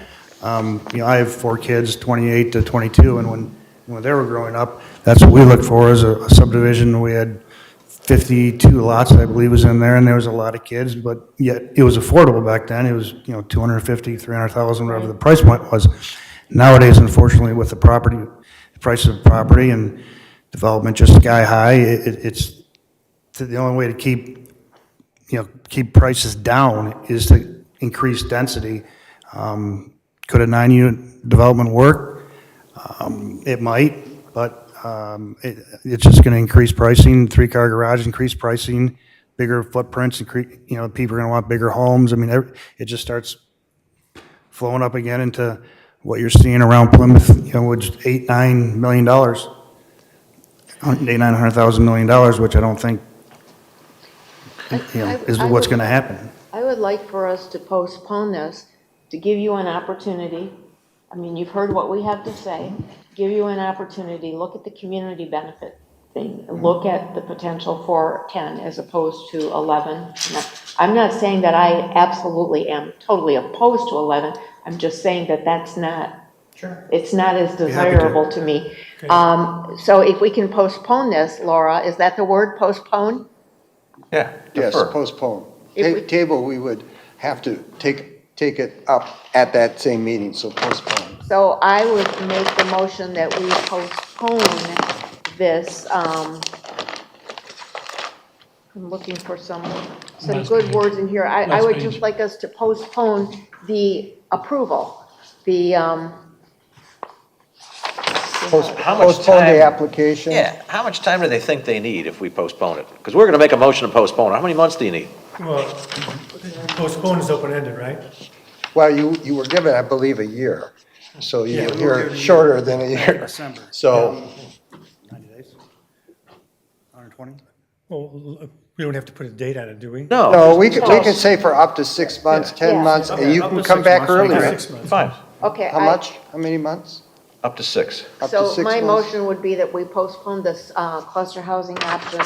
You know, I have 4 kids, 28 to 22, and when they were growing up, that's what we looked for as a subdivision. We had 52 lots, I believe, was in there, and there was a lot of kids, but yet it was affordable back then. It was, you know, 250, 300,000, whatever the price point was. Nowadays, unfortunately, with the price of property and development just sky high, it's the only way to keep prices down is to increase density. Could a 9-unit development work? It might, but it's just going to increase pricing. 3-car garage, increase pricing, bigger footprints, you know, people are going to want bigger homes. I mean, it just starts flowing up again into what you're seeing around Plymouth, you know, which $8-9 million, $900,000 million, which I don't think, you know, is what's going to happen. I would like for us to postpone this, to give you an opportunity. I mean, you've heard what we have to say. Give you an opportunity, look at the community benefit thing, look at the potential for 10 as opposed to 11. I'm not saying that I absolutely am totally opposed to 11. I'm just saying that that's not, it's not as desirable to me. So if we can postpone this, Laura, is that the word, postpone? Yeah. Yes, postpone. Table, we would have to take take it up at that same meeting, so postpone. So I would make the motion that we postpone this, I'm looking for some Last good page. words in here. I Last would page. just like us to postpone the approval, the, Postpone the application. Yeah, how much time do they think they need if we postpone it? Because we're gonna make a motion to postpone it. How many months do you need? Well, postpone is open-ended, right? Well, you were given, I believe, a year, so Yeah, we were you're given a shorter year. than a year. December. So, 90 days? 120? Well, we don't have to put a date on it, do we? no, we could say for up to 6 months, 10 months, and you Up can to come 6 back months, like earlier. 6 months. Fine, okay. How much? How many months? up to 6. Up to So 6 my months? motion would be that we postpone this cluster housing option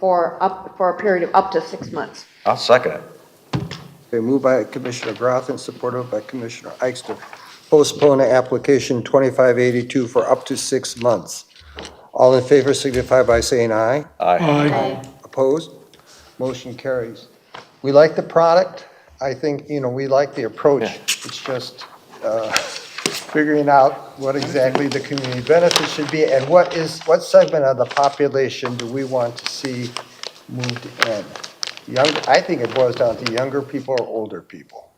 for a period of up to 6 months. I'll second it. Okay, moved by Commissioner Groth and supported by Commissioner Ikes to postpone application 2582 for up to 6 months. All in favor signify by saying aye. Aye. Opposed? Motion carries. We like the product. I think, we like the approach. It's just figuring out what exactly the community benefit should be and what segment of the population do we want to see moved in. I think it boils down to younger people or older people.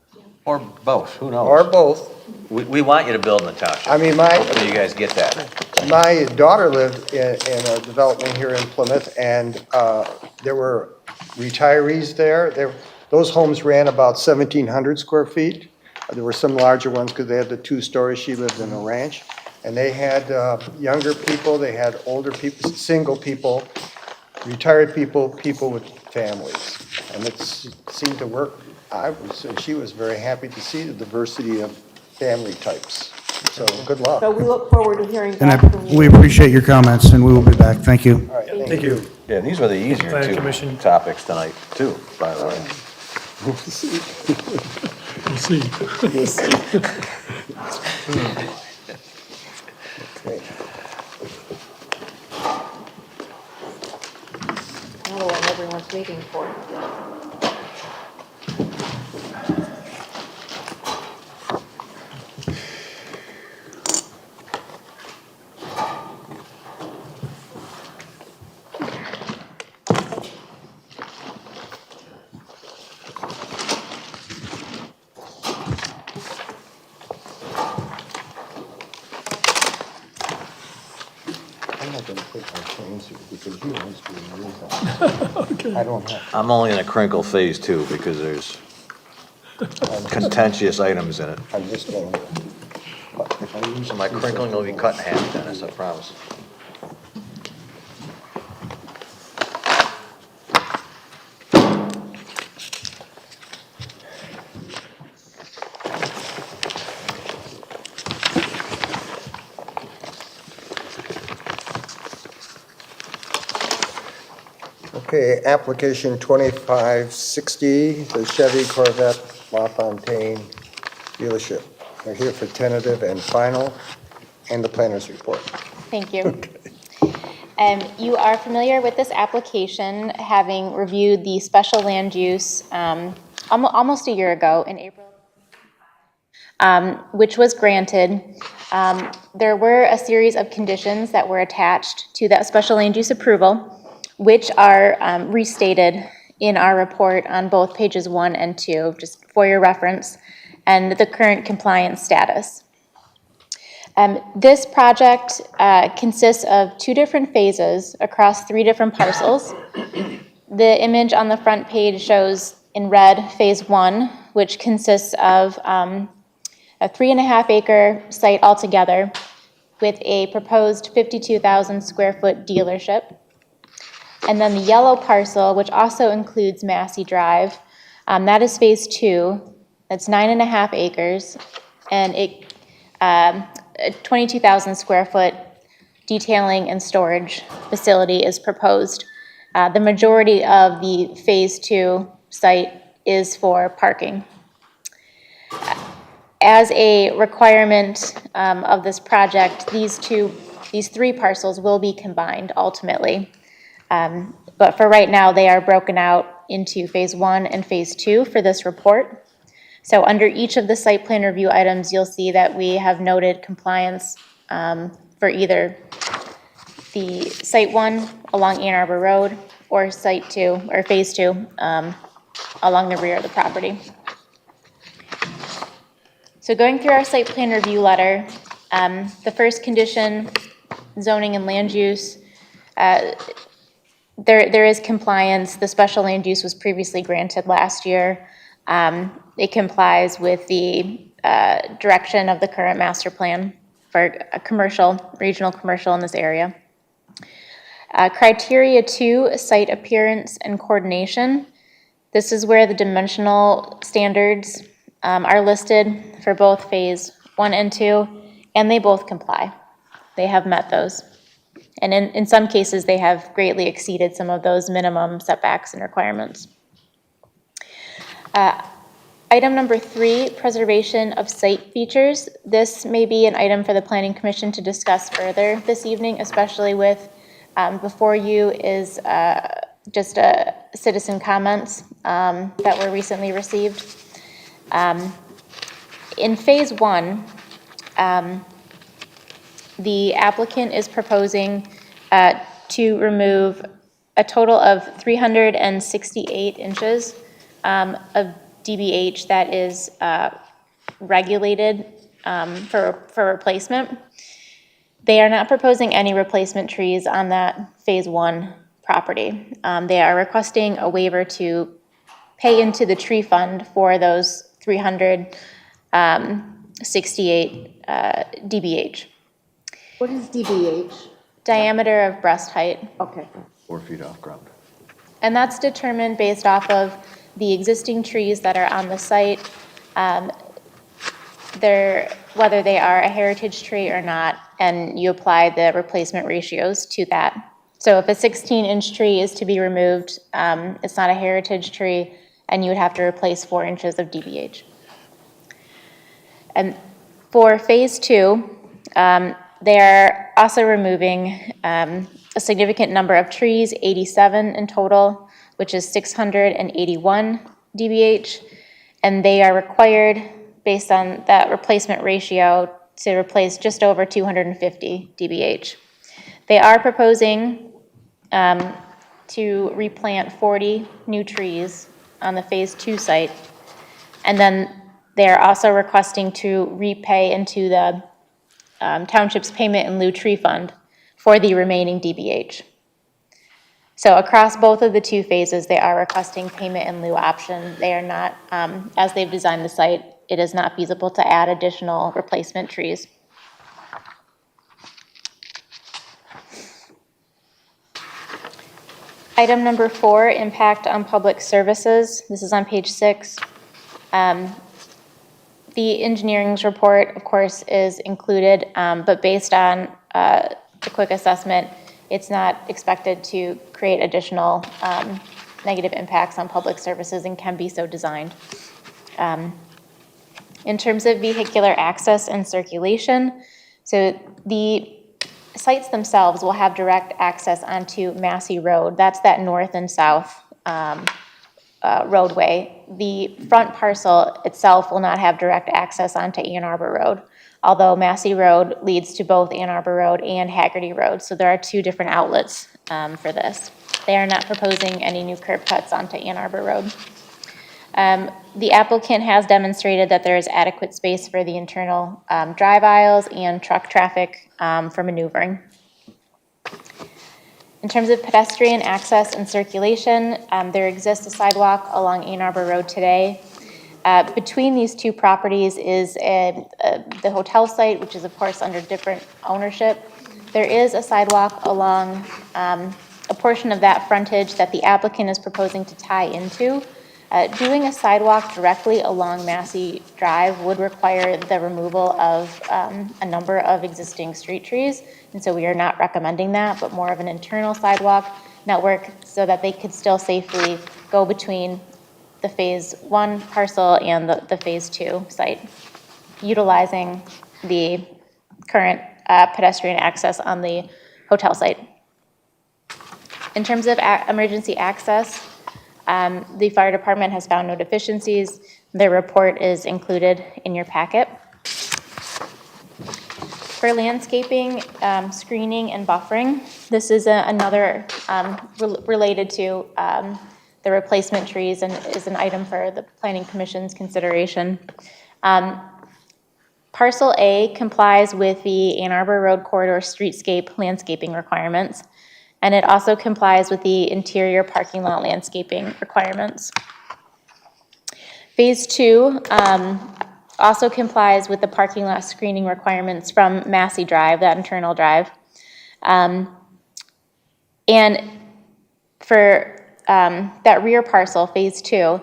Or both, who knows? Or both. We want you to build in the township. I mean, Hopefully you guys get that. my daughter lived in a development here in Plymouth, and there were retirees there. Those homes ran about 1,700 square feet. There were some larger ones because they had the 2 stories. She lived in a ranch. And they had younger people, they had older people, single people, retired people, people with families. And it seemed to work. She was very happy to see the diversity of family types. So good luck. So we look forward to hearing And back from you. we appreciate your comments, and we will be back. Thank you. All right, Thank you. Yeah, these were the easier Planning 2 Commission. topics tonight, too, by the way. We'll see. Okay. Now the one everyone's waiting for. I'm not gonna put my claims here because you always do yours. I don't have. I'm only in a crinkle phase 2 because there's contentious items in it. I'm just going. If I use So my crinkling will be cut in half, Dennis, I promise. Okay, application 2560, the Chevy Corvette LaFontaine dealership. We're here for tentative and final, and the planner's report. Thank you. You are familiar with this application, having reviewed the special land use almost a year ago in April, which was granted. There were a series of conditions that were attached to that special land use approval, which are restated in our report on both pages 1 and 2, just for your reference, and the current compliance status. This project consists of 2 different phases across 3 different parcels. The image on the front page shows in red phase 1, which consists of a 3.5 acre site altogether with a proposed 52,000 square foot dealership. And then the yellow parcel, which also includes Massey Drive, that is phase 2. That's 9.5 acres, and it 22,000 square foot detailing and storage facility is proposed. The majority of the phase 2 site is for parking. As a requirement of this project, these 3 parcels will be combined ultimately. But for right now, they are broken out into Phase 1 and Phase 2 for this report. So under each of the site plan review items, you'll see that we have noted compliance for either the Site 1 along Ann Arbor Road or Site 2, or Phase 2, along the rear of the property. So going through our site plan review letter, the first condition, zoning and land use, there is compliance. The special land use was previously granted last year. It complies with the direction of the current master plan for a commercial, regional commercial in this area. Criteria 2, site appearance and coordination. This is where the dimensional standards are listed for both Phase 1 and 2, and they both comply. They have met those. And in some cases, they have greatly exceeded some of those minimum setbacks and requirements. Item number 3, preservation of site features. This may be an item for the Planning Commission to discuss further this evening, especially with before you is just citizen comments that were recently received. In Phase 1, the applicant is proposing to remove a total of 368 inches of DBH that is regulated for replacement. They are not proposing any replacement trees on that Phase 1 property. They are requesting a waiver to pay into the tree fund for those 368 DBH. What is DBH? Diameter of breast height. Okay. 4 feet off ground. And that's determined based off of the existing trees that are on the site, whether they are a heritage tree or not, and you apply the replacement ratios to that. So if a 16-inch tree is to be removed, it's not a heritage tree, and you would have to replace 4 inches of DBH. And for Phase 2, they are also removing a significant number of trees, 87 in total, which is 681 DBH, and they are required, based on that replacement ratio, to replace just over 250 DBH. They are proposing to replant 40 new trees on the Phase 2 site, and then they are also requesting to repay into the township's payment in lieu tree fund for the remaining DBH. So across both of the 2 phases, they are requesting payment in lieu option. They are not, as they've designed the site, it is not feasible to add additional replacement trees. Item number 4, impact on public services. This is on page 6. The engineering's report, of course, is included, but based on a quick assessment, it's not expected to create additional negative impacts on public services and can be so designed. In terms of vehicular access and circulation, so the sites themselves will have direct access onto Massey Road. That's that north and south roadway. The front parcel itself will not have direct access onto Ann Arbor Road, although Massey Road leads to both Ann Arbor Road and Haggerty Road, so there are 2 different outlets for this. They are not proposing any new curb cuts onto Ann Arbor Road. The applicant has demonstrated that there is adequate space for the internal drive aisles and truck traffic for maneuvering. In terms of pedestrian access and circulation, there exists a sidewalk along Ann Arbor Road today. Between these 2 properties is the hotel site, which is of course under different ownership. There is a sidewalk along a portion of that frontage that the applicant is proposing to tie into. Doing a sidewalk directly along Massey Drive would require the removal of a number of existing street trees, and so we are not recommending that, but more of an internal sidewalk network so that they could still safely go between the Phase 1 parcel and the Phase 2 site, utilizing the current pedestrian access on the hotel site. In terms of emergency access, The fire department has found no deficiencies. Their report is included in your packet. For landscaping, screening, and buffering, this is another related to the replacement trees and is an item for the Planning Commission's consideration. Parcel A complies with the Ann Arbor Road Corridor streetscape landscaping requirements, and it also complies with the interior parking lot landscaping requirements. Phase 2 also complies with the parking lot screening requirements from Massey Drive, that internal drive. And for that rear parcel, Phase 2,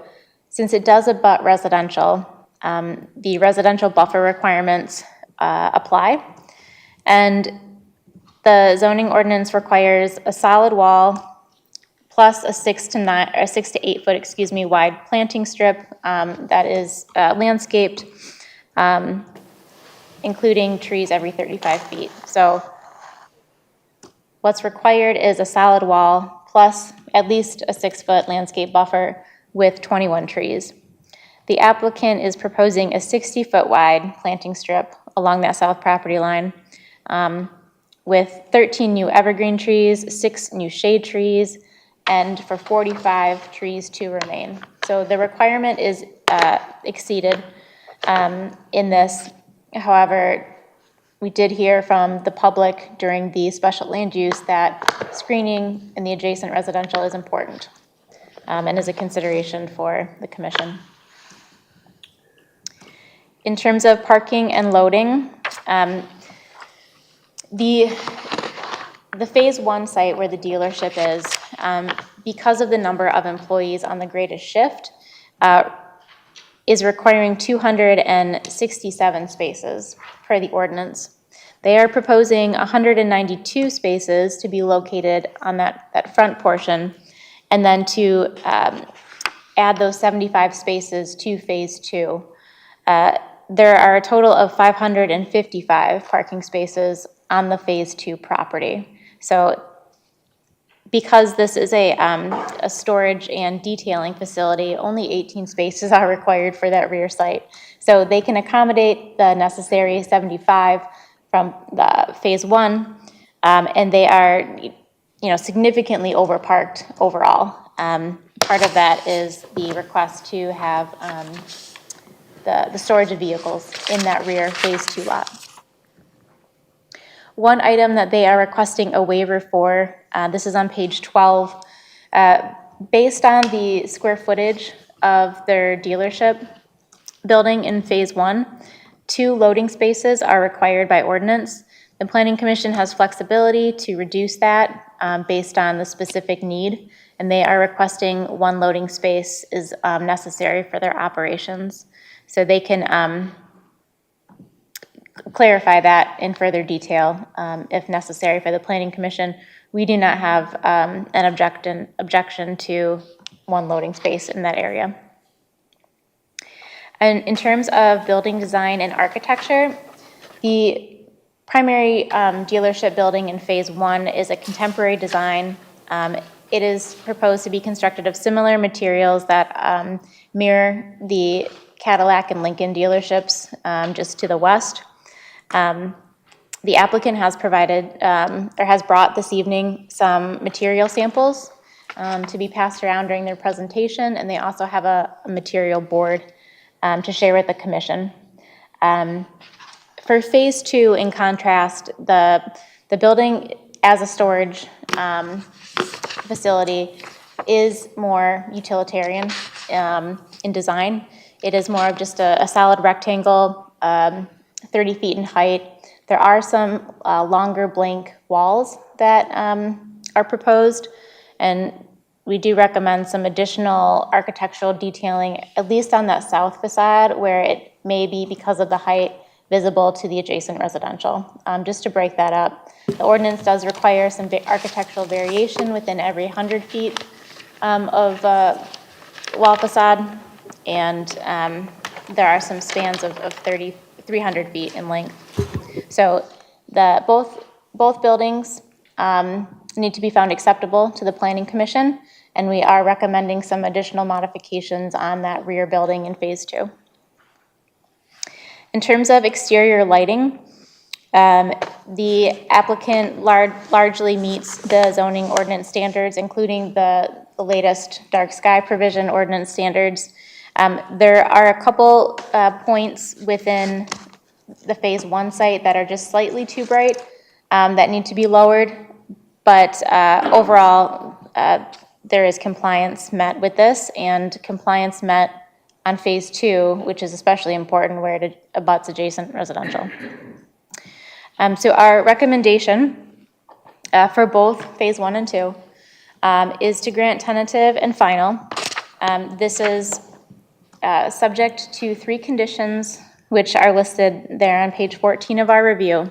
since it does abut residential, the residential buffer requirements apply. And the zoning ordinance requires a solid wall plus a 6 to 8 foot, wide planting strip that is landscaped, including trees every 35 feet. So what's required is a solid wall plus at least a 6-foot landscape buffer with 21 trees. The applicant is proposing a 60-foot wide planting strip along that south property line with 13 new evergreen trees, 6 new shade trees, and for 45 trees to remain. So the requirement is exceeded in this. However, we did hear from the public during the special land use that screening in the adjacent residential is important and is a consideration for the commission. In terms of parking and loading, the Phase 1 site where the dealership is, because of the number of employees on the greatest shift, is requiring 267 spaces per the ordinance. They are proposing 192 spaces to be located on that front portion, and then to add those 75 spaces to Phase 2. There are a total of 555 parking spaces on the Phase 2 property. So because this is a storage and detailing facility, only 18 spaces are required for that rear site. So they can accommodate the necessary 75 from the Phase 1, and they are, significantly overparked overall. Part of that is the request to have the storage of vehicles in that rear Phase 2 lot. One item that they are requesting a waiver for, this is on page 12, based on the square footage of their dealership building in Phase 1, 2 loading spaces are required by ordinance. The Planning Commission has flexibility to reduce that based on the specific need, and they are requesting 1 loading space is necessary for their operations. So they can clarify that in further detail if necessary for the Planning Commission. We do not have an objection to 1 loading space in that area. And in terms of building design and architecture, the primary dealership building in Phase 1 is a contemporary design. It is proposed to be constructed of similar materials that mirror the Cadillac and Lincoln dealerships just to the west. The applicant has provided, or has brought this evening some material samples to be passed around during their presentation, and they also have a material board to share with the commission. For Phase 2, in contrast, the building as a storage facility is more utilitarian in design. It is more of just a solid rectangle, 30 feet in height. There are some longer blank walls that are proposed, and we do recommend some additional architectural detailing, at least on that south facade, where it may be, because of the height, visible to the adjacent residential. Just to break that up, the ordinance does require some architectural variation within every 100 feet of wall facade, and there are some spans of 300 feet in length. So both buildings need to be found acceptable to the Planning Commission, and we are recommending some additional modifications on that rear building in Phase 2. In terms of exterior lighting, the applicant largely meets the zoning ordinance standards, including the latest dark sky provision ordinance standards. There are a couple points within the Phase 1 site that are just slightly too bright that need to be lowered, but overall, there is compliance met with this, and compliance met on Phase 2, which is especially important where it abuts adjacent residential. So our recommendation for both Phase 1 and 2 is to grant tentative and final. This is subject to 3 conditions, which are listed there on page 14 of our review.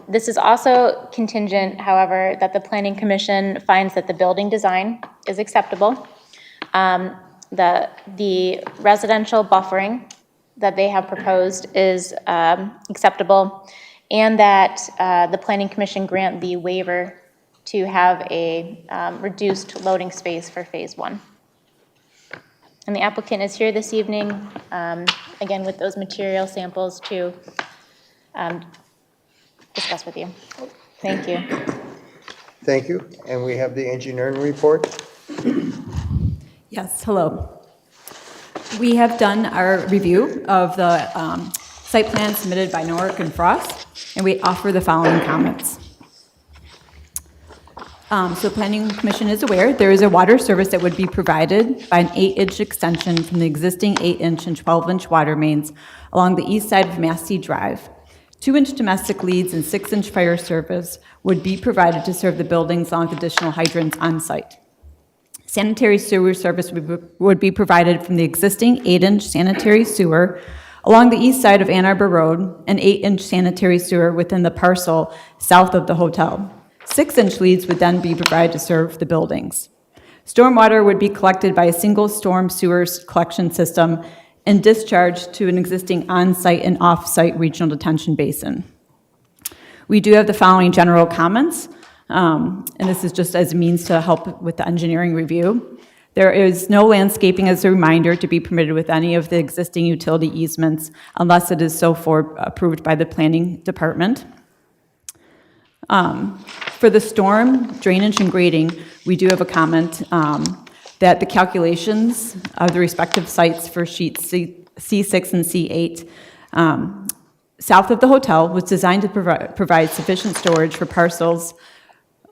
This is also contingent, however, that the Planning Commission finds that the building design is acceptable, the residential buffering that they have proposed is acceptable, and that the Planning Commission grant the waiver to have a reduced loading space for Phase 1. And the applicant is here this evening, again, with those material samples to discuss with you. Thank you. Thank you. And we have the engineering report. Yes, hello. We have done our review of the site plan submitted by Norwick and Frost, and we offer the following comments. So Planning Commission is aware there is a water service that would be provided by an 8-inch extension from the existing 8-inch and 12-inch water mains along the east side of Massey Drive. 2-inch domestic leads and 6-inch fire service would be provided to serve the buildings along with additional hydrants on site. Sanitary sewer service would be provided from the existing 8-inch sanitary sewer along the east side of Ann Arbor Road, an 8-inch sanitary sewer within the parcel south of the hotel. 6-inch leads would then be provided to serve the buildings. Stormwater would be collected by a single storm sewer collection system and discharged to an existing on-site and off-site regional detention basin. We do have the following general comments, and this is just as a means to help with the engineering review. There is no landscaping, as a reminder, to be permitted with any of the existing utility easements unless it is so approved by the planning department. For the storm drainage and grading, we do have a comment that the calculations of the respective sites for sheets C6 and C8 south of the hotel was designed to provide sufficient storage for parcels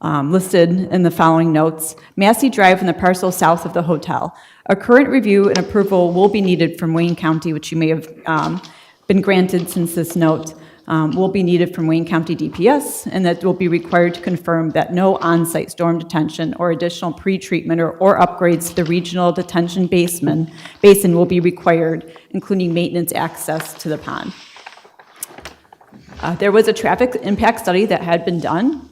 listed in the following notes. Massey Drive and the parcel south of the hotel. A current review and approval will be needed from Wayne County, which you may have been granted since this note. Will be needed from Wayne County DPS, and that will be required to confirm that no on-site storm detention or additional pre-treatment or upgrades to the regional detention basin will be required, including maintenance access to the pond. There was a traffic impact study that had been done.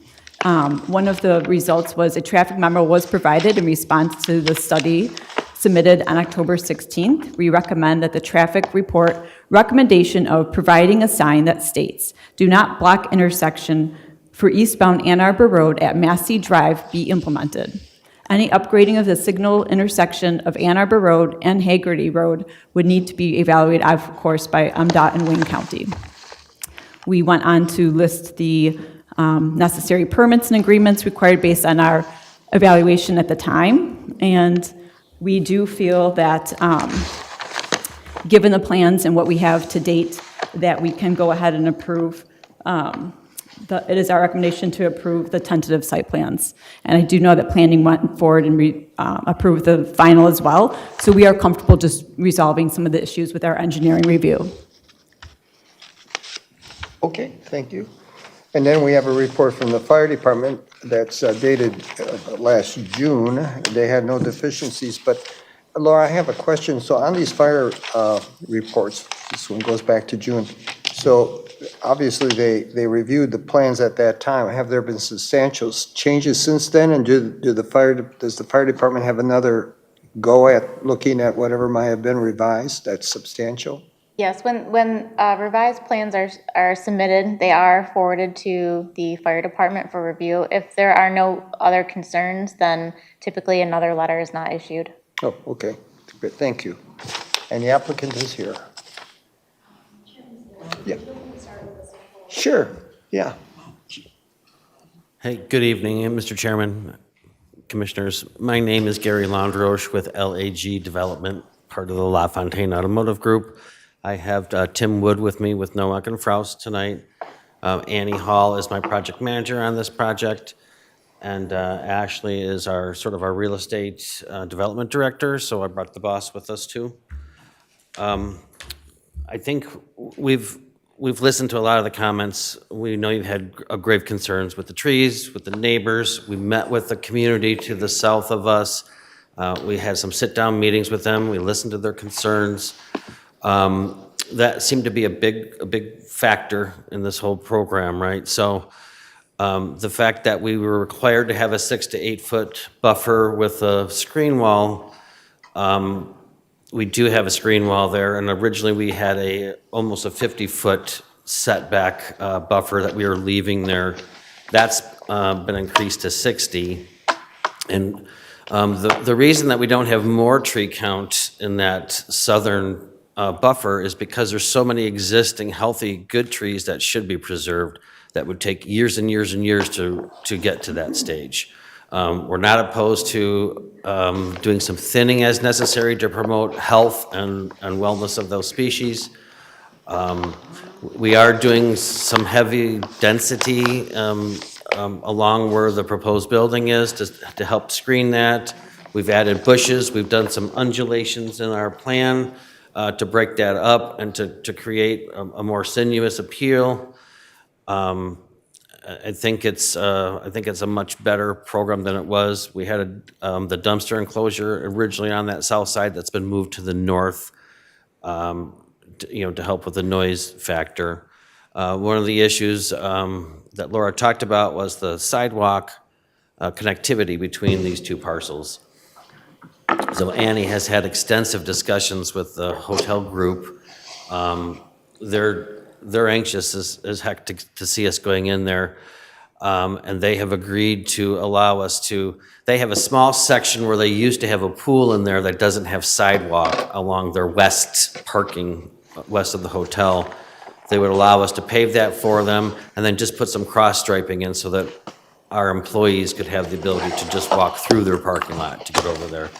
One of the results was a traffic memo was provided in response to the study submitted on October 16th. We recommend that the traffic report recommendation of providing a sign that states, "Do not block intersection for eastbound Ann Arbor Road at Massey Drive" be implemented. Any upgrading of the signal intersection of Ann Arbor Road and Hagerty Road would need to be evaluated, of course, by MDOT and Wayne County. We went on to list the necessary permits and agreements required based on our evaluation at the time, and we do feel that given the plans and what we have to date, that we can go ahead and approve. It is our recommendation to approve the tentative site plans. And I do know that planning went forward and approved the final as well. So we are comfortable just resolving some of the issues with our engineering review. Okay, thank you. And then we have a report from the fire department that's dated last June. They had no deficiencies, but Laura, I have a question. So on these fire reports, this one goes back to June. So obviously they reviewed the plans at that time. Have there been substantial changes since then? And does the fire department have another go at looking at whatever might have been revised that's substantial? Yes, when revised plans are submitted, they are forwarded to the fire department for review. If there are no other concerns, then typically another letter is not issued. Oh, okay, good, thank you. And the applicant is here. Yeah. Sure, yeah. Hey, good evening, Mr. Chairman, Commissioners. My name is Gary Landroche with LAG Development, part of the LaFontaine Automotive Group. I have Tim Wood with me with Nowak and Fraus tonight. Annie Hall is my project manager on this project, and Ashley is our real estate development director, so I brought the boss with us too. I think we've listened to a lot of the comments. We know you've had grave concerns with the trees, with the neighbors. We met with the community to the south of us. We had some sit-down meetings with them. We listened to their concerns. That seemed to be a big factor in this whole program, right? So the fact that we were required to have a 6 to 8 foot buffer with a screen wall, we do have a screen wall there, and originally we had almost a 50-foot setback buffer that we were leaving there. That's been increased to 60. And the reason that we don't have more tree count in that southern buffer is because there's so many existing healthy good trees that should be preserved that would take years and years and years to get to that stage. We're not opposed to doing some thinning as necessary to promote health and wellness of those species. We are doing some heavy density along where the proposed building is to help screen that. We've added bushes. We've done some undulations in our plan to break that up and to create a more sinuous appeal. I think it's a much better program than it was. We had the dumpster enclosure originally on that south side that's been moved to the north, to help with the noise factor. One of the issues that Laura talked about was the sidewalk connectivity between these two parcels. So Annie has had extensive discussions with the hotel group. They're anxious as heck to see us going in there. And they have agreed to allow us to, they have a small section where they used to have a pool in there that doesn't have sidewalk along their west parking, west of the hotel. They would allow us to pave that for them and then just put some cross striping in so that our employees could have the ability to just walk through their parking lot to get over there.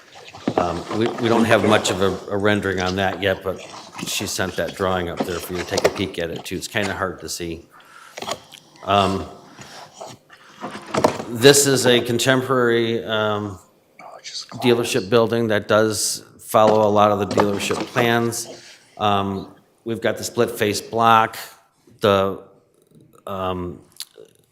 We don't have much of a rendering on that yet, but she sent that drawing up there for you to take a peek at it too. It's kind of hard to see. This is a contemporary dealership building that does follow a lot of the dealership plans. We've got the split face block.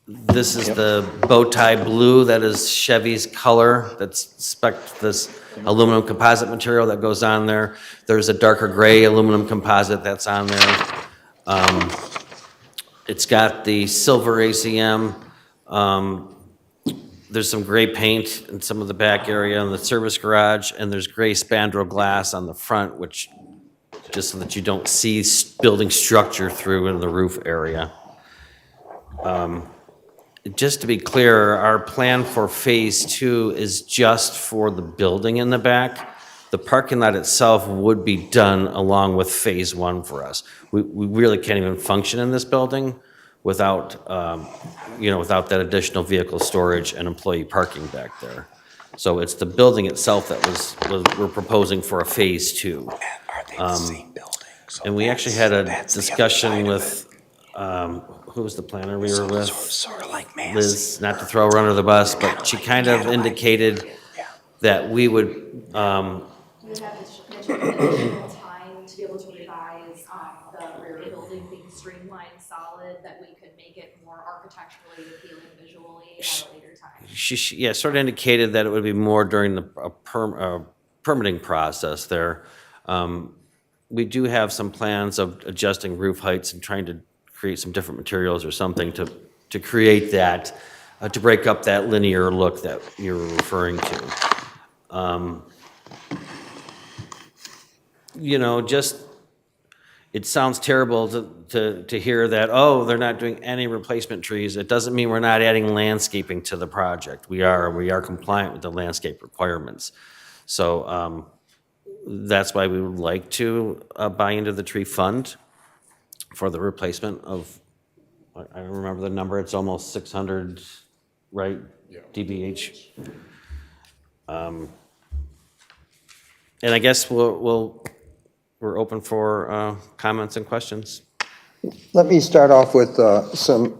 This is the bow tie blue that is Chevy's color. That's this aluminum composite material that goes on there. There's a darker gray aluminum composite that's on there. It's got the silver ACM. There's some gray paint in some of the back area in the service garage, and there's gray spandrel glass on the front, which just so that you don't see building structure through in the roof area. Just to be clear, our plan for phase 2 is just for the building in the back. The parking lot itself would be done along with phase 1 for us. We really can't even function in this building without, without that additional vehicle storage and employee parking back there. So it's the building itself that we're proposing for a phase 2. And we actually had a discussion with, who was the planner we were with? Sort of like Liz, not to throw her under the bus, but she kind of indicated that we would. We have additional time to be able to revise the rear building being streamlined, solid, that we could make it more architecturally appealing visually at a later time. She sort of indicated that it would be more during the permitting process there. We do have some plans of adjusting roof heights and trying to create some different materials or something to create that, to break up that linear look that you were referring to. it sounds terrible to hear that, oh, they're not doing any replacement trees. It doesn't mean we're not adding landscaping to the project. We are compliant with the landscape requirements. So that's why we would like to buy into the tree fund for the replacement of, I don't remember the number, it's almost 600, right? Yeah. DBH. And I guess we're open for comments and questions. Let me start off with some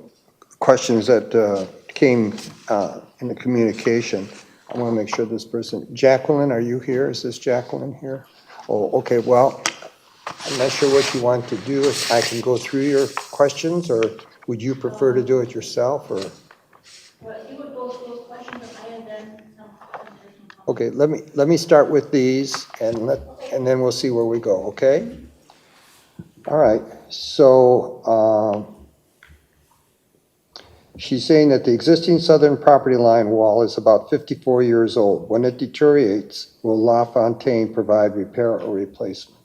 questions that came in the communication. I want to make sure this person, Jacqueline, are you here? Is this Jacqueline here? Oh, okay, well, I'm not sure what you want to do. If I can go through your questions, or would you prefer to do it yourself, or? Well, you would go through those questions and then some. Okay, let me start with these and then we'll see where we go, okay? All right, so she's saying that the existing southern property line wall is about 54 years old. When it deteriorates, will La Fontaine provide repair or replacement?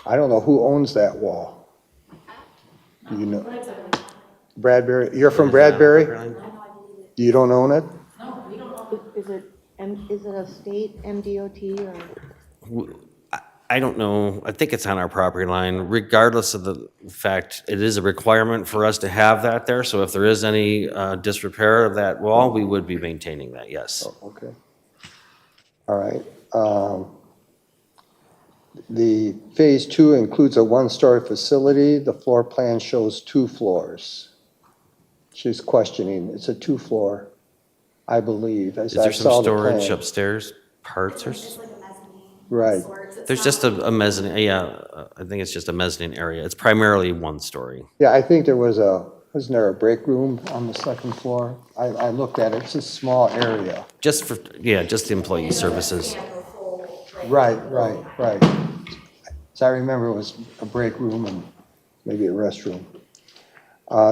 I don't know who owns that wall. Do you know? Bradbury, you're from Bradbury? You don't own it? No, we don't know. Is it a state MDOT or? I don't know. I think it's on our property line, regardless of the fact it is a requirement for us to have that there. So if there is any disrepair of that wall, we would be maintaining that, yes. Oh, okay. All right. The phase 2 includes a one-story facility. The floor plan shows 2 floors. She's questioning, it's a 2-floor, I believe, as Is I there saw some the storage plan. upstairs, parts or? Right. There's just a mezzanine, yeah, I think it's just a mezzanine area. It's primarily 1 story. Yeah, I think there was wasn't there a break room on the 2nd floor? I looked at it, it's a small area. Just the employee services. Right. So I remember it was a break room and maybe a restroom.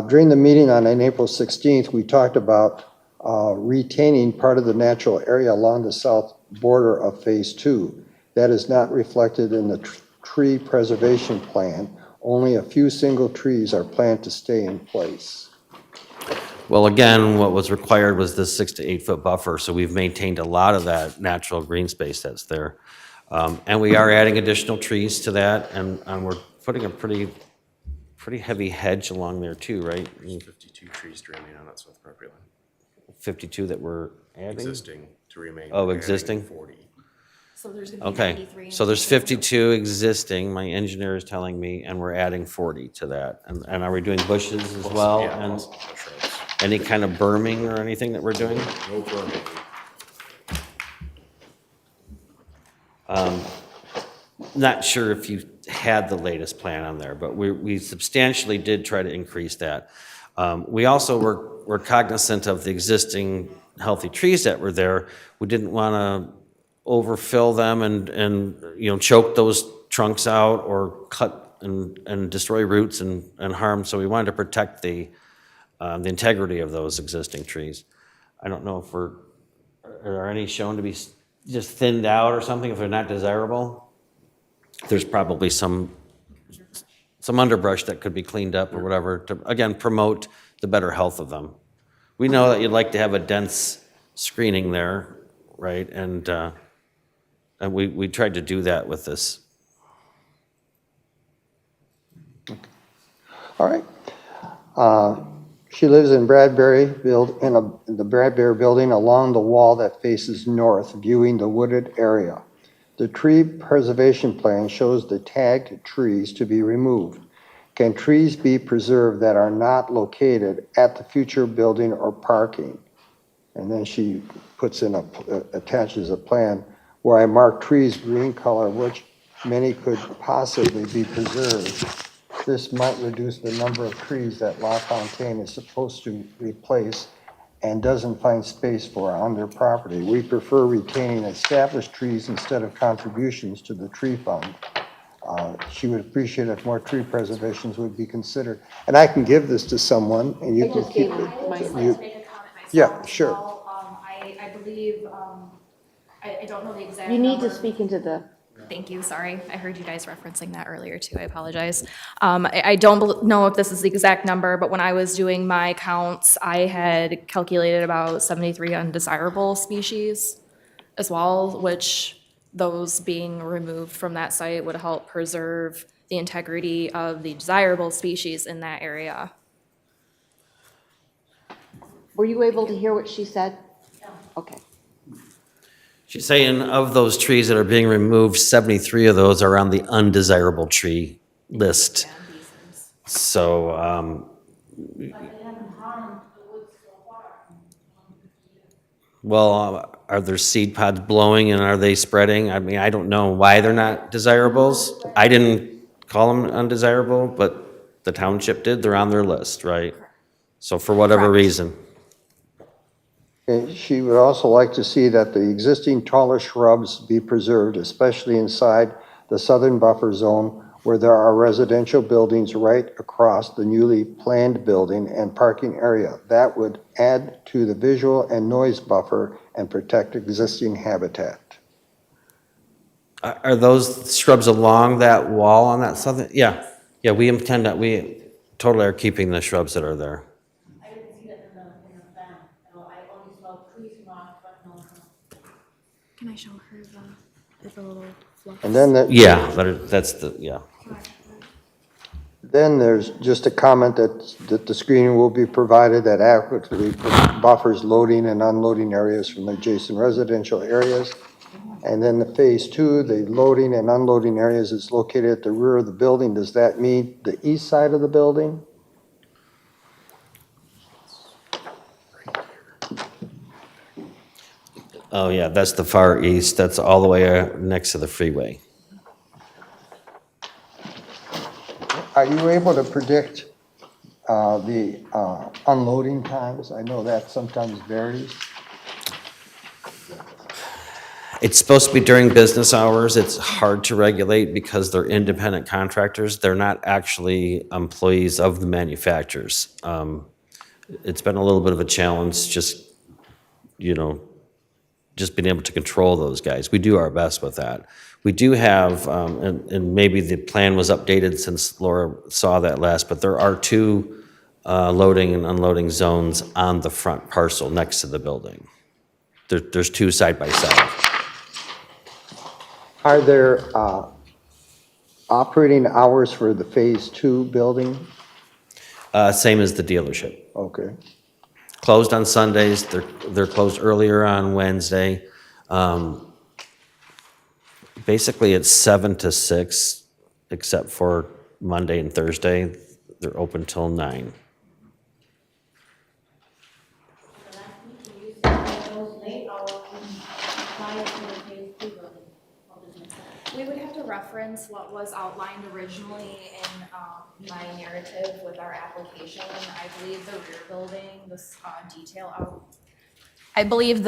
During the meeting on April 16th, we talked about retaining part of the natural area along the south border of Phase 2. That is not reflected in the tree preservation plan. Only a few single trees are planned to stay in place. Well, again, what was required was this 6 to 8 foot buffer, so we've maintained a lot of that natural green space that's there. And we are adding additional trees to that, and we're putting a pretty heavy hedge along there too, right? 52 trees to remain on that south property line. 52 that we're adding? Existing to remain. Oh, We're existing? adding 40. So there's gonna be Okay, 93. so there's 52 existing, my engineer is telling me, and we're adding 40 to that. And are we doing bushes as well? Yeah, And plus shrubs. any kind of berming or anything that we're doing? No berming. Not sure if you had the latest plan on there, but we substantially did try to increase that. We also were cognizant of the existing healthy trees that were there. We didn't want to overfill them and choke those trunks out or cut and destroy roots and harm. So we wanted to protect the integrity of those existing trees. I don't know if are any shown to be just thinned out or something if they're not desirable. There's probably some underbrush that could be cleaned up or whatever to, again, promote the better health of them. We know that you'd like to have a dense screening there, right? And we tried to do that with this. All right. She lives in Bradbury, in the Bradbury building along the wall that faces north, viewing the wooded area. The tree preservation plan shows the tagged trees to be removed. Can trees be preserved that are not located at the future building or parking? And then she puts in attaches a plan where I mark trees green color, which many could possibly be preserved. This might reduce the number of trees that La Fontaine is supposed to replace and doesn't find space for on their property. We prefer retaining established trees instead of contributions to the tree fund. She would appreciate if more tree preservations would be considered. And I can give this to someone and you can keep it. I would just like to make a comment myself. Yeah, sure. As well. I believe, I don't know the exact You need to number. speak into the. Thank you, sorry. I heard you guys referencing that earlier too, I apologize. I don't know if this is the exact number, but when I was doing my counts, I had calculated about 73 undesirable species as well, which those being removed from that site would help preserve the integrity of the desirable species in that area. Were you able to hear what she said? Okay. She's saying of those trees that are being removed, 73 of those are on the undesirable tree list. So, well, are there seed pods blowing and are they spreading? I mean, I don't know why they're not desirables. I didn't call them undesirable, but the township did. They're on their list, right? So for whatever reason. And she would also like to see that the existing taller shrubs be preserved, especially inside the southern buffer zone where there are residential buildings right across the newly planned building and parking area. That would add to the visual and noise buffer and protect existing habitat. Are those shrubs along that wall on that southern? Yeah, yeah, we intend that, we totally are keeping the shrubs that are there. Can I show her the little fluff? And then Yeah, that's the, yeah. Then there's just a comment that the screening will be provided that adequately buffers loading and unloading areas from adjacent residential areas. And then the phase 2, the loading and unloading areas is located at the rear of the building. Does that mean the east side of the building? Oh, yeah, that's the far east. That's all the way next to the freeway. Are you able to predict the unloading times? I know that sometimes varies. It's supposed to be during business hours. It's hard to regulate because they're independent contractors. They're not actually employees of the manufacturers. It's been a little bit of a challenge just, just being able to control those guys. We do our best with that. We do have, and maybe the plan was updated since Laura saw that last, but there are 2 loading and unloading zones on the front parcel next to the building. There's 2 side by side. Are there operating hours for the phase 2 building? Same as the dealership. Okay. Closed on Sundays. They're closed earlier on Wednesday. Basically, it's 7 to 6, except for Monday and Thursday. They're open till 9. We would have to reference what was outlined originally in my narrative with our application. I believe the rear building, this detail out. I believe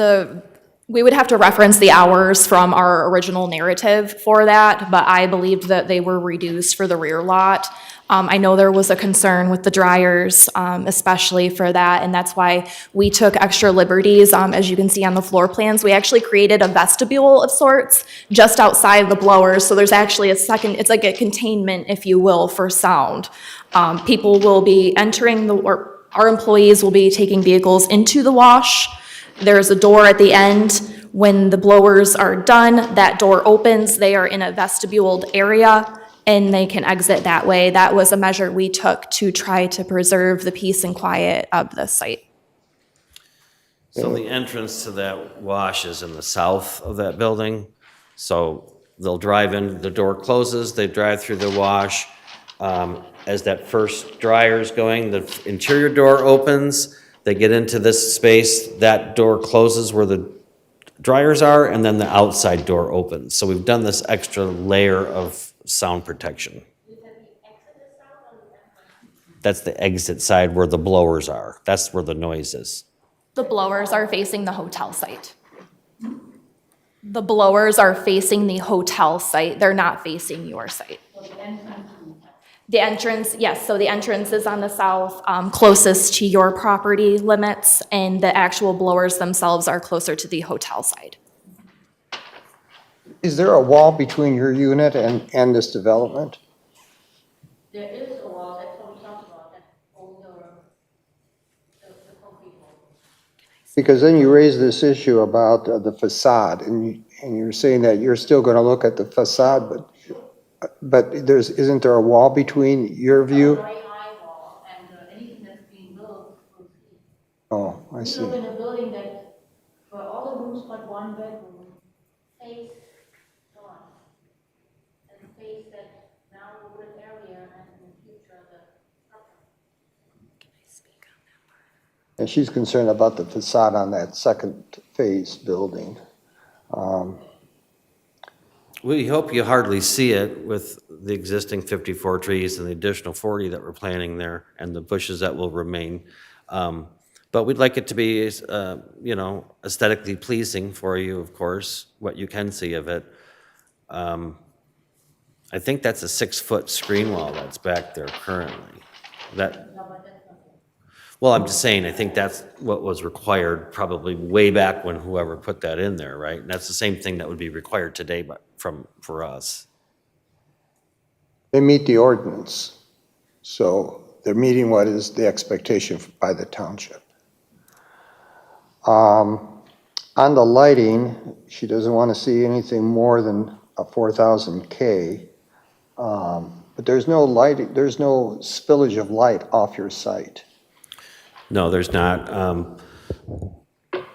we would have to reference the hours from our original narrative for that, but I believed that they were reduced for the rear lot. I know there was a concern with the dryers, especially for that, and that's why we took extra liberties. As you can see on the floor plans, we actually created a vestibule of sorts just outside the blowers, so there's actually a second, it's like a containment, if you will, for sound. People will be entering or our employees will be taking vehicles into the wash. There's a door at the end. When the blowers are done, that door opens. They are in a vestibuled area, and they can exit that way. That was a measure we took to try to preserve the peace and quiet of the site. So the entrance to that wash is in the south of that building. So they'll drive in, the door closes, they drive through the wash. As that first dryer is going, the interior door opens. They get into this space, that door closes where the dryers are, and then the outside door opens. So we've done this extra layer of sound protection. That's the exit side where the blowers are. That's where the noise is. The blowers are facing the hotel site. The blowers are facing the hotel site. They're not facing your site. The entrance, yes, so the entrance is on the south, closest to your property limits, and the actual blowers themselves are closer to the hotel side. Is there a wall between your unit and this development? There is a wall, that's what we talked about, that older, the concrete wall. Because then you raise this issue about the facade, and you're saying that you're still going to look at the facade, but isn't there a wall between your view? Very high wall, and anything that's being built will see. Oh, I We see. live in a building that, for all the rooms but one bedroom, face dawn. And face that now wood area and in the future the structure. And she's concerned about the facade on that second phase building. We hope you hardly see it with the existing 54 trees and the additional 40 that we're planting there and the bushes that will remain. But we'd like it to be, aesthetically pleasing for you, of course, what you can see of it. I think that's a 6-foot screen wall that's back there currently. Well, I'm just saying, I think that's what was required probably way back when whoever put that in there, right? And that's the same thing that would be required today for us. They meet the ordinance, so they're meeting what is the expectation by the township. On the lighting, she doesn't want to see anything more than a 4,000 K. But there's no lighting, there's no spillage of light off your site. No, there's not.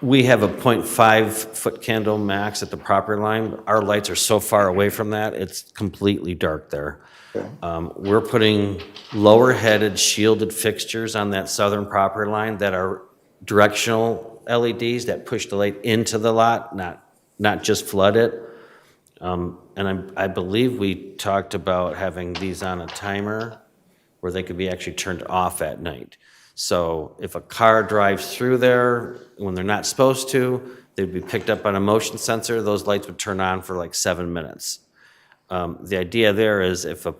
We have a 0.5-foot candle max at the property line. Our lights are so far away from that, it's completely dark there. Okay. We're putting lower-headed shielded fixtures on that southern property line that are directional LEDs that push the light into the lot, not just flood it. And I believe we talked about having these on a timer where they could be actually turned off at night. So if a car drives through there when they're not supposed to, they'd be picked up on a motion sensor. Those lights would turn on for like 7 minutes. The idea there is if a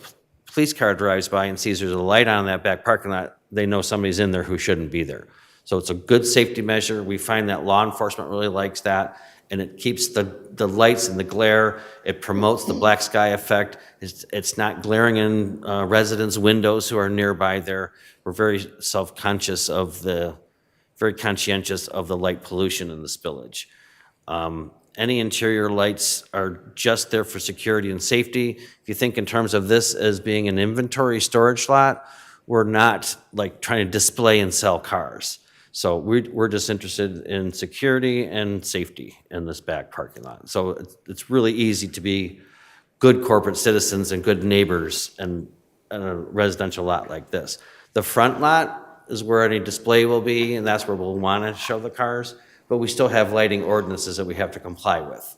police car drives by and sees there's a light on that back parking lot, they know somebody's in there who shouldn't be there. So it's a good safety measure. We find that law enforcement really likes that, and it keeps the lights and the glare. It promotes the black sky effect. It's not glaring in residents' windows who are nearby there. We're very conscientious of the light pollution and the spillage. Any interior lights are just there for security and safety. If you think in terms of this as being an inventory storage lot, we're not like trying to display and sell cars. So we're just interested in security and safety in this back parking lot. So it's really easy to be good corporate citizens and good neighbors in a residential lot like this. The front lot is where any display will be, and that's where we'll want to show the cars, but we still have lighting ordinances that we have to comply with.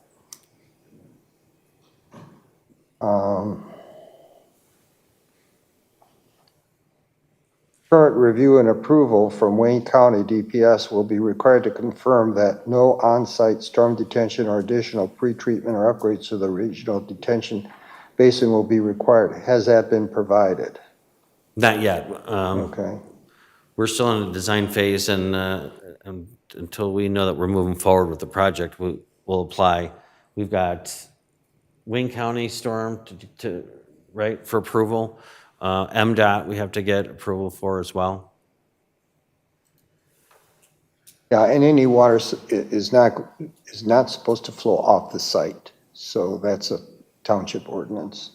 Current review and approval from Wayne County DPS will be required to confirm that no on-site storm detention or additional pretreatment or upgrades to the regional detention basin will be required. Has that been provided? Not yet. Okay. We're still in the design phase, and until we know that we're moving forward with the project, we'll apply. We've got Wayne County storm for approval. MDOT we have to get approval for as well. Yeah, and any water is not supposed to flow off the site, so that's a township ordinance.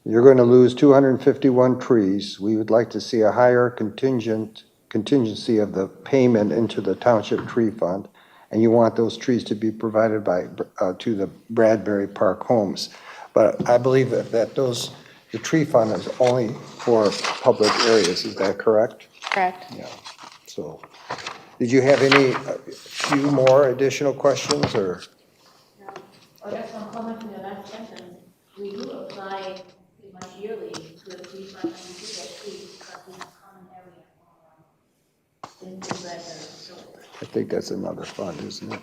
You're going to lose 251 trees. We would like to see a higher contingency of the payment into the township tree fund, and you want those trees to be provided to the Bradbury Park homes. But I believe that the tree fund is only for public areas. Is that correct? Correct. Yeah. So, did you have few more additional questions, or? No. Oh, that's one comment in the last sentence. We do apply pretty much yearly to the tree fund, and we do get trees because it's a common area in Bradbury. I think that's another fund, isn't it?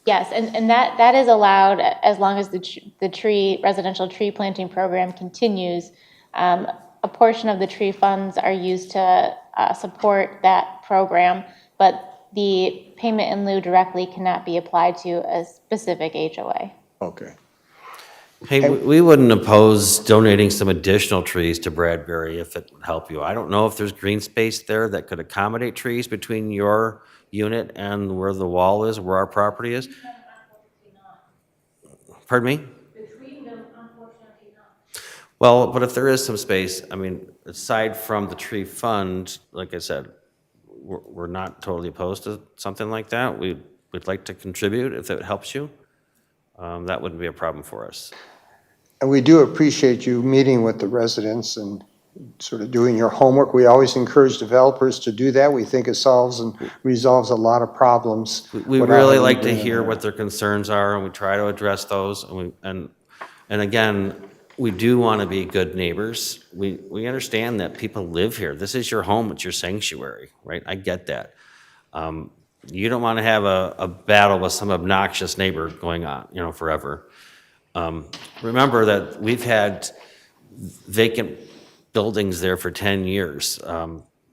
Yes, and that is allowed as long as the residential tree planting program continues. A portion of the tree funds are used to support that program, but the payment in lieu directly cannot be applied to a specific HOA. Okay. Hey, we wouldn't oppose donating some additional trees to Bradbury if it would help you. I don't know if there's green space there that could accommodate trees between your unit and where the wall is, where our property is. Pardon me? Between them, unfortunately not. Well, but if there is some space, I mean, aside from the tree fund, like I said, we're not totally opposed to something like that. We'd like to contribute if it helps you. That wouldn't be a problem for us. And we do appreciate you meeting with the residents and sort of doing your homework. We always encourage developers to do that. We think it solves and resolves a lot of problems. We really like to hear what their concerns are, and we try to address those. And again, we do want to be good neighbors. We understand that people live here. This is your home, it's your sanctuary, right? I get that. You don't want to have a battle with some obnoxious neighbor going on, forever. Remember that we've had vacant buildings there for 10 years.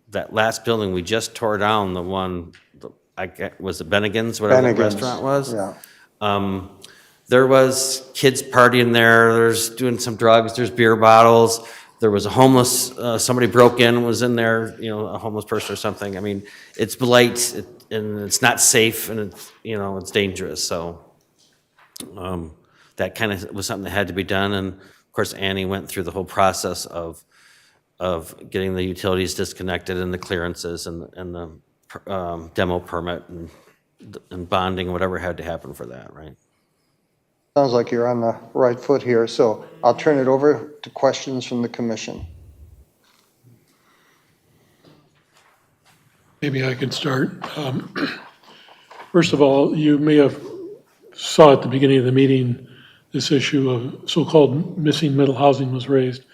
That last building we just tore down, the one, was it Bennigan's, whatever the restaurant was? Yeah. There was kids partying there, there's doing some drugs, there's beer bottles, there was a homeless, somebody broke in, was in there, a homeless person or something. I mean, it's blight, and it's not safe, and it's dangerous, so that kind of was something that had to be done, and of course Annie went through the whole process of getting the utilities disconnected and the clearances and the demo permit and bonding, whatever had to happen for that, right? Sounds like you're on the right foot here, so I'll turn it over to questions from the commission. Maybe I could start. First of all, you may have saw at the beginning of the meeting, this issue of so-called missing middle housing was raised.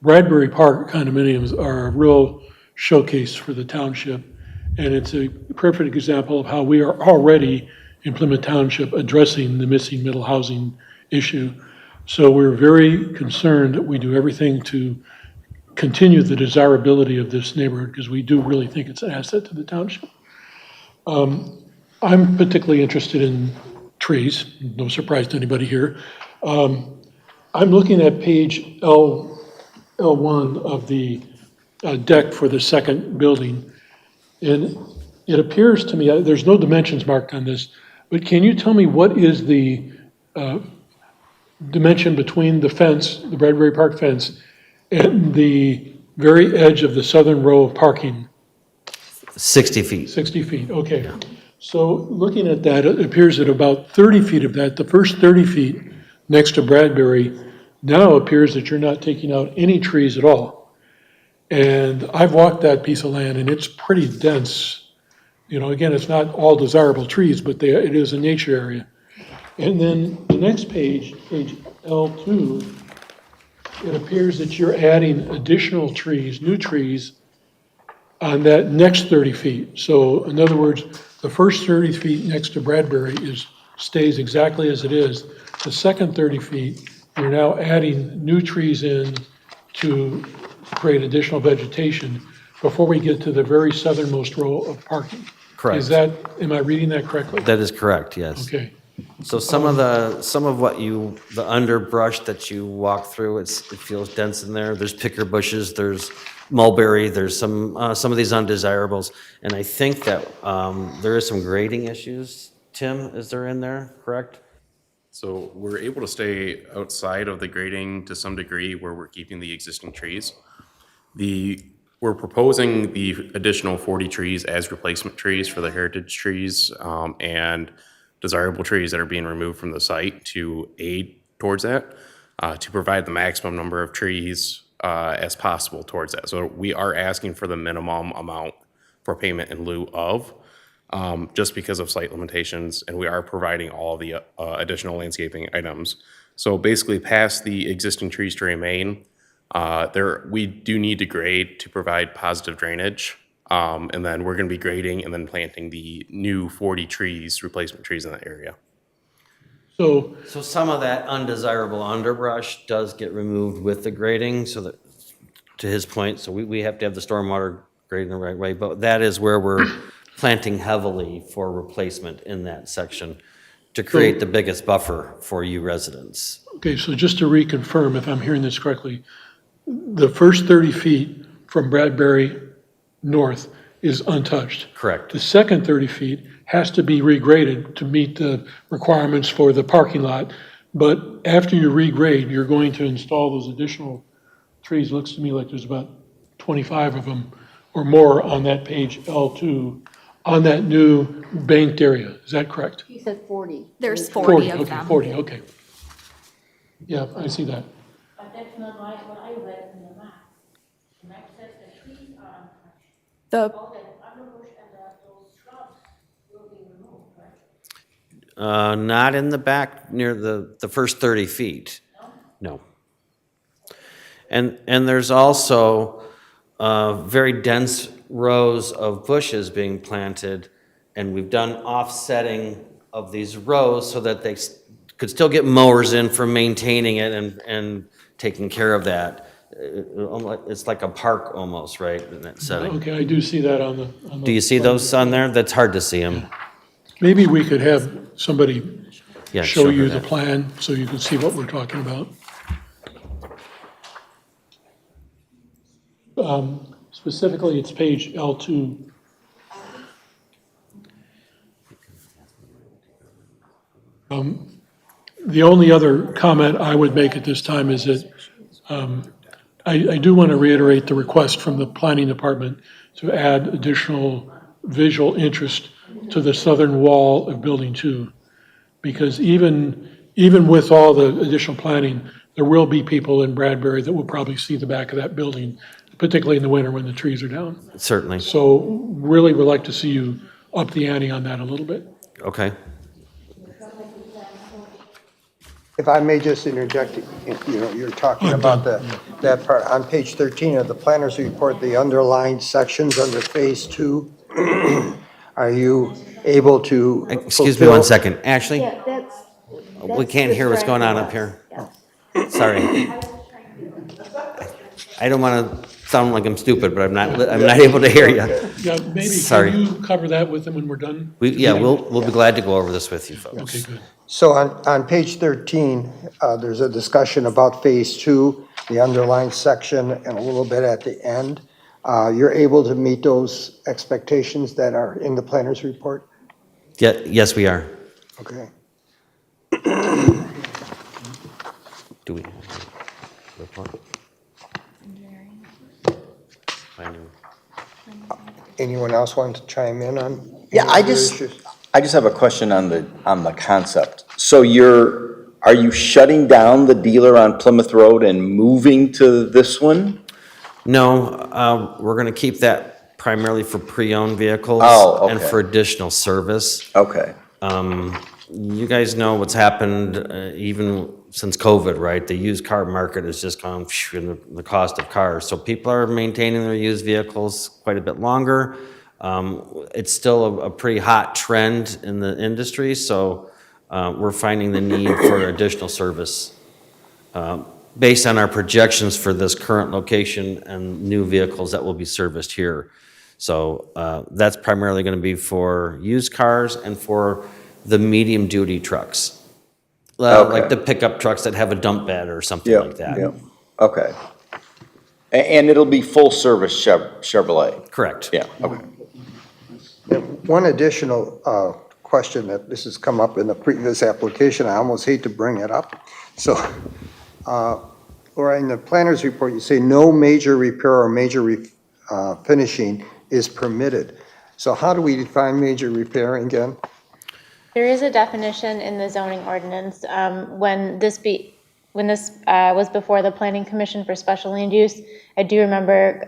Bradbury Park condominiums are a real showcase for the township, and it's a perfect example of how we are already in Plymouth Township addressing the missing middle housing issue. So we're very concerned that we do everything to continue the desirability of this neighborhood, because we do really think it's an asset to the township. I'm particularly interested in trees, no surprise to anybody here. I'm looking at page L1 of the deck for the second building, and it appears to me, there's no dimensions marked on this, but can you tell me what is the dimension between the fence, the Bradbury Park fence, and the very edge of the southern row of parking? 60 feet. 60 feet, okay. So looking at that, it appears that about 30 feet of that, the first 30 feet next to Bradbury, now appears that you're not taking out any trees at all. And I've walked that piece of land, and it's pretty dense. Again, it's not all desirable trees, but it is a nature area. And then the next page, page L2, it appears that you're adding additional trees, new trees, on that next 30 feet. So in other words, the first 30 feet next to Bradbury stays exactly as it is. The second 30 feet, you're now adding new trees in to create additional vegetation before we get to the very southernmost row of parking. Correct. Am I reading that correctly? That is correct, yes. Okay. So some of the underbrush that you walk through, it feels dense in there. There's picker bushes, there's mulberry, there's some of these undesirables. And I think that there is some grading issues. Tim, is there in there, correct? So we're able to stay outside of the grading to some degree where we're keeping the existing trees. We're proposing the additional 40 trees as replacement trees for the heritage trees and desirable trees that are being removed from the site to aid towards that, to provide the maximum number of trees as possible towards that. So we are asking for the minimum amount for payment in lieu of, just because of site limitations, and we are providing all the additional landscaping items. So basically past the existing trees to remain, we do need to grade to provide positive drainage. And then we're going to be grading and then planting the new 40 trees, replacement trees in that area. So some of that undesirable underbrush does get removed with the grading, so that, to his point, so we have to have the stormwater grading the right way, but that is where we're planting heavily for replacement in that section to create the biggest buffer for you residents. Okay, so just to reconfirm, if I'm hearing this correctly, the first 30 feet from Bradbury north is untouched. Correct. The second 30 feet has to be regraded to meet the requirements for the parking lot. But after you regrade, you're going to install those additional trees. Looks to me like there's about 25 of them or more on that page L2 on that new banked area. Is that correct? He said 40. There's 40 of okay, them. 40, okay. Yeah, I see that. But that's not what I read in the map. The map says the trees are untouched. The All the underbush and those shrubs will be removed, right? Not in the back near the first 30 feet. No. And there's also very dense rows of bushes being planted, and we've done offsetting of these rows so that they could still get mowers in for maintaining it and taking care of that. It's like a park almost, right, in that setting. Okay, I do see that on the. Do you see those on there? That's hard to see them. Maybe we could have somebody Yeah, show her you the that. plan so you can see what we're talking about. Specifically, it's page L2. The only other comment I would make at this time is that I do want to reiterate the request from the planning department to add additional visual interest to the southern wall of Building 2. Because even with all the additional planning, there will be people in Bradbury that will probably see the back of that building, particularly in the winter when the trees are down. Certainly. So really would like to see you up the ante on that a little bit. Okay. If I may just interject, you're talking about that part, on page 13 of the planner's report, the underlined sections under phase 2, are you able to Excuse me one second. Ashley, Yeah, that's. we can't hear what's going on up here. Sorry. I don't want to sound like I'm stupid, but I'm not able to hear you. Yeah, maybe Sorry. can you cover that with them when we're done? We'll be glad to go over this with you folks. Okay, good. So on page 13, there's a discussion about phase 2, the underlined section, and a little bit at the end. You're able to meet those expectations that are in the planner's report? Yeah, yes, we are. Okay. Do we have a report? Anyone else want to chime in on? Yeah, any I of the just issues? have a question on the concept. So are you shutting down the dealer on Plymouth Road and moving to this one? No, we're going to keep that primarily for pre-owned vehicles. Oh, and okay. for additional service. Okay. You guys know what's happened even since COVID, right? The used car market has just gone in the cost of cars. So people are maintaining their used vehicles quite a bit longer. It's still a pretty hot trend in the industry, so we're finding the need for additional service based on our projections for this current location and new vehicles that will be serviced here. So that's primarily going to be for used cars and for the medium-duty trucks. Like the pickup trucks that have a dump bed or something like that. Yeah, okay. And it'll be full-service Chevrolet? Correct. Yeah, okay. One additional question that this has come up in the previous application, I almost hate to bring it up. So, Laura, in the planner's report, you say no major repair or major finishing is permitted. So how do we define major repair again? There is a definition in the zoning ordinance. When this was before the Planning Commission for special land use, I do remember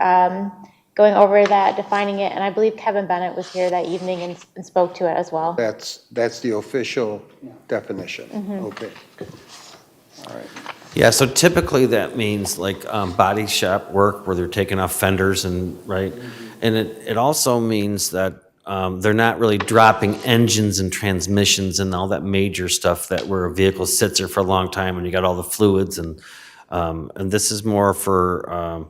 going over that, defining it, and I believe Kevin Bennett was here that evening and spoke to it as well. That's the official definition. Okay. All right. Yeah, so typically that means like body shop work where they're taking off fenders and, right? And it also means that they're not really dropping engines and transmissions and all that major stuff that where a vehicle sits there for a long time and you got all the fluids and this is more for,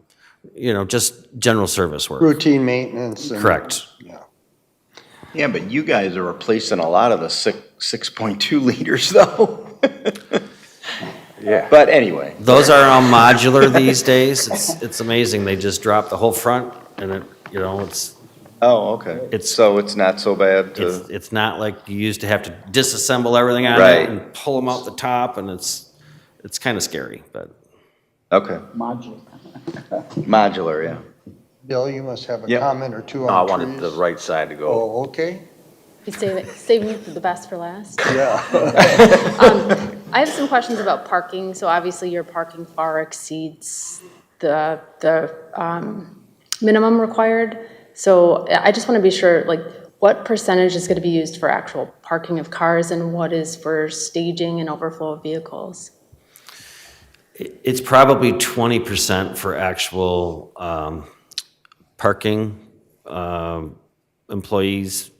just general service work. Routine maintenance. Correct. Yeah. Yeah, but you guys are replacing a lot of the 6.2 liters though. Yeah. But anyway. Those are all modular these days. It's amazing. They just drop the whole front and it, you know, Oh, okay. So it's not so bad to. it's not like you used to have to disassemble everything on Right. it and pull them out the top, and it's kind of scary, but. Okay. Modular. Modular, yeah. Bill, you must have a Yep. comment or two No, I on trees. wanted the right side to go. Oh, okay. You saving the best for last? Yeah. I have some questions about parking. So obviously your parking far exceeds the minimum required. So I just want to be sure, like, what percentage is going to be used for actual parking of cars and what is for staging and overflow of vehicles? It's probably 20% for actual parking, employees,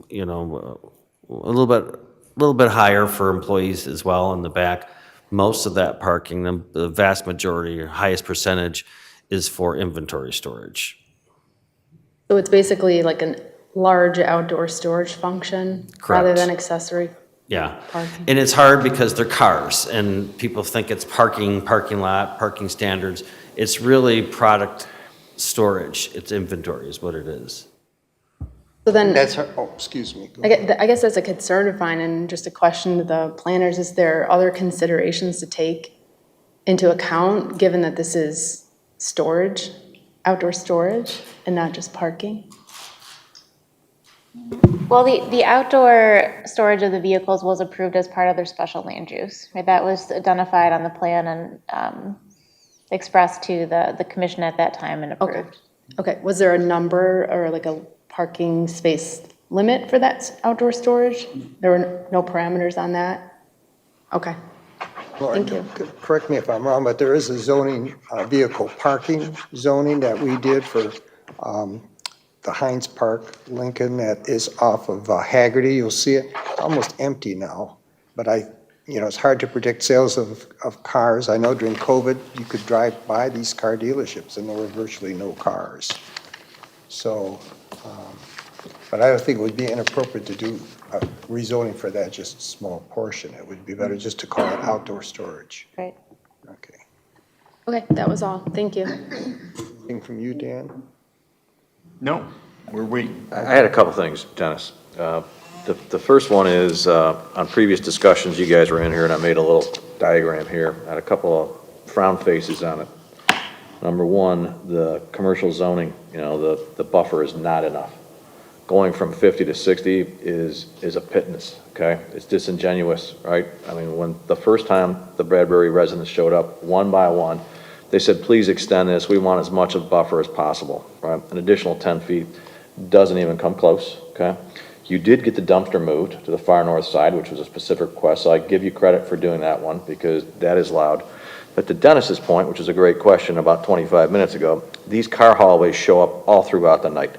you know, a little bit higher for employees as well in the back. Most of that parking, the vast majority, or highest percentage, is for inventory storage. So it's basically like a large outdoor storage function rather Correct. than accessory Yeah, parking? and it's hard because they're cars, and people think it's parking lot, parking standards. It's really product storage. It's inventory is what it is. So then, excuse me. Go I guess that's a concern of mine and just a question to the planners. Is there other considerations to take into account, given that this is storage, outdoor storage, and not just parking? Well, the outdoor storage of the vehicles was approved as part of their special land use, right? That was identified on the plan and expressed to the commission at that time and approved. Okay, was there a number or like a parking space limit for that outdoor storage? There were no parameters on that? Okay, thank you. Correct me if I'm wrong, but there is a zoning, vehicle parking zoning that we did for the Heinz Park, Lincoln, that is off of Haggerty. You'll see it almost empty now. But it's hard to predict sales of cars. I know during COVID, you could drive by these car dealerships and there were virtually no cars. So, but I don't think it would be inappropriate to do rezoning for that, just a small portion. It would be better just to call it outdoor storage. Right. Okay. Okay, that was all. Thank you. Anything from you, Dan? No, we're waiting. I had a couple things, Dennis. The first one is, on previous discussions, you guys were in here and I made a little diagram here. I had a couple of frown faces on it. Number one, the commercial zoning, the buffer is not enough. Going from 50 to 60 is a pittance, okay? It's disingenuous, right? I mean, when the first time the Bradbury residents showed up, one by one, they said, please extend this. We want as much of buffer as possible, right? An additional 10 feet doesn't even come close, okay? You did get the dumpster moved to the far north side, which was a specific request, so I give you credit for doing that one because that is loud. But to Dennis's point, which is a great question about 25 minutes ago, these car hallways show up all throughout the night.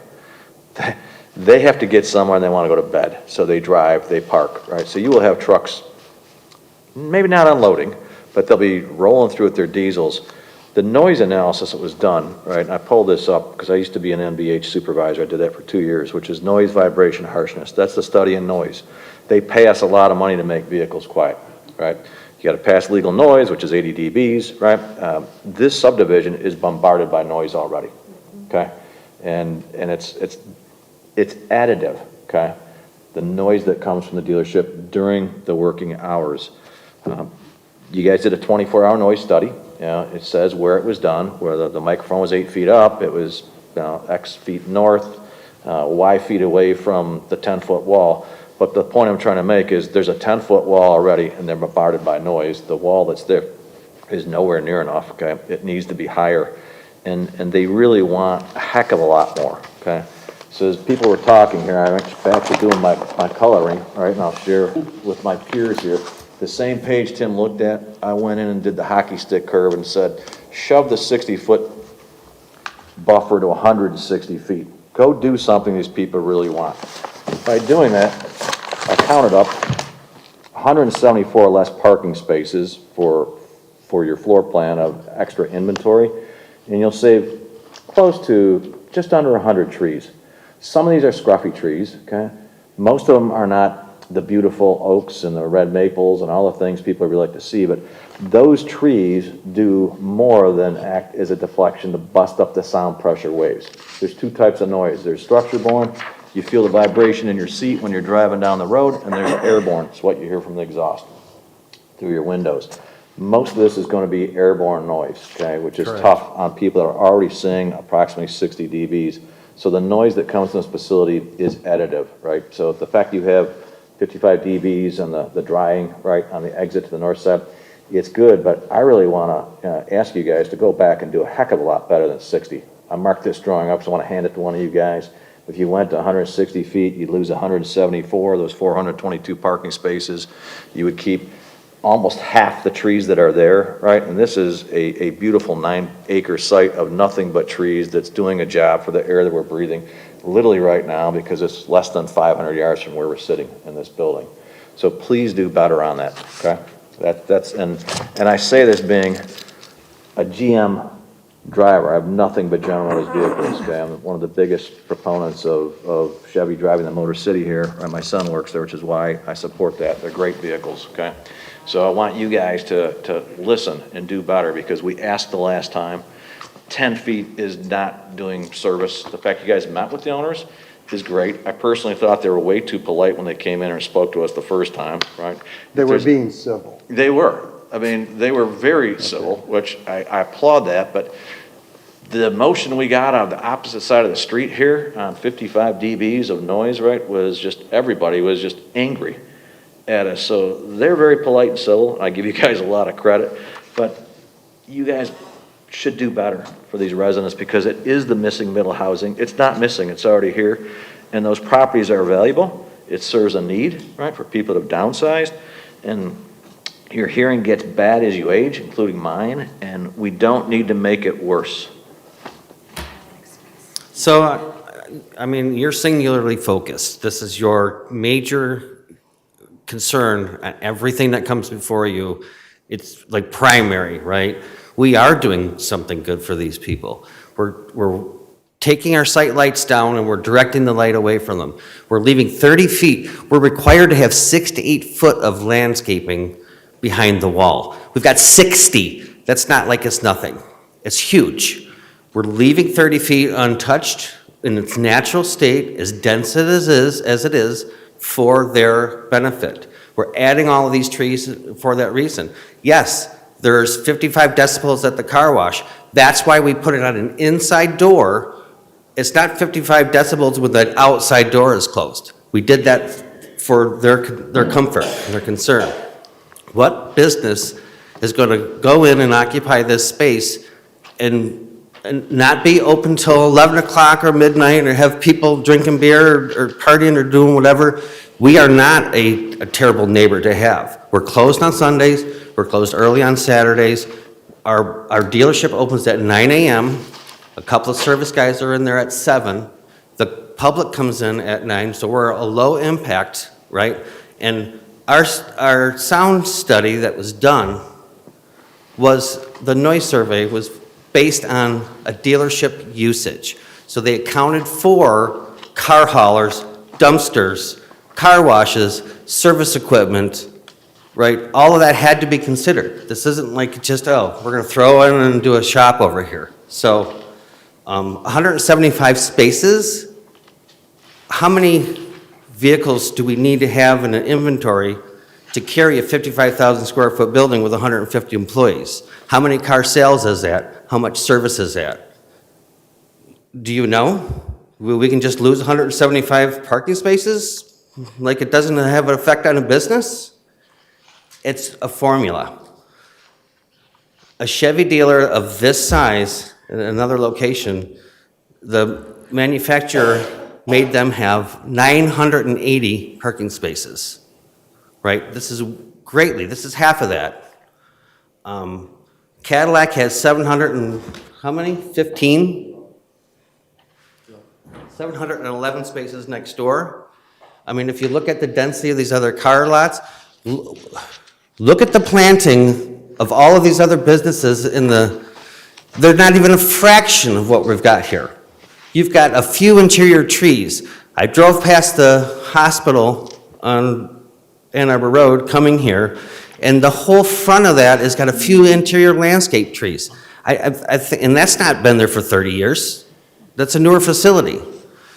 They have to get somewhere and they want to go to bed, so they drive, they park, right? So you will have trucks, maybe not unloading, but they'll be rolling through with their diesels. The noise analysis that was done, right, and I pulled this up because I used to be an NVH supervisor. I did that for 2 years, which is noise, vibration, harshness. That's the study in noise. They pay us a lot of money to make vehicles quiet, right? You got to pass legal noise, which is 80 dBs, right? This subdivision is bombarded by noise already, okay? And it's additive, okay? The noise that comes from the dealership during the working hours. You guys did a 24-hour noise study. It says where it was done, where the microphone was 8 feet up, it was X feet north, Y feet away from the 10-foot wall. But the point I'm trying to make is there's a 10-foot wall already and they're bombarded by noise. The wall that's there is nowhere near enough, okay? It needs to be higher. And they really want a heck of a lot more, okay? So as people were talking here, I'm back to doing my coloring, right? And I'll share with my peers here. The same page Tim looked at, I went in and did the hockey stick curve and said, shove the 60-foot buffer to 160 feet. Go do something these people really want. By doing that, I counted up 174 less parking spaces for your floor plan of extra inventory, and you'll save close to just under 100 trees. Some of these are scruffy trees, okay? Most of them are not the beautiful oaks and the red maples and all the things people really like to see, but those trees do more than act as a deflection to bust up the sound pressure waves. There's two types of noise. There's structure-borne, you feel the vibration in your seat when you're driving down the road, and there's airborne, it's what you hear from the exhaust through your windows. Most of this is going to be airborne noise, okay, which is tough on people that are already seeing approximately 60 dBs. So the noise that comes from this facility is additive, right? So the fact you have 55 dBs on the drying, right, on the exit to the north side, it's good, but I really want to ask you guys to go back and do a heck of a lot better than 60. I marked this drawing up, so I want to hand it to one of you guys. If you went to 160 feet, you'd lose 174 of those 422 parking spaces. You would keep almost half the trees that are there, right? And this is a beautiful 9-acre site of nothing but trees that's doing a job for the air that we're breathing literally right now, because it's less than 500 yards from where we're sitting in this building. So please do better on that, okay? And I say this being a GM driver. I have nothing but General Motors vehicles, okay? I'm one of the biggest proponents of Chevy driving the Motor City here, and my son works there, which is why I support that. They're great vehicles, okay? So I want you guys to listen and do better, because we asked the last time. 10 feet is not doing service. The fact you guys met with the owners is great. I personally thought they were way too polite when they came in and spoke to us the first time, right? They were being civil. They were. I mean, they were very civil, which I applaud that, but the emotion we got on the opposite side of the street here on 55 dBs of noise, right, was just, everybody was just angry at us. So they're very polite and civil. I give you guys a lot of credit, but you guys should do better for these residents, because it is the missing middle housing. It's not missing, it's already here. And those properties are valuable. It serves a need, right, for people that have downsized. And your hearing gets bad as you age, including mine, and we don't need to make it worse. So, I mean, you're singularly focused. This is your major concern, everything that comes before you. It's like primary, right? We are doing something good for these people. We're taking our site lights down and we're directing the light away from them. We're leaving 30 feet. We're required to have 6 to 8 foot of landscaping behind the wall. We've got 60. That's not like it's nothing. It's huge. We're leaving 30 feet untouched in its natural state, as dense as it is, for their benefit. We're adding all of these trees for that reason. Yes, there's 55 decibels at the car wash. That's why we put it on an inside door. It's not 55 decibels when the outside door is closed. We did that for their comfort and their concern. What business is going to go in and occupy this space and not be open till 11 o'clock or midnight, or have people drinking beer or partying or doing whatever? We are not a terrible neighbor to have. We're closed on Sundays. We're closed early on Saturdays. Our dealership opens at 9 a.m. A couple of service guys are in there at 7. The public comes in at 9, so we're a low impact, right? And our sound study that was done was, the noise survey was based on a dealership usage. So they accounted for car haulers, dumpsters, car washes, service equipment, right? All of that had to be considered. This isn't like just, oh, we're gonna throw in and do a shop over here. So 175 spaces, how many vehicles do we need to have in an inventory to carry a 55,000 square foot building with 150 employees? How many car sales is that? How much service is that? Do you know? We can just lose 175 parking spaces like it doesn't have an effect on a business? It's a formula. A Chevy dealer of this size in another location, the manufacturer made them have 980 parking spaces, right? This is half of that. Cadillac has 700 and, how many? 15? 711 spaces next door. I mean, if you look at the density of these other car lots, look at the planting of all of these other businesses they're not even a fraction of what we've got here. You've got a few interior trees. I drove past the hospital on Ann Arbor Road coming here, and the whole front of that has got a few interior landscape trees. And that's not been there for 30 years. That's a newer facility.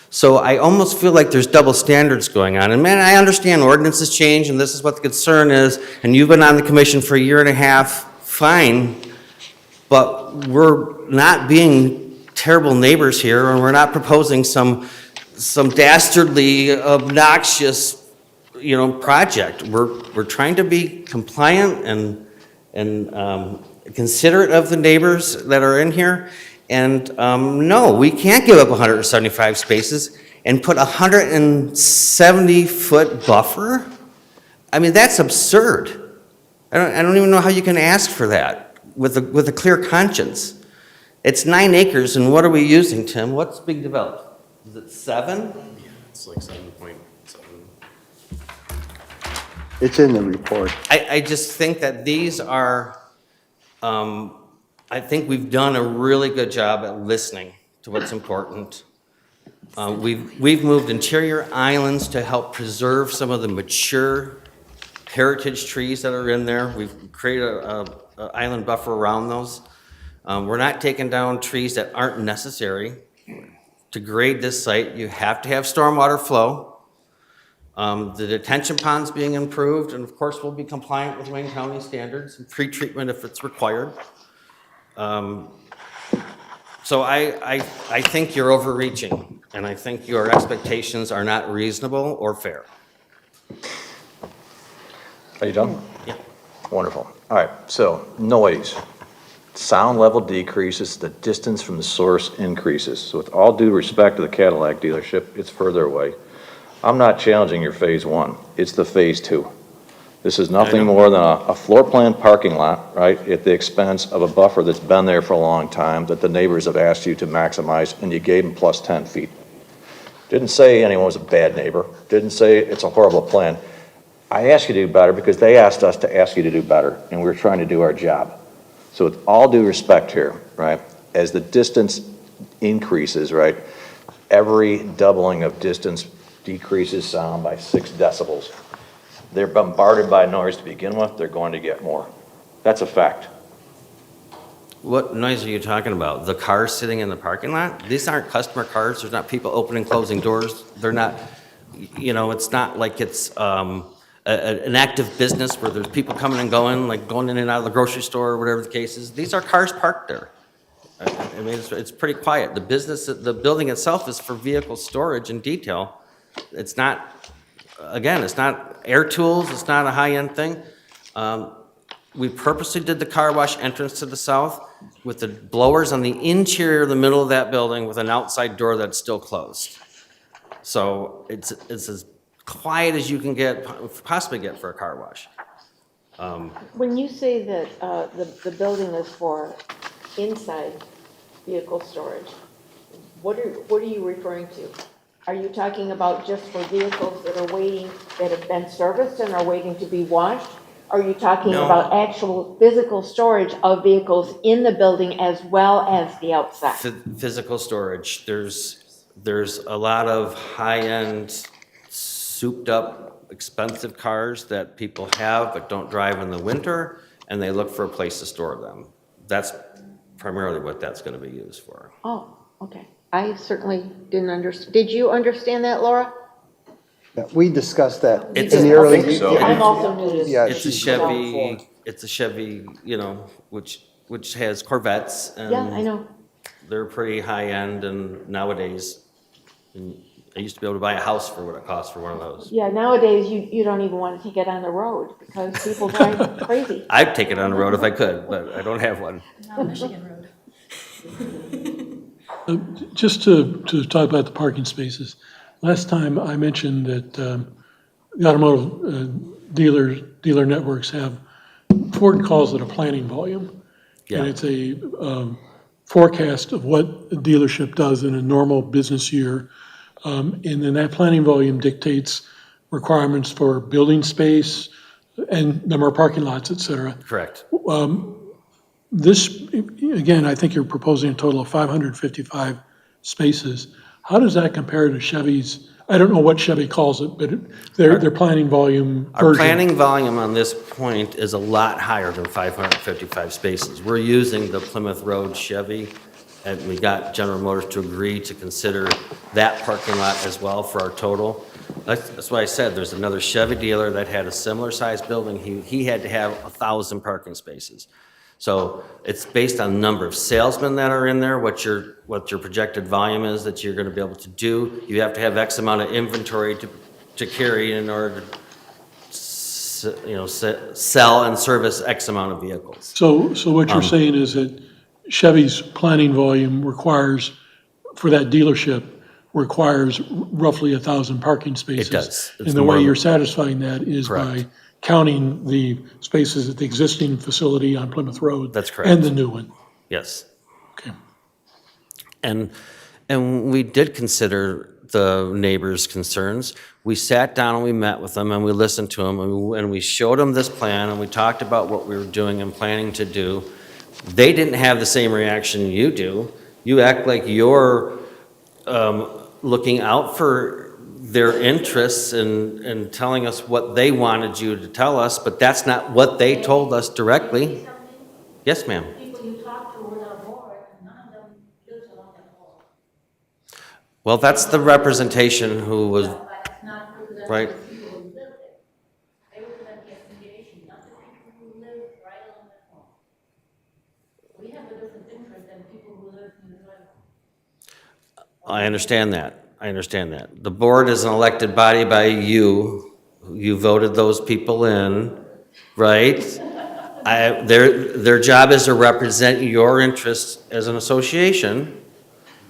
So I almost feel like there's double standards going on. And man, I understand ordinances change, and this is what the concern is, and you've been on the commission for a year and a half, fine, but we're not being terrible neighbors here, and we're not proposing some dastardly, obnoxious, project. We're trying to be compliant and considerate of the neighbors that are in here. And no, we can't give up 175 spaces and put a 170-foot buffer. I mean, that's absurd. I don't even know how you can ask for that with a clear conscience. It's 9 acres, and what are we using, Tim? What's being developed? Is it 7? Yeah, it's like 7.7. It's in the report. I just think that these are, I think we've done a really good job at listening to what's important. We've moved interior islands to help preserve some of the mature heritage trees that are in there. We've created an island buffer around those. We're not taking down trees that aren't necessary. To grade this site, you have to have stormwater flow. The detention pond's being improved, and of course, we'll be compliant with Wayne County standards and pre-treatment if it's required. So I think you're overreaching, and I think your expectations are not reasonable or fair. Are you done? Yeah. Wonderful. All right, so noise. Sound level decreases, the distance from the source increases. So with all due respect to the Cadillac dealership, it's further away. I'm not challenging your phase 1. It's the phase 2. This is nothing more than a floor plan parking lot, right, at the expense of a buffer that's been there for a long time that the neighbors have asked you to maximize, and you gave them plus 10 feet. Didn't say anyone was a bad neighbor. Didn't say it's a horrible plan. I asked you to do better because they asked us to ask you to do better, and we're trying to do our job. So with all due respect here, right, as the distance increases, right, every doubling of distance decreases sound by 6 decibels. They're bombarded by noise to begin with, they're going to get more. That's a fact. What noise are you talking about? The cars sitting in the parking lot? These aren't customer cars. There's not people opening, closing doors. They're not, it's not like it's an active business where there's people coming and going, like going in and out of the grocery store or whatever the case is. These are cars parked there. I mean, it's pretty quiet. The building itself is for vehicle storage and detail. It's not, again, it's not air tools. It's not a high-end thing. We purposely did the car wash entrance to the south with the blowers on the interior of the middle of that building with an outside door that's still closed. So it's as quiet as you can possibly get for a car wash. When you say that the building is for inside vehicle storage, what are you referring to? Are you talking about just for vehicles that are waiting, that have been serviced and are waiting to be washed? Are you talking about actual physical storage of vehicles in the building as well as the outside? Physical storage. There's a lot of high-end, souped-up, expensive cars that people have but don't drive in the winter, and they look for a place to store them. That's primarily what that's going to be used for. Oh, okay. I certainly didn't understand. Did you understand that, Laura? Yeah, we discussed that in It's the a- early. I think so. I'm also new to this. Yeah, It's a Chevy, which has Corvettes, and Yeah, I know. they're pretty high-end, and nowadays, I used to be able to buy a house for what it costs for one of those. Yeah, nowadays you don't even want to take it on the road because people drive crazy. I'd take it on the road if I could, but I don't have one. Not Michigan Road. Just to talk about the parking spaces, last time I mentioned that the automotive dealer networks have, Ford calls it a planning volume. Yeah. And it's a forecast of what a dealership does in a normal business year. And then that planning volume dictates requirements for building space and number of parking lots, et cetera. Correct. This, again, I think you're proposing a total of 555 spaces. How does that compare to Chevy's? I don't know what Chevy calls it, but their planning volume Our version. planning volume on this point is a lot higher than 555 spaces. We're using the Plymouth Road Chevy, and we got General Motors to agree to consider that parking lot as well for our total. That's why I said there's another Chevy dealer that had a similar sized building. He had to have 1,000 parking spaces. So it's based on the number of salesmen that are in there, what your projected volume is that you're going to be able to do. You have to have X amount of inventory to carry in order to sell and service X amount of vehicles. So what you're saying is that Chevy's planning volume requires, for that dealership, requires roughly 1,000 parking spaces. It does. And the way you're satisfying that is by Correct. counting the spaces at the existing facility on Plymouth Road. That's correct. And the new one. Yes. Okay. And we did consider the neighbors' concerns. We sat down and we met with them and we listened to them and we showed them this plan and we talked about what we were doing and planning to do. They didn't have the same reaction you do. You act like you're looking out for their interests and telling us what they wanted you to tell us, but that's not what they told us directly. Yes, ma'am. Well, that's the representation who was, right? I understand that. I understand that. The board is an elected body by you. You voted those people in, right? Their job is to represent your interests as an association.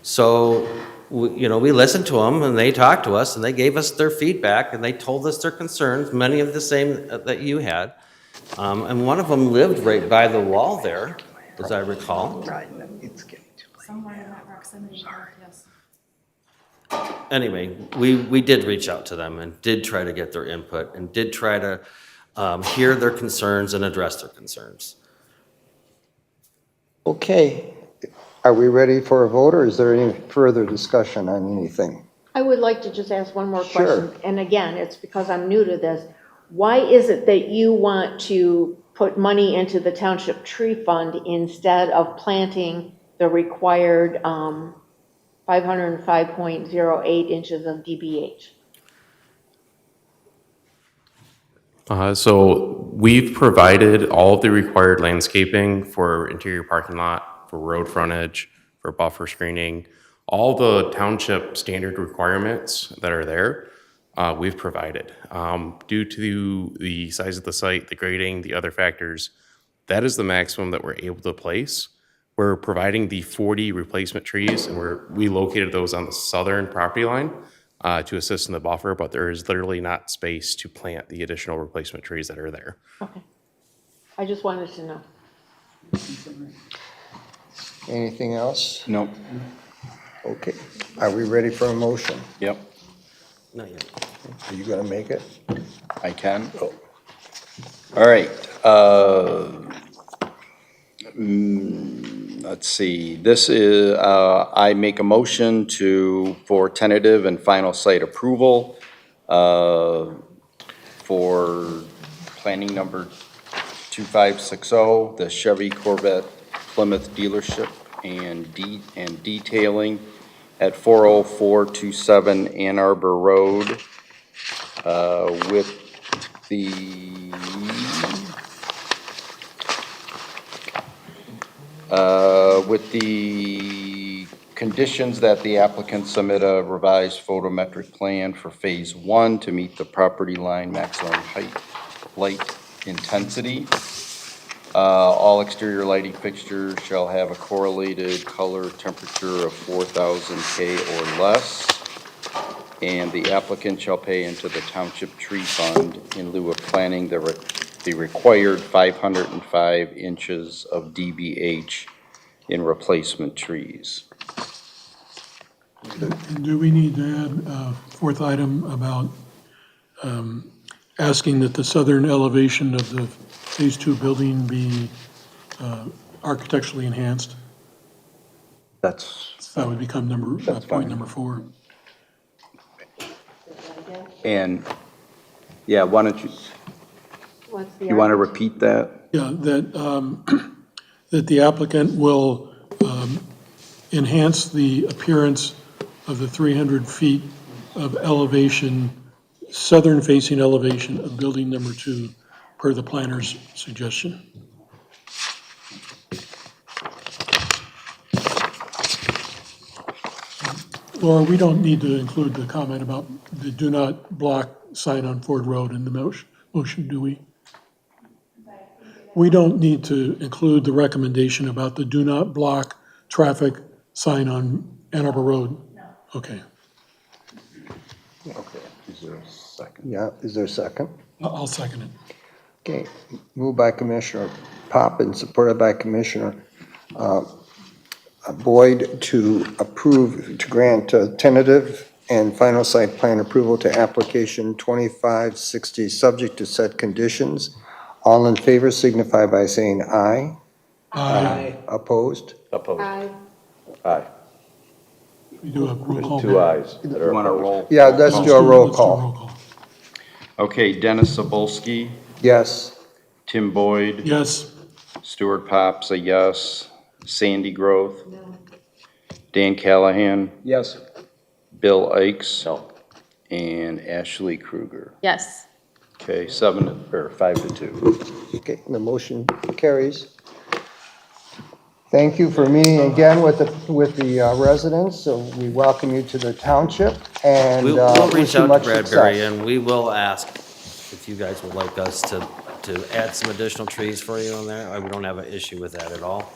So, we listened to them and they talked to us and they gave us their feedback and they told us their concerns, many of the same that you had. And one of them lived right by the wall there, as I recall. Somewhere in that proximity, yes. Anyway, we did reach out to them and did try to get their input and did try to hear their concerns and address their concerns. Okay. Are we ready for a vote, or is there any further discussion on anything? I would like to just ask one more Sure. question. And again, it's because I'm new to this. Why is it that you want to put money into the township tree fund instead of planting the required 505.08 inches of DBH? So we've provided all of the required landscaping for interior parking lot, for road frontage, for buffer screening, all the township standard requirements that are there, we've provided. Due to the size of the site, the grading, the other factors, that is the maximum that we're able to place. We're providing the 40 replacement trees, and we located those on the southern property line to assist in the buffer, but there is literally not space to plant the additional replacement trees that are there. Okay. I just wanted to know. Anything else? No. Okay. Are we ready for a motion? Yep, Not yet. Are you going to make it? I can. All right. Let's see. This is, I make a motion for tentative and final site approval for planning number 2560, the Chevy Corvette Plymouth dealership and detailing at 40427 Ann Arbor Road with the conditions that the applicant submit a revised photometric plan for phase 1 to meet the property line maximum light intensity. All exterior lighting fixtures shall have a correlated color temperature of 4,000 K or less. And the applicant shall pay into the township tree fund in lieu of planting the required 505 inches of DBH in replacement trees. And do we need to add a fourth item about asking that the southern elevation of the Phase 2 building be architecturally enhanced? That would become point number 4. And, yeah, why don't you, What's the you want to argument? repeat that? Yeah, that the applicant will enhance the appearance of the 300 feet of elevation, southern-facing elevation of building number 2, per the planner's suggestion. Laura, we don't need to include the comment about the do not block sign on Ford Road in the motion, do we? We don't need to include the recommendation about the do not block traffic sign on Ann Arbor Road? No. Okay. Okay, is there a second? Yeah, is there a second? I'll second it. Okay, moved by Commissioner Pop and supported by Commissioner Boyd to approve, to grant tentative and final site plan approval to application 2560, subject to set conditions. All in favor signify by saying aye. Aye. Opposed? Opposed? Aye. Aye. We do a roll There's call. 2 ayes that are You want to opposed. roll? Yeah, let's do a roll Let's do call. roll call. Okay, Dennis Sabulski, Yes. Tim Boyd, Yes. Stuart Pop's a yes, Sandy Groth, Dan Callahan, Yes. Bill Ikes, No. and Ashley Kruger. Yes. Okay, 5 to 2. Okay, the motion carries. Thank you for meeting again with the residents. So we welcome you to the township and We'll wish reach you out to much Bradbury success. and we will ask if you guys would like us to add some additional trees for you in there. We don't have an issue with that at all.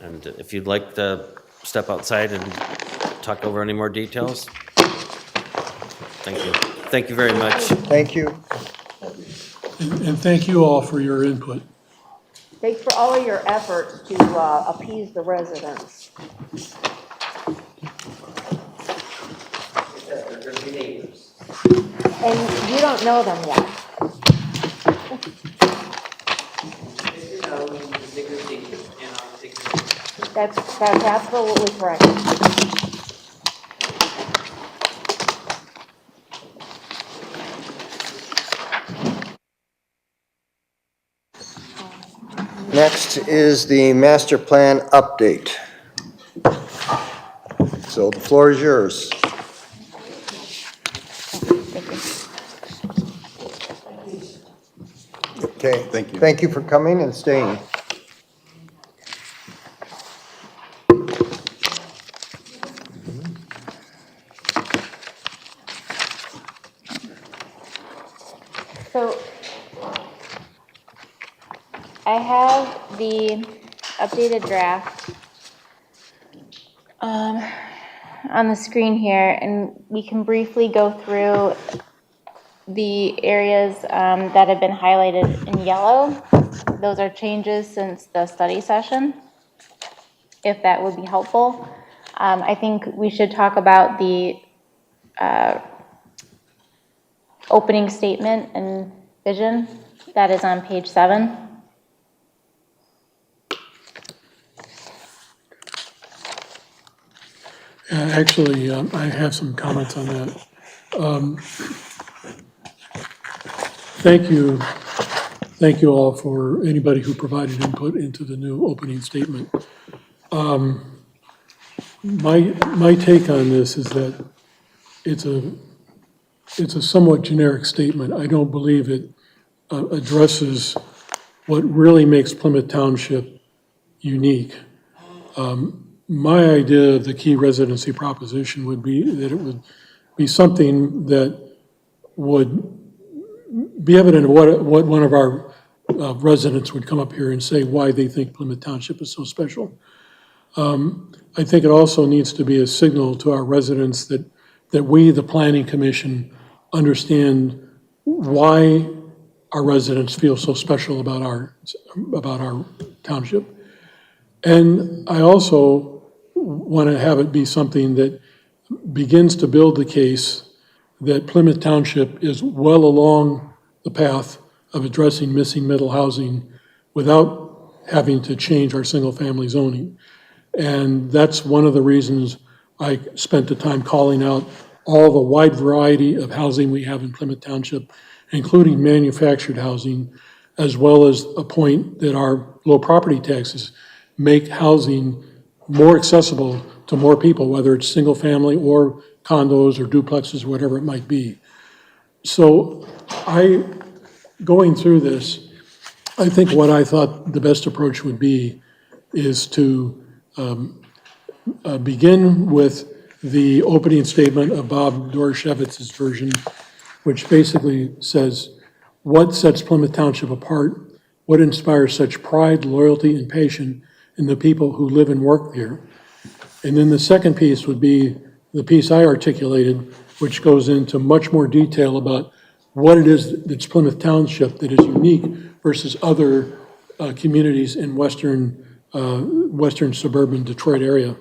And if you'd like to step outside and talk over any more details. Thank you. Thank you very much. Thank you. And thank you all for your input. Thanks for all of your efforts to appease the residents. And you don't know them yet. That's absolutely correct. Next is the master plan update. So the floor is yours. Okay. Thank you. Thank you for coming and staying. So I have the updated draft on the screen here, and we can briefly go through the areas that have been highlighted in yellow. Those are changes since the study session, if that would be helpful. I think we should talk about the opening statement and vision that is on page 7. Actually, I have some comments on that. Thank you all for anybody who provided input into the new opening statement. My take on this is that it's a somewhat generic statement. I don't believe it addresses what really makes Plymouth Township unique. My idea of the key residency proposition would be that it would be something that would be evident of what one of our residents would come up here and say why they think Plymouth Township is so special. I think it also needs to be a signal to our residents that we, the Planning Commission, understand why our residents feel so special about our township. And I also want to have it be something that begins to build the case that Plymouth Township is well along the path of addressing missing middle housing without having to change our single-family zoning. And that's one of the reasons I spent the time calling out all the wide variety of housing we have in Plymouth Township, including manufactured housing, as well as a point that our low property taxes make housing more accessible to more people, whether it's single family or condos or duplexes, whatever it might be. So going through this, I think what I thought the best approach would be is to begin with the opening statement of Bob Doroshevitz's version, which basically says, what sets Plymouth Township apart? What inspires such pride, loyalty, and passion in the people who live and work here? And then the second piece would be the piece I articulated, which goes into much more detail about what it is that's Plymouth Township that is unique versus other communities in western suburban Detroit area.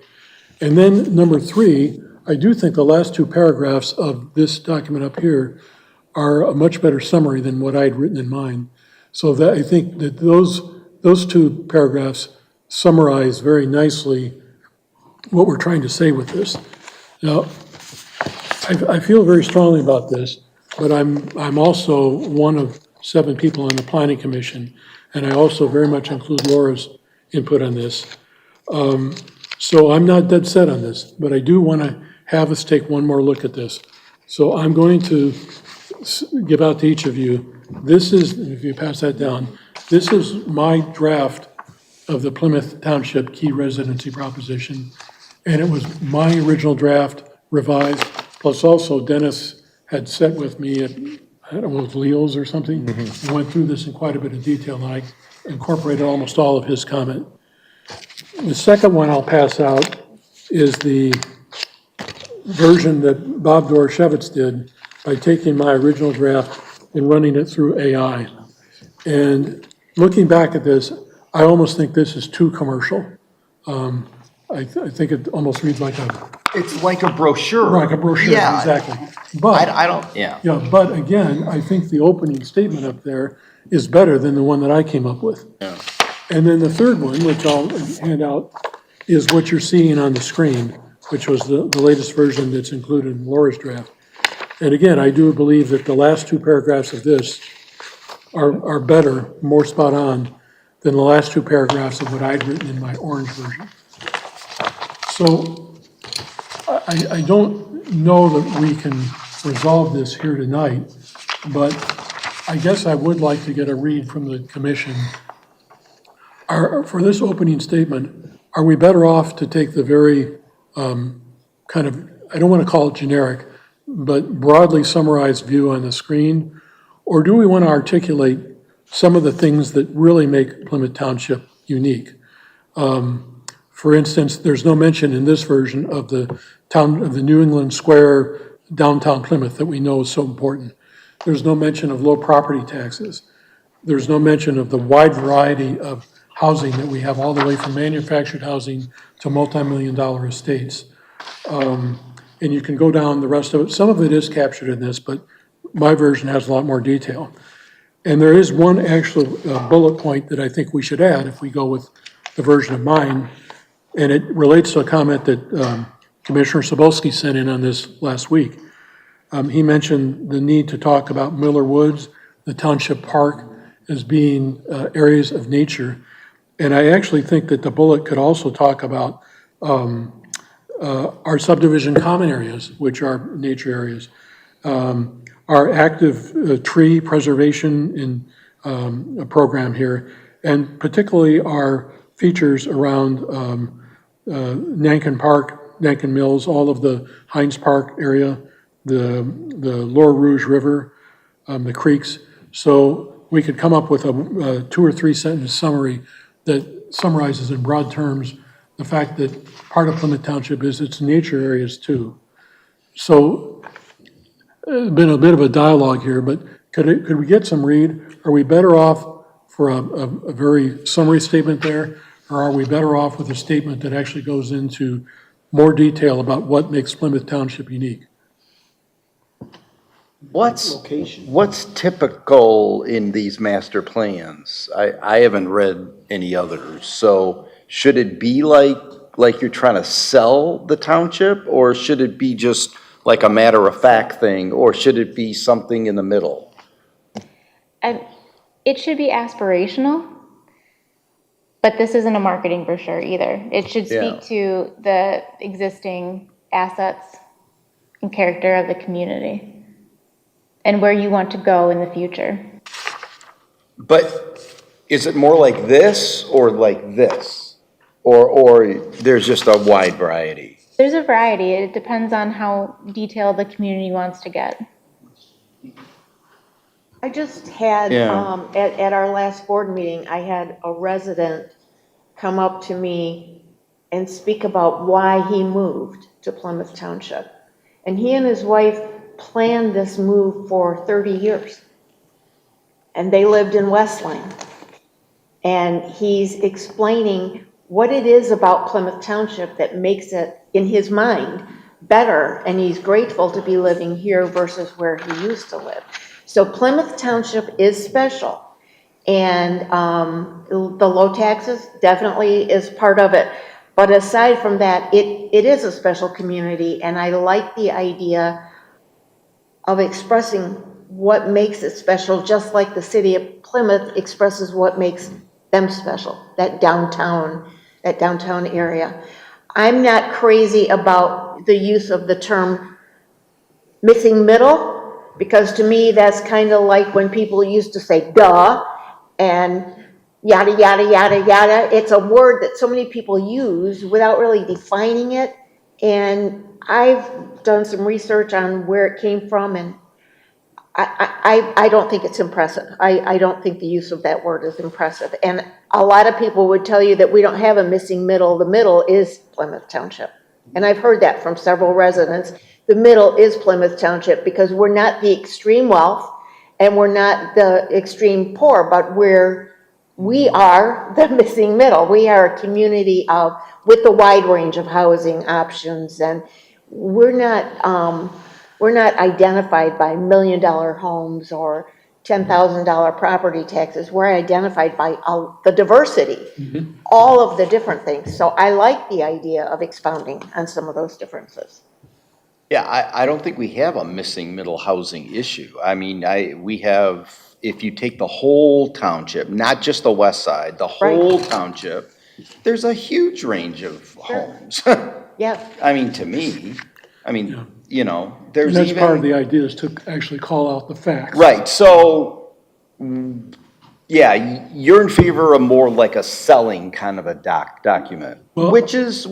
And then number 3, I do think the last 2 paragraphs of this document up here are a much better summary than what I'd written in mine. So that I think that those 2 paragraphs summarize very nicely what we're trying to say with this. Now, I feel very strongly about this, but I'm also one of 7 people on the Planning Commission, and I also very much include Laura's input on this. So I'm not dead set on this, but I do want to have us take one more look at this. So I'm going to give out to each of you. This is, if you pass that down, this is my draft of the Plymouth Township Key Residency Proposition. And it was my original draft revised, plus also Dennis had sat with me at, I don't know, Leo's or something, and went through this in quite a bit of detail, and I incorporated almost all of his comment. The second one I'll pass out is the version that Bob Doroshevic did by taking my original draft and running it through AI. And looking back at this, I almost think this is too commercial. I think it almost reads like It's like a brochure. Like a brochure, Yeah. exactly. But I don't, yeah. Yeah, but again, I think the opening statement up there is better than the one that I came up with. Yeah. And then the third one, which I'll hand out, is what you're seeing on the screen, which was the latest version that's included in Laura's draft. And again, I do believe that the last 2 paragraphs of this are better, more spot on, than the last 2 paragraphs of what I'd written in my orange version. So I don't know that we can resolve this here tonight, but I guess I would like to get a read from the commission. For this opening statement, are we better off to take the very kind of, I don't want to call it generic, but broadly summarized view on the screen? Or do we want to articulate some of the things that really make Plymouth Township unique? For instance, there's no mention in this version of the town of the New England Square downtown Plymouth that we know is so important. There's no mention of low property taxes. There's no mention of the wide variety of housing that we have, all the way from manufactured housing to multi-million-dollar estates. And you can go down the rest of it. Some of it is captured in this, but my version has a lot more detail. And there is one actual bullet point that I think we should add if we go with the version of mine, and it relates to a comment that Commissioner Sobolski sent in on this last week. He mentioned the need to talk about Miller Woods, the Township Park, as being areas of nature. And I actually think that the bullet could also talk about our subdivision common areas, which are nature areas, our active tree preservation in program here, and particularly our features around Nankin Park, Nankin Mills, all of the Hines Park area, the Lower Rouge River, the creeks. So we could come up with a 2 or 3 sentence summary that summarizes in broad terms the fact that part of Plymouth Township is its nature areas too. So it's been a bit of a dialogue here, but could we get some read? Are we better off for a very summary statement there, or are we better off with a statement that actually goes into more detail about what makes Plymouth Township unique? What's typical in these master plans? I haven't read any others. So should it be like like you're trying to sell the township? Or should it be just like a matter-of-fact thing? Or should it be something in the middle? And it should be aspirational, but this isn't a marketing brochure either. It should Yeah. speak to the existing assets and character of the community and where you want to go in the future. But is it more like this or like this? Or there's just a wide variety? There's a variety. It depends on how detailed the community wants to get. I just had, Yeah. at our last board meeting, I had a resident come up to me and speak about why he moved to Plymouth Township. And he and his wife planned this move for 30 years. And they lived in Westline. And he's explaining what it is about Plymouth Township that makes it, in his mind, better. And he's grateful to be living here versus where he used to live. So Plymouth Township is special. And the low taxes definitely is part of it. But aside from that, it is a special community. And I like the idea of expressing what makes it special, just like the city of Plymouth expresses what makes them special, that downtown area. I'm not crazy about the use of the term missing middle, because to me, that's kind of like when people used to say duh and yada, yada, yada, yada. It's a word that so many people use without really defining it. And I've done some research on where it came from, and I don't think it's impressive. I don't think the use of that word is impressive. And a lot of people would tell you that we don't have a missing middle. The middle is Plymouth Township. And I've heard that from several residents. The middle is Plymouth Township because we're not the extreme wealth and we're not the extreme poor, but we are the missing middle. We are a community with a wide range of housing options, and we're not identified by $1 million homes or $10,000 property taxes. We're identified by the diversity, all of the different things. So I like the idea of expounding on some of those differences. Yeah, I don't think we have a missing middle housing issue. I mean, we have, if you take the whole township, not just the west side, the whole township, there's a huge range of homes. Yeah. I mean, to me, you know, there's And that's part of even, the idea is to actually call out the facts. right, so, yeah, you're in favor of more like a selling kind of a document, Well- which is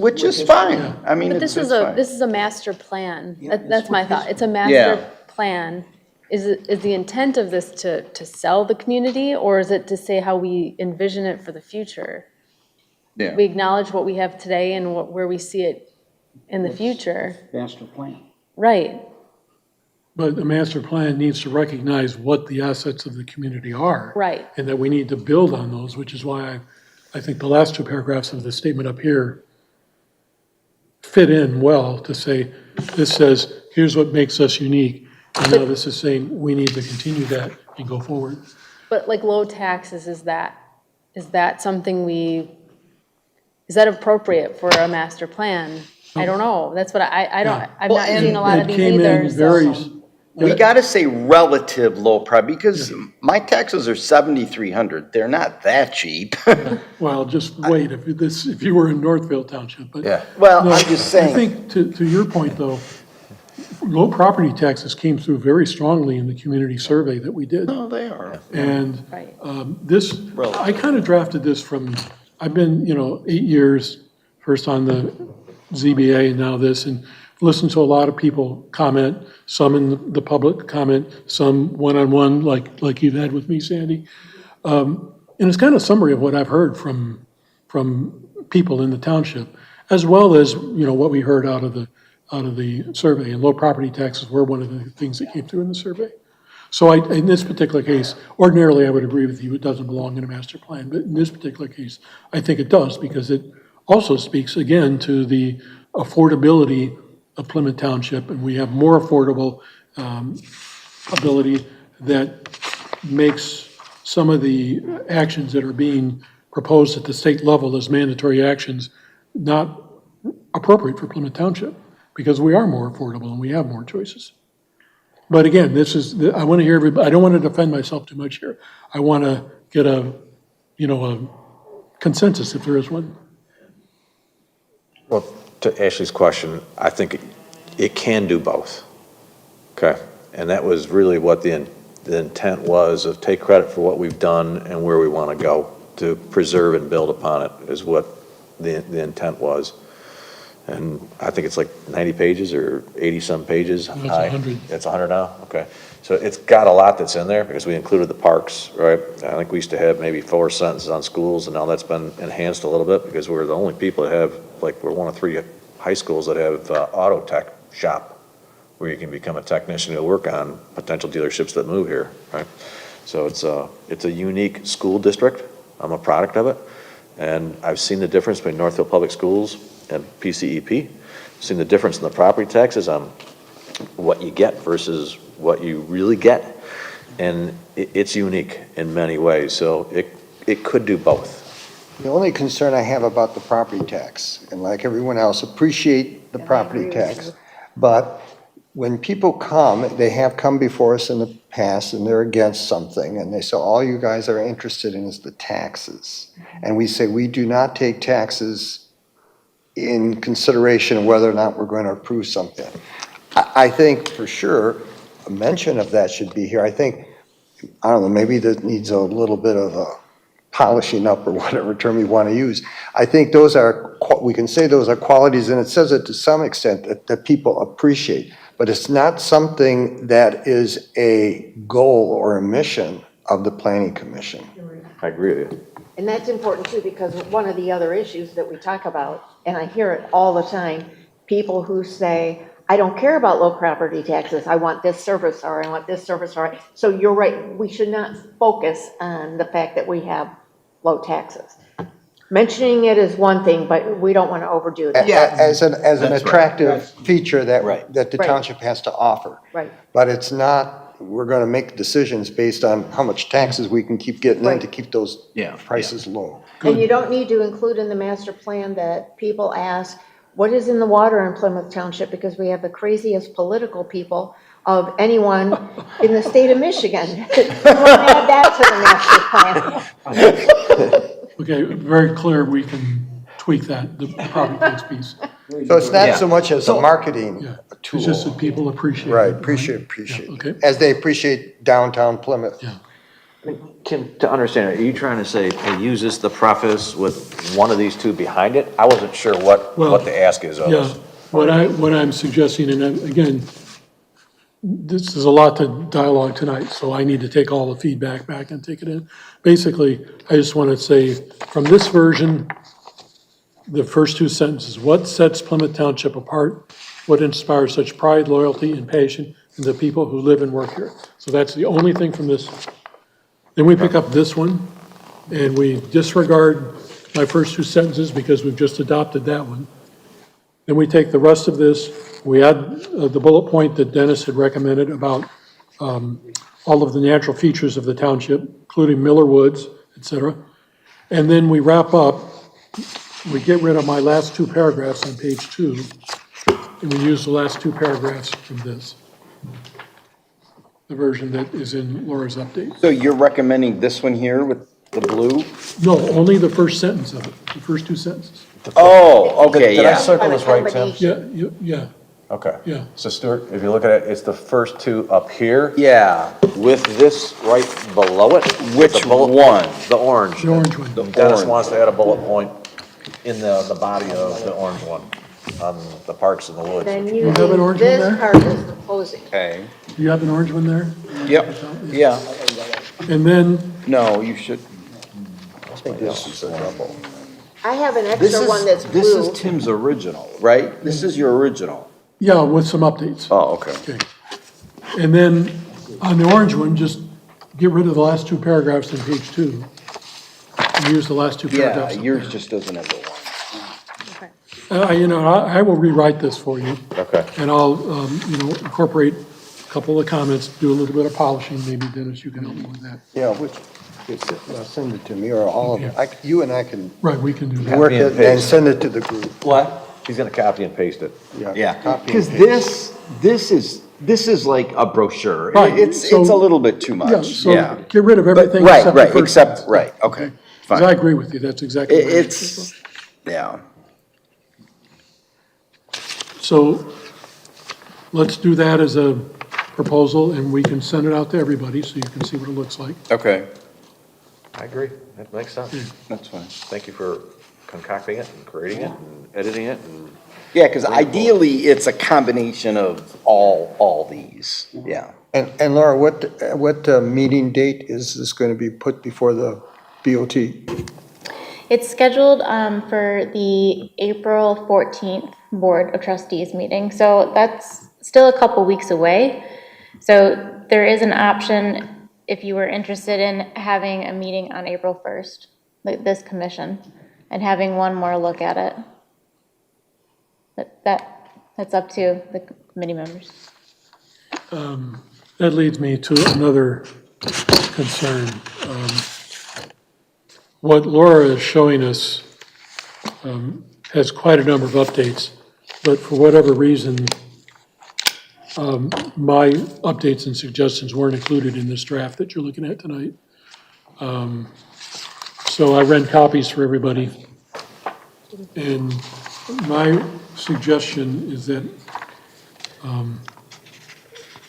fine. I mean, But it's this fine. is a master plan. That's my thought. It's a Yeah. master plan. Is the intent of this to sell the community, or is it to say how we envision it for the future? Yeah. We acknowledge what we have today and where we see it in the future. Master plan. Right. But the master plan needs to recognize what the assets of the community are. Right. And that we need to build on those, which is why I think the last two paragraphs of the statement up here fit in well to say, this says, here's what makes us unique. And now this is saying, we need to continue that and go forward. But like low taxes, is that something is that appropriate for a master plan? I don't know. That's what I've not seen a lot of these either. So. We gotta say relative low price, because my taxes are $7,300. They're not that cheap. Well, just wait, if you were in Northville Township, but. Yeah. Well, No, I'm just saying. I think, to your point, though, low property taxes came through very strongly in the community survey that we did. No, they are. And Right. I kind of drafted this I've been, 8 years, first on the ZBA and now this, and listened to a lot of people comment, some in the public comment, some one-on-one, like you've had with me, Sandy. And it's kind of a summary of what I've heard from people in the township, as well as, what we heard out of the survey. And low property taxes were one of the things that came through in the survey. So in this particular case, ordinarily I would agree with you, it doesn't belong in a master plan. But in this particular case, I think it does, because it also speaks again to the affordability of Plymouth Township, and we have more affordable ability that makes some of the actions that are being proposed at the state level as mandatory actions not appropriate for Plymouth Township, because we are more affordable and we have more choices. But again, I want to hear everybody, I don't want to defend myself too much here. I want to get a consensus, if there is one. Well, to Ashley's question, I think it can do both, okay? And that was really what the intent was, of take credit for what we've done and where we want to go, to preserve and build upon it, is what the intent was. And I think it's like 90 pages or 80-some pages. No, it's 100. It's 100 now? Okay. So it's got a lot that's in there, because we included the parks, right? I think we used to have maybe 4 sentences on schools, and now that's been enhanced a little bit, because we're the only people that have, like, we're one of 3 high schools that have auto tech shop, where you can become a technician to work on potential dealerships that move here, right? So it's a unique school district. I'm a product of it. And I've seen the difference between Northfield Public Schools and PCEP. I've seen the difference in the property taxes on what you get versus what you really get. And it's unique in many ways. So it could do both. The only concern I have about the property tax, and like everyone else, appreciate the property tax, but when people come, they have come before us in the past and they're against something, and they say, all you guys are interested in is the taxes. And we say, we do not take taxes in consideration of whether or not we're going to approve something. I think for sure a mention of that should be here. I think, I don't know, maybe that needs a little bit of a polishing up, or whatever term you want to use. I think those are, we can say those are qualities, and it says it to some extent, that people appreciate. But it's not something that is a goal or a mission of the Planning Commission. I agree with you. And that's important too, because one of the other issues that we talk about, and I hear it all the time, people who say, I don't care about low property taxes, I want this service, or I want this service, or, so you're right, we should not focus on the fact that we have low taxes. Mentioning it is one thing, but we don't want to overdo that. As an That's attractive right. feature that the Right. township has to offer. Right. But it's not, we're going to make decisions based on how much taxes we can keep getting in Right. to keep those prices low. And you don't need to include in the master plan that people ask, what is in the water in Plymouth Township? Because we have the craziest political people of anyone in the state of Michigan. You want to add that to the master plan. Okay, very clear, we can tweak that, the property tax piece. So it's not so Yeah. much as a marketing Yeah, tool. it's just that people appreciate it. Right, appreciate, Yeah, okay. as they appreciate downtown Plymouth. Yeah. Kim, to understand, are you trying to say, hey, use this, the preface, with one of these two behind it? I wasn't sure what the ask is of Yeah, us. what I'm suggesting, and again, this is a lot to dialogue tonight, so I need to take all the feedback back and take it in. Basically, I just want to say, from this version, the first 2 sentences, what sets Plymouth Township apart? What inspires such pride, loyalty, and passion in the people who live and work here? So that's the only thing from this. Then we pick up this one, and we disregard my first 2 sentences because we've just adopted that one. Then we take the rest of this, we add the bullet point that Dennis had recommended about all of the natural features of the township, including Miller Woods, et cetera. And then we wrap up, we get rid of my last 2 paragraphs on page 2, and we use the last 2 paragraphs from this, the version that is in Laura's update. So you're recommending this one here with the blue? No, only the first sentence of it, the first 2 sentences. Oh, okay, Did I yeah. circle this right, Tim? Yeah, Okay. Yeah. So Stuart, if you look at it, it's the first 2 up here. Yeah. With this right below it. Which the bullet one? point, the orange. the orange one. Dennis orange. wants to add a bullet point in the body of the orange one, on the parks and the woods. Then you have an orange using one this there? part as the closing. Okay. Do you have an orange one there? Yep, yeah. And then, No, you should. I think this is a double. I have an This extra one that's is, blue. this is Tim's original, right? This is your original. yeah, with some updates. Oh, okay. Okay. And then on the orange one, just get rid of the last 2 paragraphs on page 2. And use the last 2 Yeah, paragraphs. up yours there. just doesn't have the one. I will rewrite this for you. Okay. And I'll, incorporate a couple of comments, do a little bit of polishing. Maybe Dennis, you can help me with that. Yeah, send it to me, or all of them. You and I can Right, we can do that. work it and send it to the group. What? He's gonna copy and paste it. Yeah, Copy and because paste. this is like a brochure. Right, It's so- a little bit too Yeah, much, so yeah. get rid of But- everything right, except the right, first except, sentence. right, okay, Because I fine. agree with you, that's exactly what it is. It's, yeah. So let's do that as a proposal, and we can send it out to everybody so you can see what it looks like. Okay, I agree, that makes sense. that's fine. Thank you for concocting it and creating it and editing it and. Yeah, because ideally, it's a combination of all these, yeah. And Laura, what meeting date is this going to be put before the BOT? It's scheduled for the April 14th Board of Trustees meeting, so that's still a couple weeks away. So there is an option if you were interested in having a meeting on April 1st, this commission, and having one more look at it. But that's up to the committee members. That leads me to another concern. What Laura is showing us has quite a number of updates, but for whatever reason, my updates and suggestions weren't included in this draft that you're looking at tonight. So I ran copies for everybody. And my suggestion is that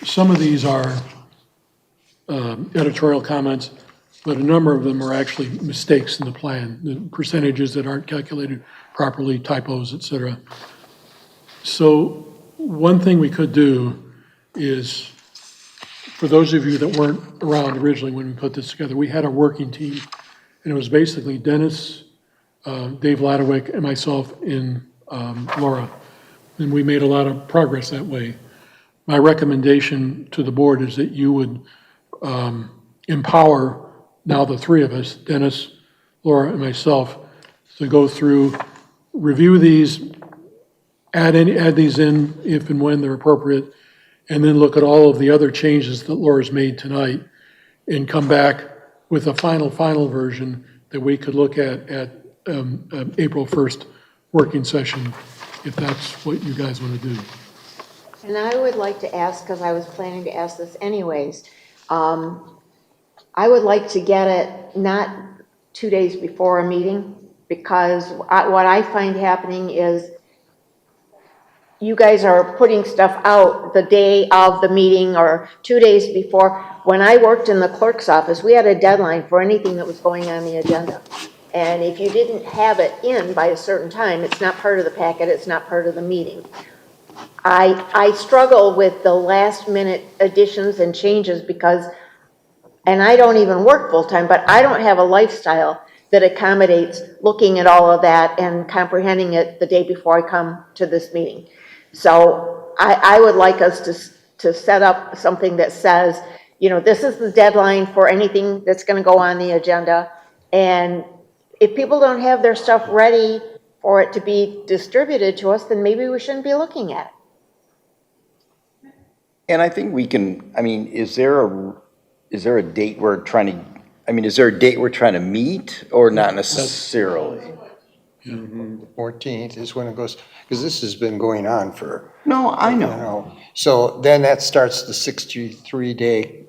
some of these are editorial comments, but a number of them are actually mistakes in the plan, the percentages that aren't calculated properly, typos, et cetera. So one thing we could do is, for those of you that weren't around originally when we put this together, we had a working team, and it was basically Dennis, Dave Ladowick, and myself and Laura, and we made a lot of progress that way. My recommendation to the board is that you would empower now the three of us, Dennis, Laura, and myself, to go through, review these, add these in if and when they're appropriate, and then look at all of the other changes that Laura's made tonight, and come back with a final version that we could look at April 1st working session, if that's what you guys want to do. And I would like to ask, because I was planning to ask this anyways, I would like to get it not 2 days before a meeting, because what I find happening is you guys are putting stuff out the day of the meeting or 2 days before. When I worked in the clerk's office, we had a deadline for anything that was going on the agenda. And if you didn't have it in by a certain time, it's not part of the packet, it's not part of the meeting. I struggle with the last minute additions and changes because, and I don't even work full-time, but I don't have a lifestyle that accommodates looking at all of that and comprehending it the day before I come to this meeting. So I would like us to set up something that says, you know, this is the deadline for anything that's going to go on the agenda. And if people don't have their stuff ready for it to be distributed to us, then maybe we shouldn't be looking at it. And I think we can, I mean, is there a date we're trying to, I mean, is there a date we're trying to meet or not necessarily? 14th is when it goes, because this has been going on for. No, I know. You know. So then that starts the 63-day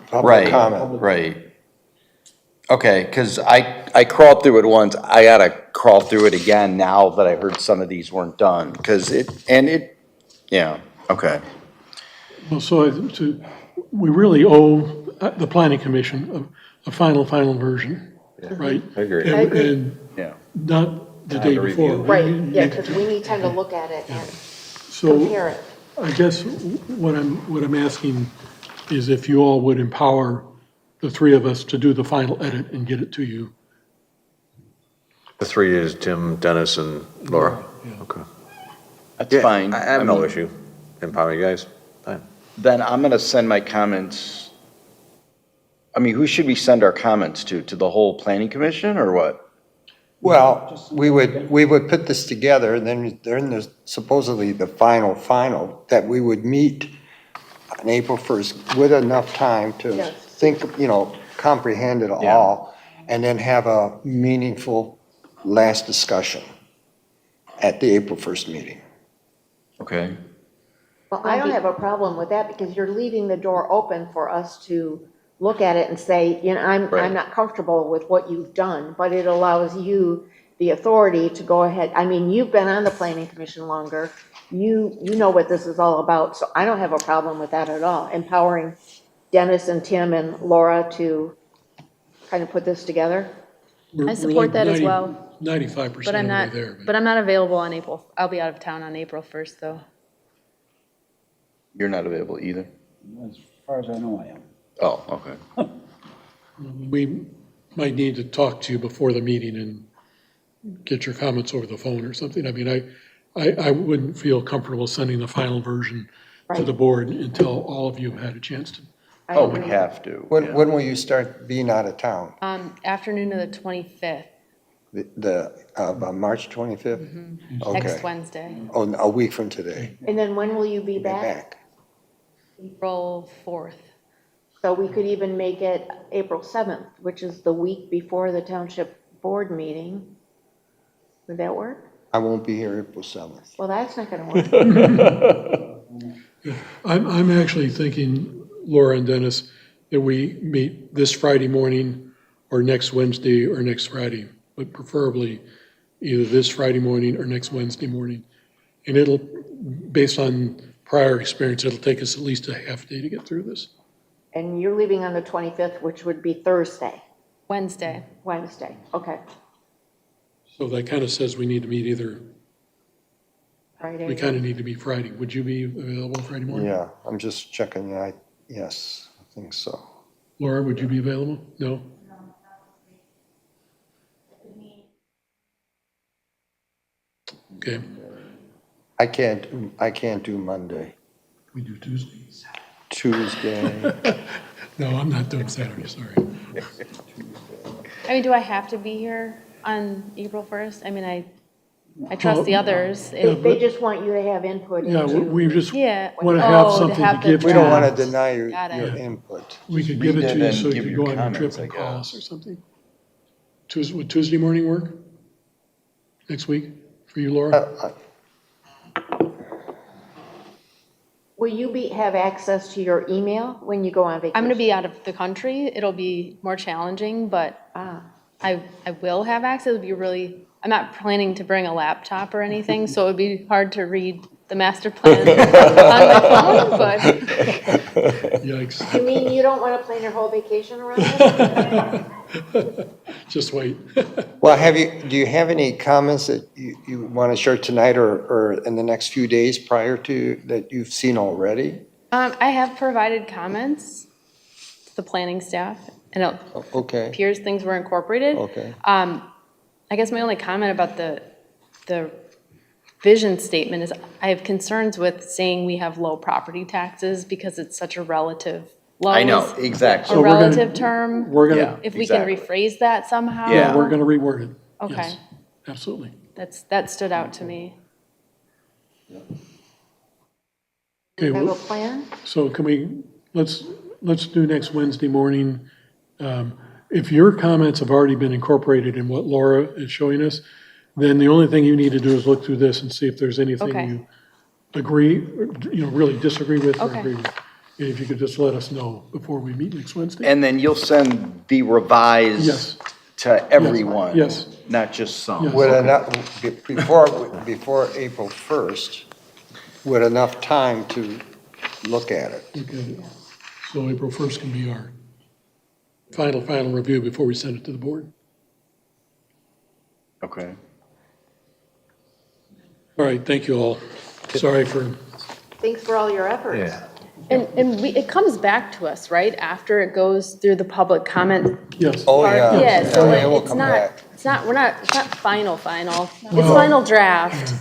public comment. Right. Okay, because I crawled through it once. I gotta crawl through it again now that I heard some of these weren't done, because yeah, okay. Well, so we really owe the planning commission a final version, right? I agree. And Yeah. not the day before. Right, yeah, because we need time to look at it and So compare it. I guess what I'm asking is if you all would empower the three of us to do the final edit and get it to you. The three is Tim, Dennis, and Laura. Okay. That's fine. I have no mean, issue empowering you guys. Fine. Then I'm gonna send my comments. I mean, who should we send our comments to? To the whole planning commission or what? Well, we would put this together, and then there's supposedly the final, that we would meet on April 1st with enough time to think, you know, comprehend it all, and then have a meaningful last discussion. at the April 1st meeting. Okay. Well, I don't have a problem with that because you're leaving the door open for us to look at it and say, you know, I'm Right. not comfortable with what you've done, but it allows you the authority to go ahead. I mean, you've been on the planning commission longer. You know what this is all about, so I don't have a problem with that at all. Empowering Dennis and Tim and Laura to kind of put this together. We're I like support that as 90 well. 95% of But the I'm way not, there. but I'm not available on April, I'll be out of town on April 1st, though. You're not available either? As far as I know, I am. Oh, okay. We might need to talk to you before the meeting and get your comments over the phone or something. I mean, I wouldn't feel comfortable sending the final version to the board until all of you have had a chance to. Oh, we have to. When will you start being out of town? Afternoon of the 25th, March 25th? Okay. next Wednesday, Oh, a week from today. And then when will you be back? April 4th. So we could even make it April 7th, which is the week before the township board meeting. Would that work? I won't be here April 7th. Well, that's not gonna work. I'm actually thinking, Laura and Dennis, that we meet this Friday morning or next Wednesday or next Friday, but preferably either this Friday morning or next Wednesday morning. And it'll, based on prior experience, it'll take us at least a half day to get through this. And you're leaving on the 25th, which would be Thursday, Wednesday. Wednesday, okay. So that kind of says we need to meet either, Friday. we kind of need to meet Friday. Would you be available Friday morning? Yeah, I'm just checking. Yes, I think so. Laura, would you be available? No? Okay, I can't do Monday. we do Tuesday. Tuesday. No, I'm not doing Saturday, sorry. I mean, do I have to be here on April 1st? I mean, I trust the others. They just want you to have input Yeah, into. we just Yeah. want to have Oh, to something have to the give to We you. don't want to draft. deny your Got it. input. We could give read it it to you and so you give could your go on your trip comments, and I call us guess. or something. Would Tuesday morning work? Next week for you, Laura? Will you have access to your email when you go on vacation? I'm going to be out of the country. It'll be more challenging, but I will have access. It'll be really, I'm not planning to bring a laptop or anything, so it would be hard to read the master plan on my phone, but. Yikes. You mean you don't want to plan your whole vacation around this? Just wait. Well, do you have any comments that you want to share tonight or in the next few days prior to, that you've seen already? I have provided comments to the planning staff, and it Okay, appears things were incorporated. okay. I guess my only comment about the vision statement is I have concerns with saying we have low property taxes because it's such a relative, low I know, is exactly. a So we're gonna- relative term. We're Yeah. gonna, If we can exactly. rephrase that somehow. Yeah. we're gonna reword it. Okay, Yes, absolutely. that stood out to me. Okay, Have a well, plan? so can we, let's do next Wednesday morning. If your comments have already been incorporated in what Laura is showing us, then the only thing you need to do is look through this and see if there's anything Okay. you agree, or, really disagree with or Okay. agree with. And if you could just let us know before we meet next Wednesday. And then you'll send the revised Yes. to everyone? Yes. Not just some? Yes. Would Okay. enough, before April 1st, would enough time to look at it? Okay, so April 1st can be our final review before we send it to the board. Okay. All right, thank you all. Sorry for, Thanks for all your efforts. And it comes back to us, right, after it goes through the public comment yes. Oh, part? yeah. Yeah, so Yeah, it will it's come not, back. it's not final. It's Well- final draft,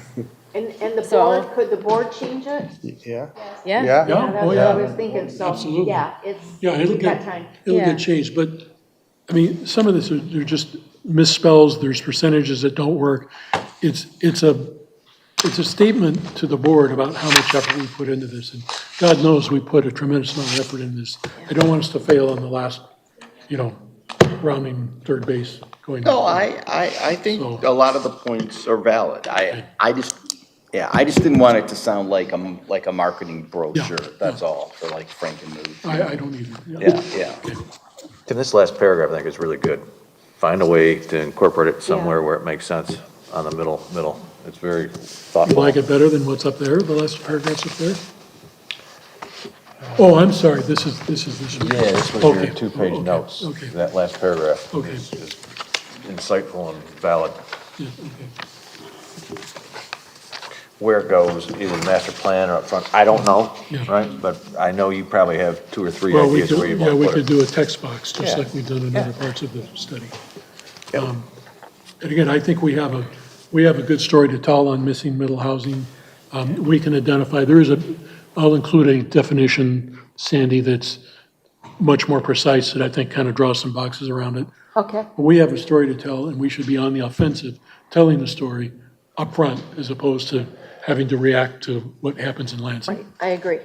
And the So- board, could the board change it? Yeah? yeah? Yeah, Yeah? That's oh, what yeah. I was thinking, so, Absolutely. yeah, it's, Yeah, it'll we've got get, time. it'll Yeah. get changed, but, I mean, some of this, they're just misspells, there's percentages that don't work. It's a statement to the board about how much effort we put into this, and God knows we put a tremendous amount of effort in this. I don't want us to fail on the last, rounding third base going. No, I think So- a lot of the points are valid. I just didn't want it to sound like a marketing brochure, that's all, for like Frankenmuth. I don't either. Yeah. Tim, this last paragraph I think is really good. Find a way to incorporate it somewhere where it makes sense on the middle. It's very You thoughtful. like it better than what's up there, the last paragraph's up there? Oh, I'm sorry, this is this one. Yeah, this was Okay. your two-page Okay. notes. Okay. That last paragraph Okay. is insightful and valid. Yeah, okay. Where it goes, either master plan or up front, I don't know, Yeah. right? But I know you probably have two or three Well, we ideas where you could, want yeah, to we put could it. do a text box, just Yeah. like we've done in Yeah. other parts of the study. And again, I think we have a good story to tell on missing middle housing. We can identify, I'll include a definition, Sandy, that's much more precise, that I think kind of draws some boxes around it. Okay. But we have a story to tell, and we should be on the offensive, telling the story upfront, as opposed to having to react to what happens in Lansing. I agree.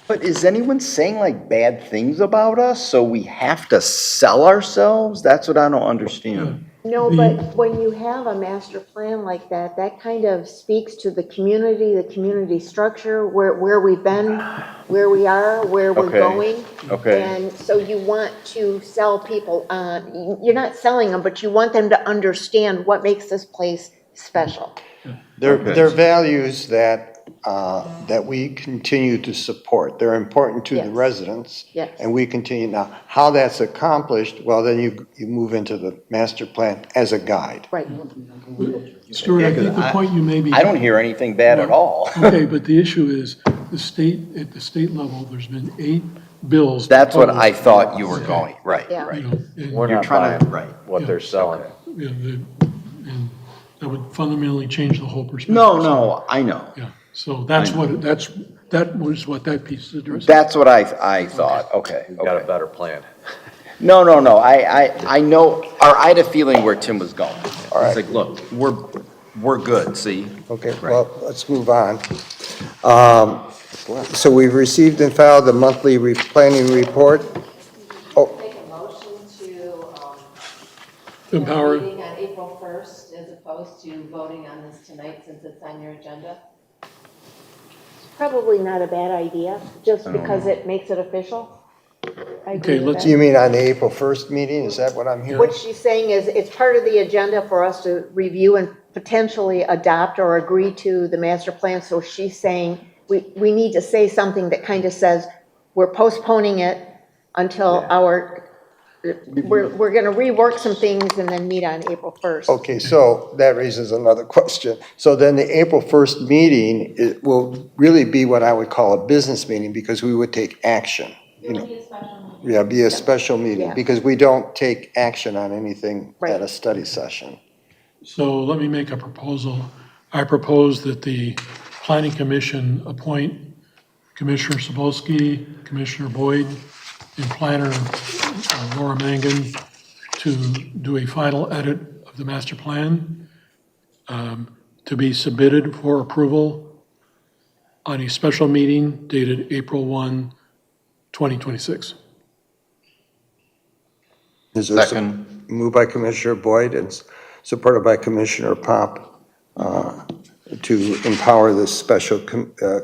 But is anyone saying like bad things about us, so we have to sell ourselves? That's what I don't understand. No, but when you have a master plan like that, that kind of speaks to the community structure, where we've been, where we are, where we're Okay. going. Okay. And so you want to sell people on, you're not selling them, but you want them to understand what makes this place special. They're values that we continue to support. They're important to the Yes. residents. Yes. And we continue. Now, how that's accomplished, well, then you move into the master plan as a guide. Right. Stuart, I think the point you may be. I don't hear anything bad at all. Okay, but the issue is, at the state level, there's been 8 bills. That's what I proposed. thought you were going, right, Yeah. right. You know, and- We're You're not trying to- buying right. what they're selling. Yeah, and that would fundamentally change the whole perspective. No, I know. Yeah, so that was what that piece is addressing. That's what I thought, okay. You've got a better plan. No, I know, or I had a feeling where Tim was going. All right. It's like, look, we're good, see? Okay, well, let's move on. So we've received and filed the monthly planning report. Oh, Make a motion To empower, meeting on April 1st as opposed to voting on this tonight since it's on your agenda. Probably not a bad idea, just because it makes it official. I agree Okay, with let's- that. you mean on the April 1st meeting? Is that what I'm hearing? What she's saying is, it's part of the agenda for us to review and potentially adopt or agree to the master plan. So she's saying, we need to say something that kind of says, we're postponing it until we're gonna rework some things and then meet on April 1st. Okay, so that raises another question. So then the April 1st meeting, it will really be what I would call a business meeting because we would take action. You know, yeah, be a special meeting Yeah. because we don't take action on anything Right. at a study session. so let me make a proposal. I propose that the planning commission appoint Commissioner Sapolsky, Commissioner Boyd, and planner Laura Mangan to do a final edit of the master plan to be submitted for approval on a special meeting dated April 1, 2026. Is there Second. Moved by Commissioner Boyd and supported by Commissioner Pop to empower this special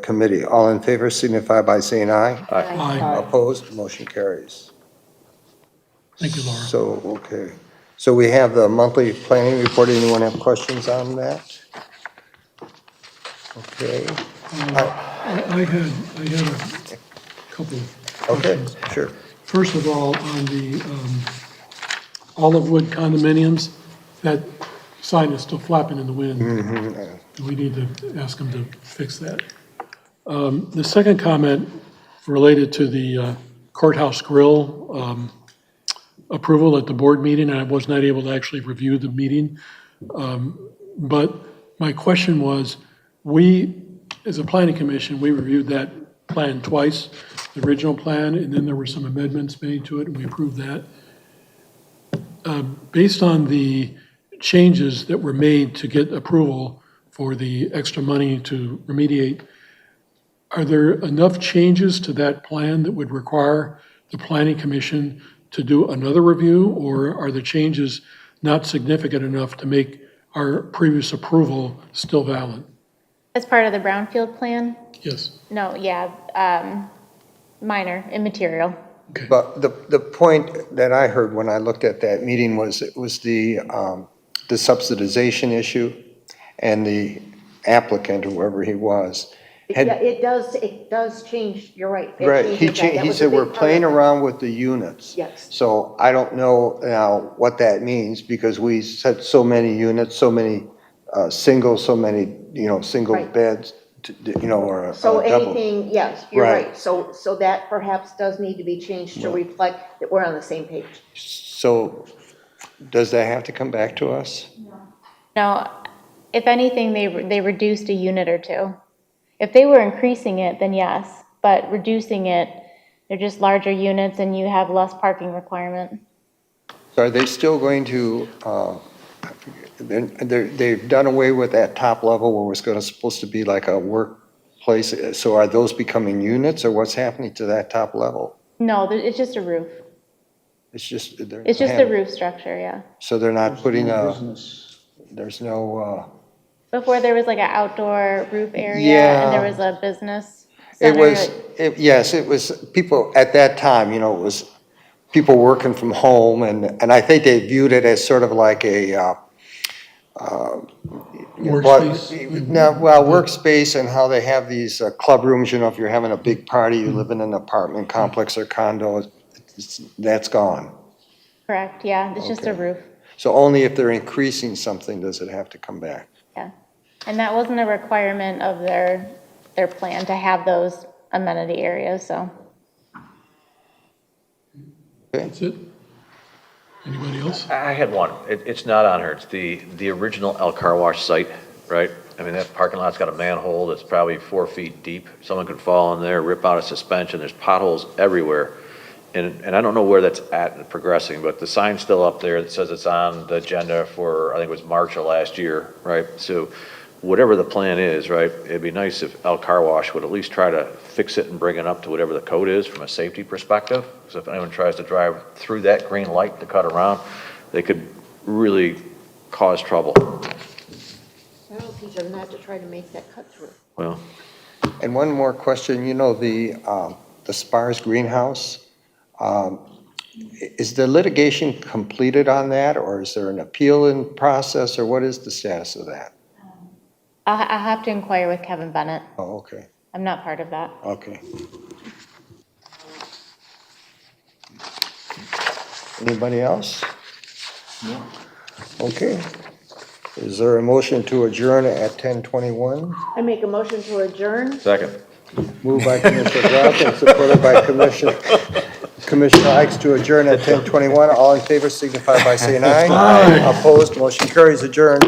committee. All in favor signify by saying aye. Aye. Opposed, motion carries. Thank you, Laura. So, okay. So we have the monthly planning report. Anyone have questions on that? Okay. I had a couple of Okay, questions. sure. First of all, on the Olive Wood condominiums, that sign is still flapping in the wind. We need to ask them to fix that. The second comment related to the courthouse grill approval at the board meeting, and I was not able to actually review the meeting. But my question was, we, as a planning commission, we reviewed that plan twice, the original plan, and then there were some amendments made to it, and we approved that. Based on the changes that were made to get approval for the extra money to remediate, are there enough changes to that plan that would require the planning commission to do another review, or are the changes not significant enough to make our previous approval still valid? As part of the brownfield plan? Yes. No, yeah, minor, immaterial. But the point that I heard when I looked at that meeting was, it was the subsidization issue, and the applicant, whoever he was, had. Yeah, it does change, you're right. It Right, he changes that. That he was a said, big we're part playing of it." around with the units. Yes. So I don't know now what that means, because we said so many units, so many singles, so many, single Right. beds, or a So double. anything, yes, you're Right. right. So that perhaps does need to be changed to reflect that we're on the same page. So does that have to come back to us? No, if anything, they reduced a unit or two. If they were increasing it, then yes, but reducing it, they're just larger units and you have less parking requirement. So are they still going to, they've done away with that top level where it's supposed to be like a workplace, so are those becoming units, or what's happening to that top level? No, it's just a roof. It's just. It's just a roof structure, yeah. So they're not putting there's no, Before there was like an outdoor roof area Yeah. and there was a business it center. was, yes, it was, people, at that time, it was people working from home, and I think they viewed it as sort of like a, Workspace? workspace, and how they have these club rooms, if you're having a big party, you live in an apartment complex or condo, that's gone. Correct, yeah, it's just a roof, So only if they're increasing something does it have to come back. yeah. And that wasn't a requirement of their plan to have those amenity areas, so. That's it? Anybody else? I had one. It's not on here. It's the original El Car Wash site, right? I mean, that parking lot's got a manhole that's probably 4 feet deep. Someone could fall in there, rip out a suspension. There's potholes everywhere. And I don't know where that's at and progressing, but the sign's still up there that says it's on the agenda for, I think it was March of last year, right? So whatever the plan is, right, it'd be nice if El Car Wash would at least try to fix it and bring it up to whatever the code is from a safety perspective. Because if anyone tries to drive through that green light to cut around, they could really cause trouble. I don't teach them not to try to make that cut through. Well, And one more question, the Spars greenhouse, is the litigation completed on that, or is there an appeal in process, or what is the status of that? I'll have to inquire with Kevin Bennett. Oh, okay, I'm not part of that. okay. Anybody else? No. Okay. Is there a motion to adjourn at 10:21? I make a motion to adjourn. second. Moved by Commissioner Graf, supported by Commissioner Ikes to adjourn at 10:21. All in favor signify by saying aye. Aye. Opposed, motion carries, adjourned.